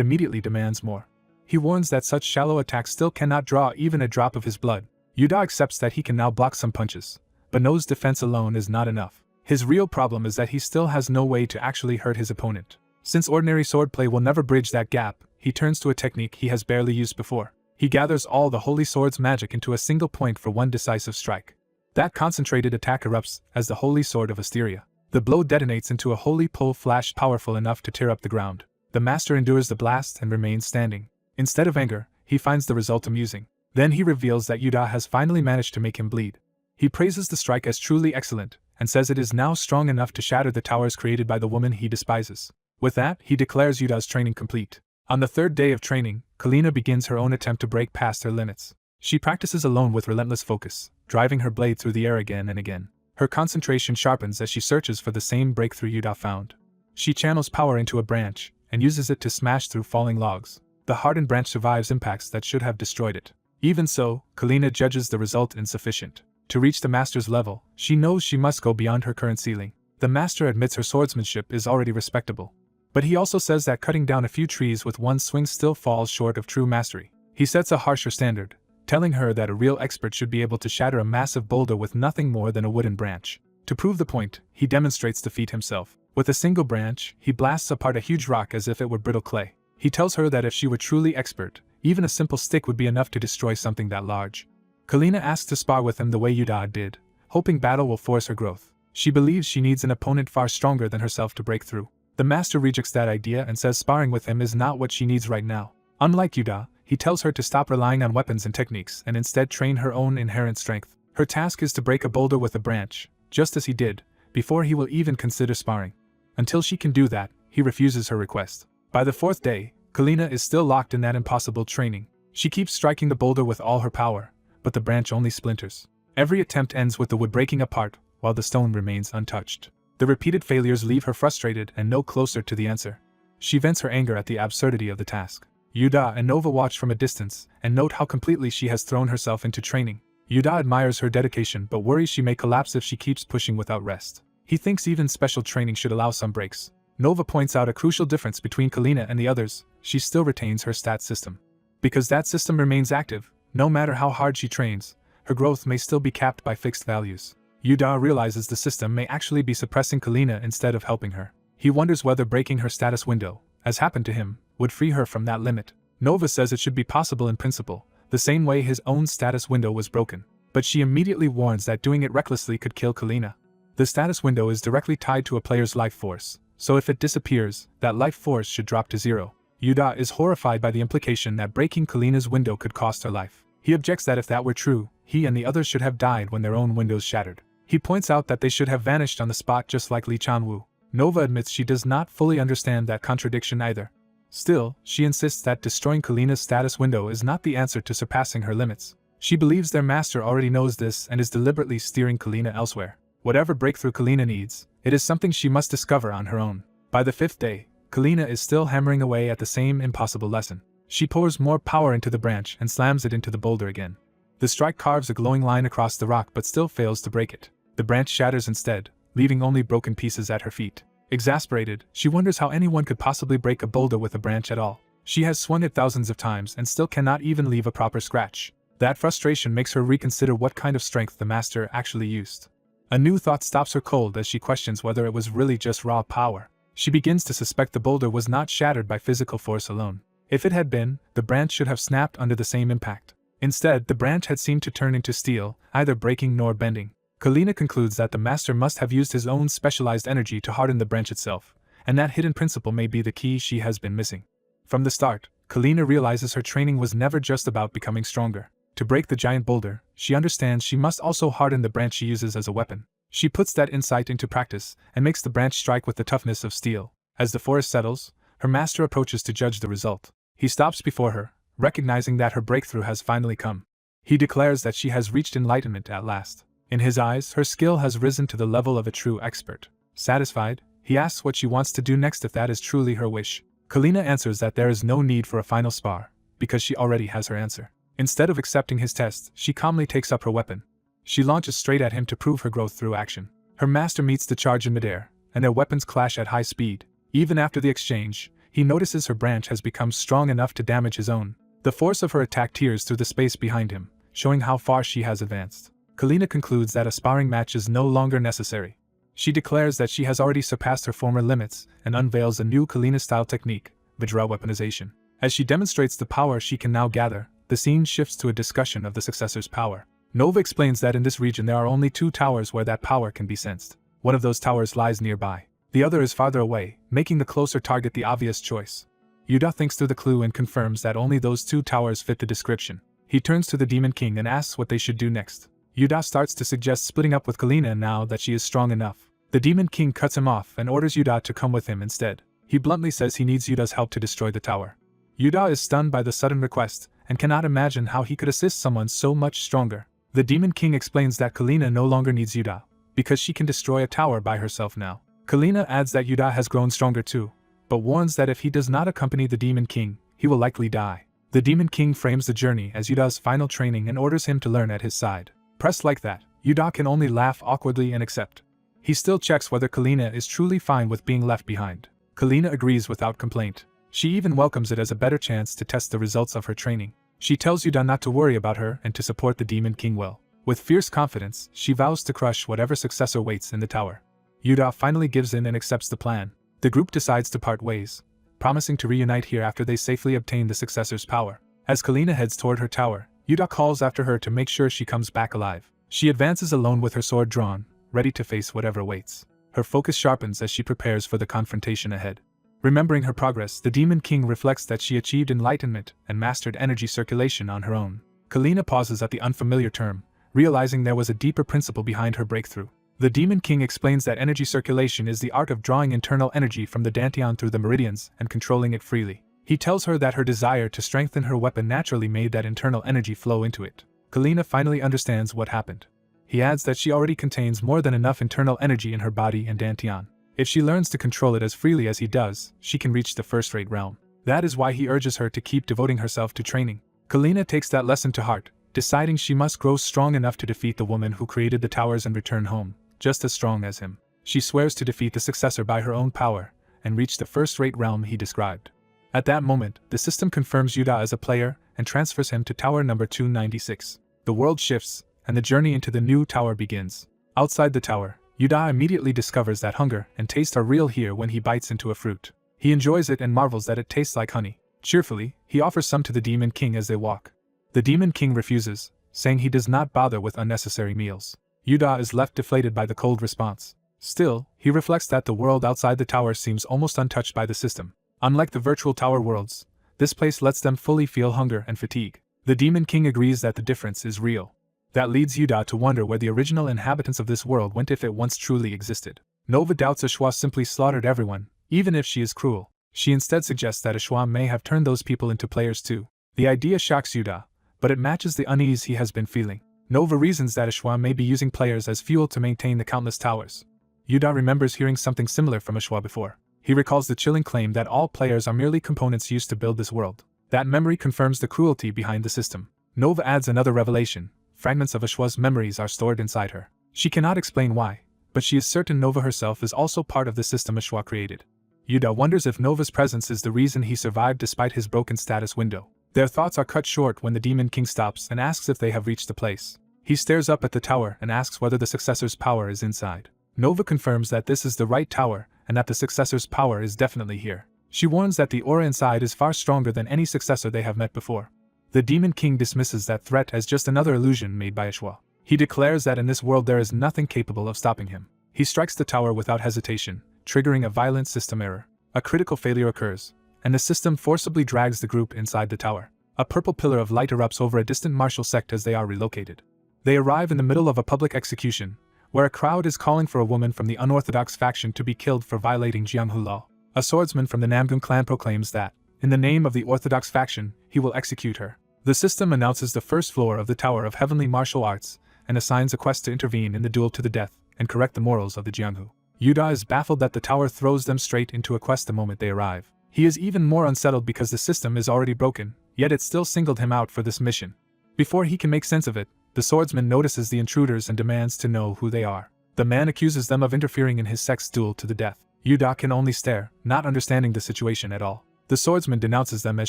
[SPEAKER 1] immediately demands more. He warns that such shallow attacks still cannot draw even a drop of his blood. Yuda accepts that he can now block some punches, but knows defense alone is not enough. His real problem is that he still has no way to actually hurt his opponent. Since ordinary swordplay will never bridge that gap, he turns to a technique he has barely used before. He gathers all the Holy Sword's magic into a single point for one decisive strike. That concentrated attack erupts as the Holy Sword of Asteria. The blow detonates into a holy pull flash powerful enough to tear up the ground. The master endures the blast and remains standing. Instead of anger, he finds the result amusing. Then he reveals that Yuda has finally managed to make him bleed. He praises the strike as truly excellent, and says it is now strong enough to shatter the towers created by the woman he despises. With that, he declares Yuda's training complete. On the 3rd day of training, Kalina begins her own attempt to break past her limits. She practices alone with relentless focus, driving her blade through the air again and again. Her concentration sharpens as she searches for the same breakthrough Yuda found. She channels power into a branch, and uses it to smash through falling logs. The hardened branch survives impacts that should have destroyed it. Even so, Kalina judges the result insufficient. To reach the master's level, she knows she must go beyond her current ceiling. The master admits her swordsmanship is already respectable. But he also says that cutting down a few trees with one swing still falls short of true mastery. He sets a harsher standard, telling her that a real expert should be able to shatter a massive boulder with nothing more than a wooden branch. To prove the point, he demonstrates the feat himself. With a single branch, he blasts apart a huge rock as if it were brittle clay. He tells her that if she were truly expert, even a simple stick would be enough to destroy something that large. Kalina asks to spar with him the way Yuda did, hoping battle will force her growth. She believes she needs an opponent far stronger than herself to break through. The master rejects that idea and says sparring with him is not what she needs right now. Unlike Yuda, he tells her to stop relying on weapons and techniques and instead train her own inherent strength. Her task is to break a boulder with a branch, just as he did, before he will even consider sparring. Until she can do that, he refuses her request. By the 4th day, Kalina is still locked in that impossible training. She keeps striking the boulder with all her power, but the branch only splinters. Every attempt ends with the wood breaking apart, while the stone remains untouched. The repeated failures leave her frustrated and no closer to the answer. She vents her anger at the absurdity of the task. Yuda and Nova watch from a distance and note how completely she has thrown herself into training. Yuda admires her dedication but worries she may collapse if she keeps pushing without rest. He thinks even special training should allow some breaks. Nova points out a crucial difference between Kalina and the others: she still retains her stat system. Because that system remains active, no matter how hard she trains, her growth may still be capped by fixed values. Yuda realizes the system may actually be suppressing Kalina instead of helping her. He wonders whether breaking her status window, as happened to him, would free her from that limit. Nova says it should be possible in principle, the same way his own status window was broken. But she immediately warns that doing it recklessly could kill Kalina. The status window is directly tied to a player's life force, so if it disappears, that life force should drop to 0. Yuda is horrified by the implication that breaking Kalina's window could cost her life. He objects that if that were true, he and the others should have died when their own windows shattered. He points out that they should have vanished on the spot just like Lee Chanwoo. Nova admits she does not fully understand that contradiction either. Still, she insists that destroying Kalina's status window is not the answer to surpassing her limits. She believes their master already knows this and is deliberately steering Kalina elsewhere. Whatever breakthrough Kalina needs, it is something she must discover on her own. By the 5th day, Kalina is still hammering away at the same impossible lesson. She pours more power into the branch and slams it into the boulder again. The strike carves a glowing line across the rock but still fails to break it. The branch shatters instead, leaving only broken pieces at her feet. Exasperated, she wonders how anyone could possibly break a boulder with a branch at all. She has swung it thousands of times and still cannot even leave a proper scratch. That frustration makes her reconsider what kind of strength the master actually used. A new thought stops her cold as she questions whether it was really just raw power. She begins to suspect the boulder was not shattered by physical force alone. If it had been, the branch should have snapped under the same impact. Instead, the branch had seemed to turn into steel, neither breaking nor bending. Kalina concludes that the master must have used his own specialized energy to harden the branch itself, and that hidden principle may be the key she has been missing. From the start, Kalina realizes her training was never just about becoming stronger. To break the giant boulder, she understands she must also harden the branch she uses as a weapon. She puts that insight into practice and makes the branch strike with the toughness of steel. As the forest settles, Her master approaches to judge the result. He stops before her, recognizing that her breakthrough has finally come. He declares that she has reached enlightenment at last. In his eyes, her skill has risen to the level of a true expert. Satisfied, he asks what she wants to do next if that is truly her wish. Kalina answers that there is no need for a final spar, because she already has her answer. Instead of accepting his test, she calmly takes up her weapon. She launches straight at him to prove her growth through action. Her master meets the charge in midair, and their weapons clash at high speed. Even after the exchange, he notices her branch has become strong enough to damage his own. The force of her attack tears through the space behind him, showing how far she has advanced. Kalina concludes that a sparring match is no longer necessary. She declares that she has already surpassed her former limits and unveils a new Kalina-style technique, Vajra weaponization. As she demonstrates the power she can now gather, the scene shifts to a discussion of the successor's power. Nova explains that in this region there are only 2 towers where that power can be sensed. One of those towers lies nearby. The other is farther away, making the closer target the obvious choice. Yuda thinks through the clue and confirms that only those 2 towers fit the description. He turns to the Demon King and asks what they should do next. Yuda starts to suggest splitting up with Kalina now that she is strong enough. The Demon King cuts him off and orders Yuda to come with him instead. He bluntly says he needs Yuda's help to destroy the tower. Yuda is stunned by the sudden request and cannot imagine how he could assist someone so much stronger. The Demon King explains that Kalina no longer needs Yuda, because she can destroy a tower by herself now. Kalina adds that Yuda has grown stronger too, but warns that if he does not accompany the Demon King, he will likely die. The Demon King frames the journey as Yuda's final training and orders him to learn at his side. Pressed like that, Yuda can only laugh awkwardly and accept. He still checks whether Kalina is truly fine with being left behind. Kalina agrees without complaint. She even welcomes it as a better chance to test the results of her training. She tells Yuda not to worry about her and to support the Demon King well. With fierce confidence, she vows to crush whatever successor waits in the tower. Yuda finally gives in and accepts the plan. The group decides to part ways, promising to reunite here after they safely obtain the successor's power. As Kalina heads toward her tower, Yuda calls after her to make sure she comes back alive. She advances alone with her sword drawn, ready to face whatever awaits. Her focus sharpens as she prepares for the confrontation ahead. Remembering her progress, the Demon King reflects that she achieved enlightenment and mastered energy circulation on her own. Kalina pauses at the unfamiliar term, realizing there was a deeper principle behind her breakthrough. The Demon King explains that energy circulation is the art of drawing internal energy from the dantian through the meridians and controlling it freely. He tells her that her desire to strengthen her weapon naturally made that internal energy flow into it. Kalina finally understands what happened. He adds that she already contains more than enough internal energy in her body and dantian. If she learns to control it as freely as he does, she can reach the first-rate realm. That is why he urges her to keep devoting herself to training. Kalina takes that lesson to heart, deciding she must grow strong enough to defeat the woman who created the towers and return home, just as strong as him. She swears to defeat the successor by her own power, and reach the first-rate realm he described. At that moment, the system confirms Yuda as a player and transfers him to tower number 296. The world shifts, and the journey into the new tower begins. Outside the tower, Yuda immediately discovers that hunger and taste are real here when he bites into a fruit. He enjoys it and marvels that it tastes like honey. Cheerfully, he offers some to the Demon King as they walk. The Demon King refuses, saying he does not bother with unnecessary meals. Yuda is left deflated by the cold response. Still, he reflects that the world outside the tower seems almost untouched by the system. Unlike the virtual tower worlds, this place lets them fully feel hunger and fatigue. The Demon King agrees that the difference is real. That leads Yuda to wonder where the original inhabitants of this world went if it once truly existed. Nova doubts Ashwa simply slaughtered everyone, even if she is cruel. She instead suggests that Ashwa may have turned those people into players too. The idea shocks Yuda, but it matches the unease he has been feeling. Nova reasons that Ashwa may be using players as fuel to maintain the countless towers. Yuda remembers hearing something similar from Ashwa before. He recalls the chilling claim that all players are merely components used to build this world. That memory confirms the cruelty behind the system. Nova adds another revelation. Fragments of Ashwa's memories are stored inside her. She cannot explain why, but she is certain Nova herself is also part of the system Ashwa created. Yuda wonders if Nova's presence is the reason he survived despite his broken status window. Their thoughts are cut short when the Demon King stops and asks if they have reached the place. He stares up at the tower and asks whether the successor's power is inside. Nova confirms that this is the right tower and that the successor's power is definitely here. She warns that the aura inside is far stronger than any successor they have met before. The Demon King dismisses that threat as just another illusion made by Ashwa. He declares that in this world there is nothing capable of stopping him. He strikes the tower without hesitation, triggering a violent system error. A critical failure occurs, and the system forcibly drags the group inside the tower. A purple pillar of light erupts over a distant martial sect as they are relocated. They arrive in the middle of a public execution, where a crowd is calling for a woman from the unorthodox faction to be killed for violating Jianghu law. A swordsman from the Namgung clan proclaims that, in the name of the orthodox faction, he will execute her. The system announces the first floor of the Tower of Heavenly Martial Arts and assigns a quest to intervene in the duel to the death and correct the morals of the Jianghu. Yuda is baffled that the tower throws them straight into a quest the moment they arrive. He is even more unsettled because the system is already broken, yet it still singled him out for this mission. Before he can make sense of it, the swordsman notices the intruders and demands to know who they are. The man accuses them of interfering in his sex duel to the death. Yuda can only stare, not understanding the situation at all. The swordsman denounces them as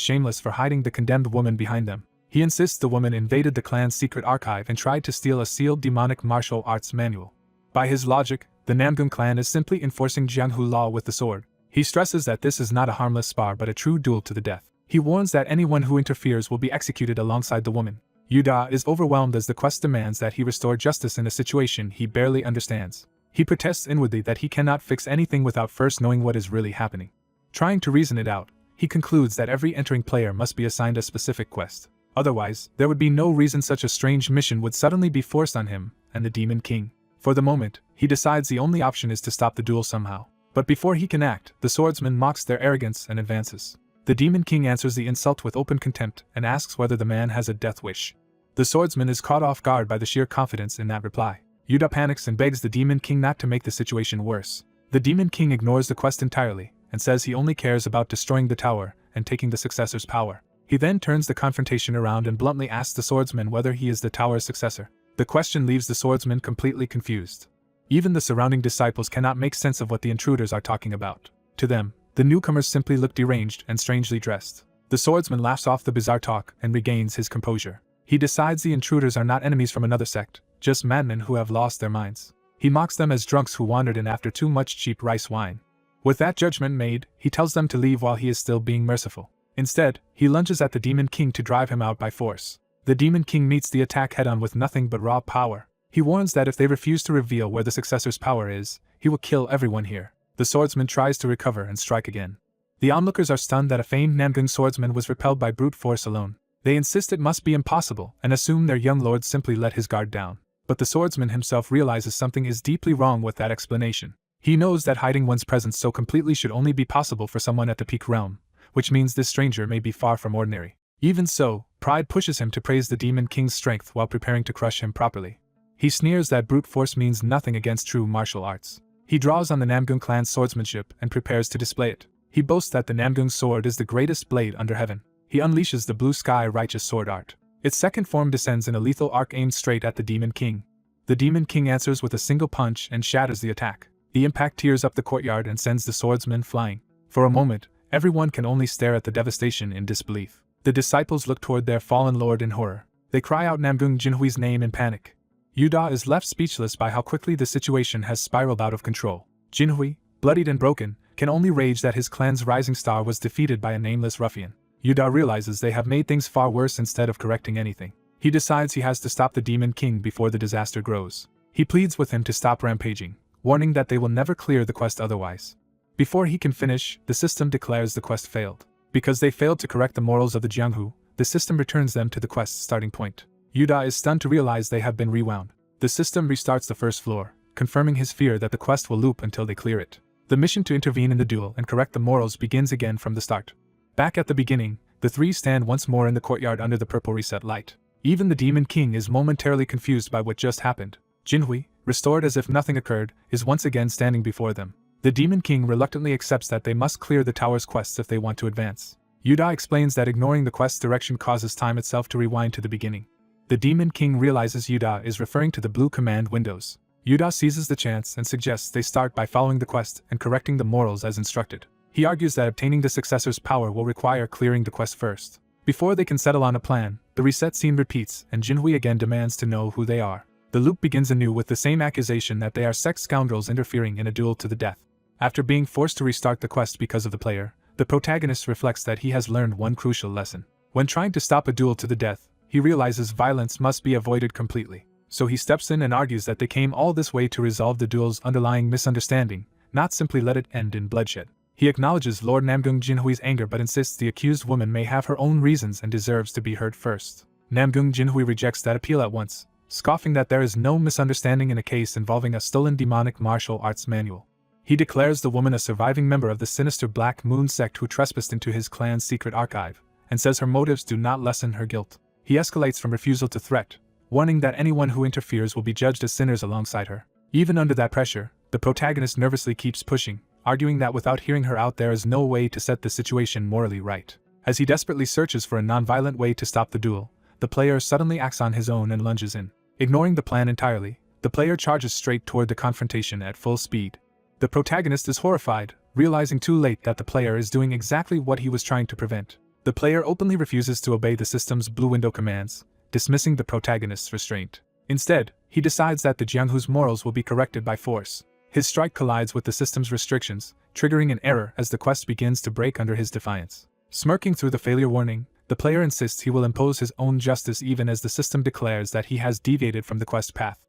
[SPEAKER 1] shameless for hiding the condemned woman behind them. He insists the woman invaded the clan's secret archive and tried to steal a sealed demonic martial arts manual. By his logic, the Namgung clan is simply enforcing Jianghu law with the sword. He stresses that this is not a harmless spar but a true duel to the death. He warns that anyone who interferes will be executed alongside the woman. Yuda is overwhelmed as the quest demands that he restore justice in a situation he barely understands. He protests inwardly that he cannot fix anything without first knowing what is really happening. Trying to reason it out, he concludes that every entering player must be assigned a specific quest. Otherwise, there would be no reason such a strange mission would suddenly be forced on him and the Demon King. For the moment, he decides the only option is to stop the duel somehow. But before he can act, the swordsman mocks their arrogance and advances. The Demon King answers the insult with open contempt and asks whether the man has a death wish. The swordsman is caught off guard by the sheer confidence in that reply. Yuda panics and begs the Demon King not to make the situation worse. The Demon King ignores the quest entirely and says he only cares about destroying the tower and taking the successor's power. He then turns the confrontation around and bluntly asks the swordsman whether he is the tower's successor. The question leaves the swordsman completely confused. Even the surrounding disciples cannot make sense of what the intruders are talking about. To them, the newcomers simply look deranged and strangely dressed. The swordsman laughs off the bizarre talk and regains his composure. He decides the intruders are not enemies from another sect, just madmen who have lost their minds. He mocks them as drunks who wandered in after too much cheap rice wine. With that judgment made, he tells them to leave while he is still being merciful. Instead, he lunges at the Demon King to drive him out by force. The Demon King meets the attack head-on with nothing but raw power. He warns that if they refuse to reveal where the successor's power is, he will kill everyone here. The swordsman tries to recover and strike again. The onlookers are stunned that a famed Namgung swordsman was repelled by brute force alone. They insist it must be impossible and assume their young lord simply let his guard down. But the swordsman himself realizes something is deeply wrong with that explanation. He knows that hiding one's presence so completely should only be possible for someone at the peak realm, which means this stranger may be far from ordinary. Even so, pride pushes him to praise the Demon King's strength while preparing to crush him properly. He sneers that brute force means nothing against true martial arts. He draws on the Namgung clan's swordsmanship and prepares to display it. He boasts that the Namgung sword is the greatest blade under heaven. He unleashes the blue sky righteous sword art. Its second form descends in a lethal arc aimed straight at the Demon King. The Demon King answers with a single punch and shatters the attack. The impact tears up the courtyard and sends the swordsman flying. For a moment, everyone can only stare at the devastation in disbelief. The disciples look toward their fallen lord in horror. They cry out Namgung Jinhui's name in panic. Yuda is left speechless by how quickly the situation has spiraled out of control. Jinhui, bloodied and broken, can only rage that his clan's rising star was defeated by a nameless ruffian. Yuda realizes they have made things far worse instead of correcting anything. He decides he has to stop the Demon King before the disaster grows. He pleads with him to stop rampaging, warning that they will never clear the quest otherwise. Before he can finish, the system declares the quest failed. Because they failed to correct the morals of the Jianghu, the system returns them to the quest's starting point. Yuda is stunned to realize they have been rewound. The system restarts the first floor, confirming his fear that the quest will loop until they clear it. The mission to intervene in the duel and correct the morals begins again from the start. Back at the beginning, the three stand once more in the courtyard under the purple reset light. Even the Demon King is momentarily confused by what just happened. Jinhui, restored as if nothing occurred, is once again standing before them. The Demon King reluctantly accepts that they must clear the tower's quests if they want to advance. Yuda explains that ignoring the quest's direction causes time itself to rewind to the beginning. The Demon King realizes Yuda is referring to the blue command windows. Yuda seizes the chance and suggests they start by following the quest and correcting the morals as instructed. He argues that obtaining the successor's power will require clearing the quest first. Before they can settle on a plan, the reset scene repeats and Jinhui again demands to know who they are. The loop begins anew with the same accusation that they are sex scoundrels interfering in a duel to the death. After being forced to restart the quest because of the player, the protagonist reflects that he has learned one crucial lesson. When trying to stop a duel to the death, he realizes violence must be avoided completely. So he steps in and argues that they came all this way to resolve the duel's underlying misunderstanding, not simply let it end in bloodshed. He acknowledges Lord Namgung Jinhui's anger but insists the accused woman may have her own reasons and deserves to be heard first. Namgung Jinhui rejects that appeal at once, scoffing that there is no misunderstanding in a case involving a stolen demonic martial arts manual. He declares the woman a surviving member of the sinister Black Moon sect who trespassed into his clan's secret archive, and says her motives do not lessen her guilt. He escalates from refusal to threat, warning that anyone who interferes will be judged as sinners alongside her. Even under that pressure, the protagonist nervously keeps pushing, arguing that without hearing her out there is no way to set the situation morally right. As he desperately searches for a non-violent way to stop the duel, the player suddenly acts on his own and lunges in. Ignoring the plan entirely, the player charges straight toward the confrontation at full speed. The protagonist is horrified, realizing too late that the player is doing exactly what he was trying to prevent. The player openly refuses to obey the system's blue window commands, dismissing the protagonist's restraint. Instead, he decides that the Jianghu's morals will be corrected by force. His strike collides with the system's restrictions, triggering an error as the quest begins to break under his defiance. Smirking through the failure warning, the player insists he will impose his own justice even as the system declares that he has deviated from the quest path.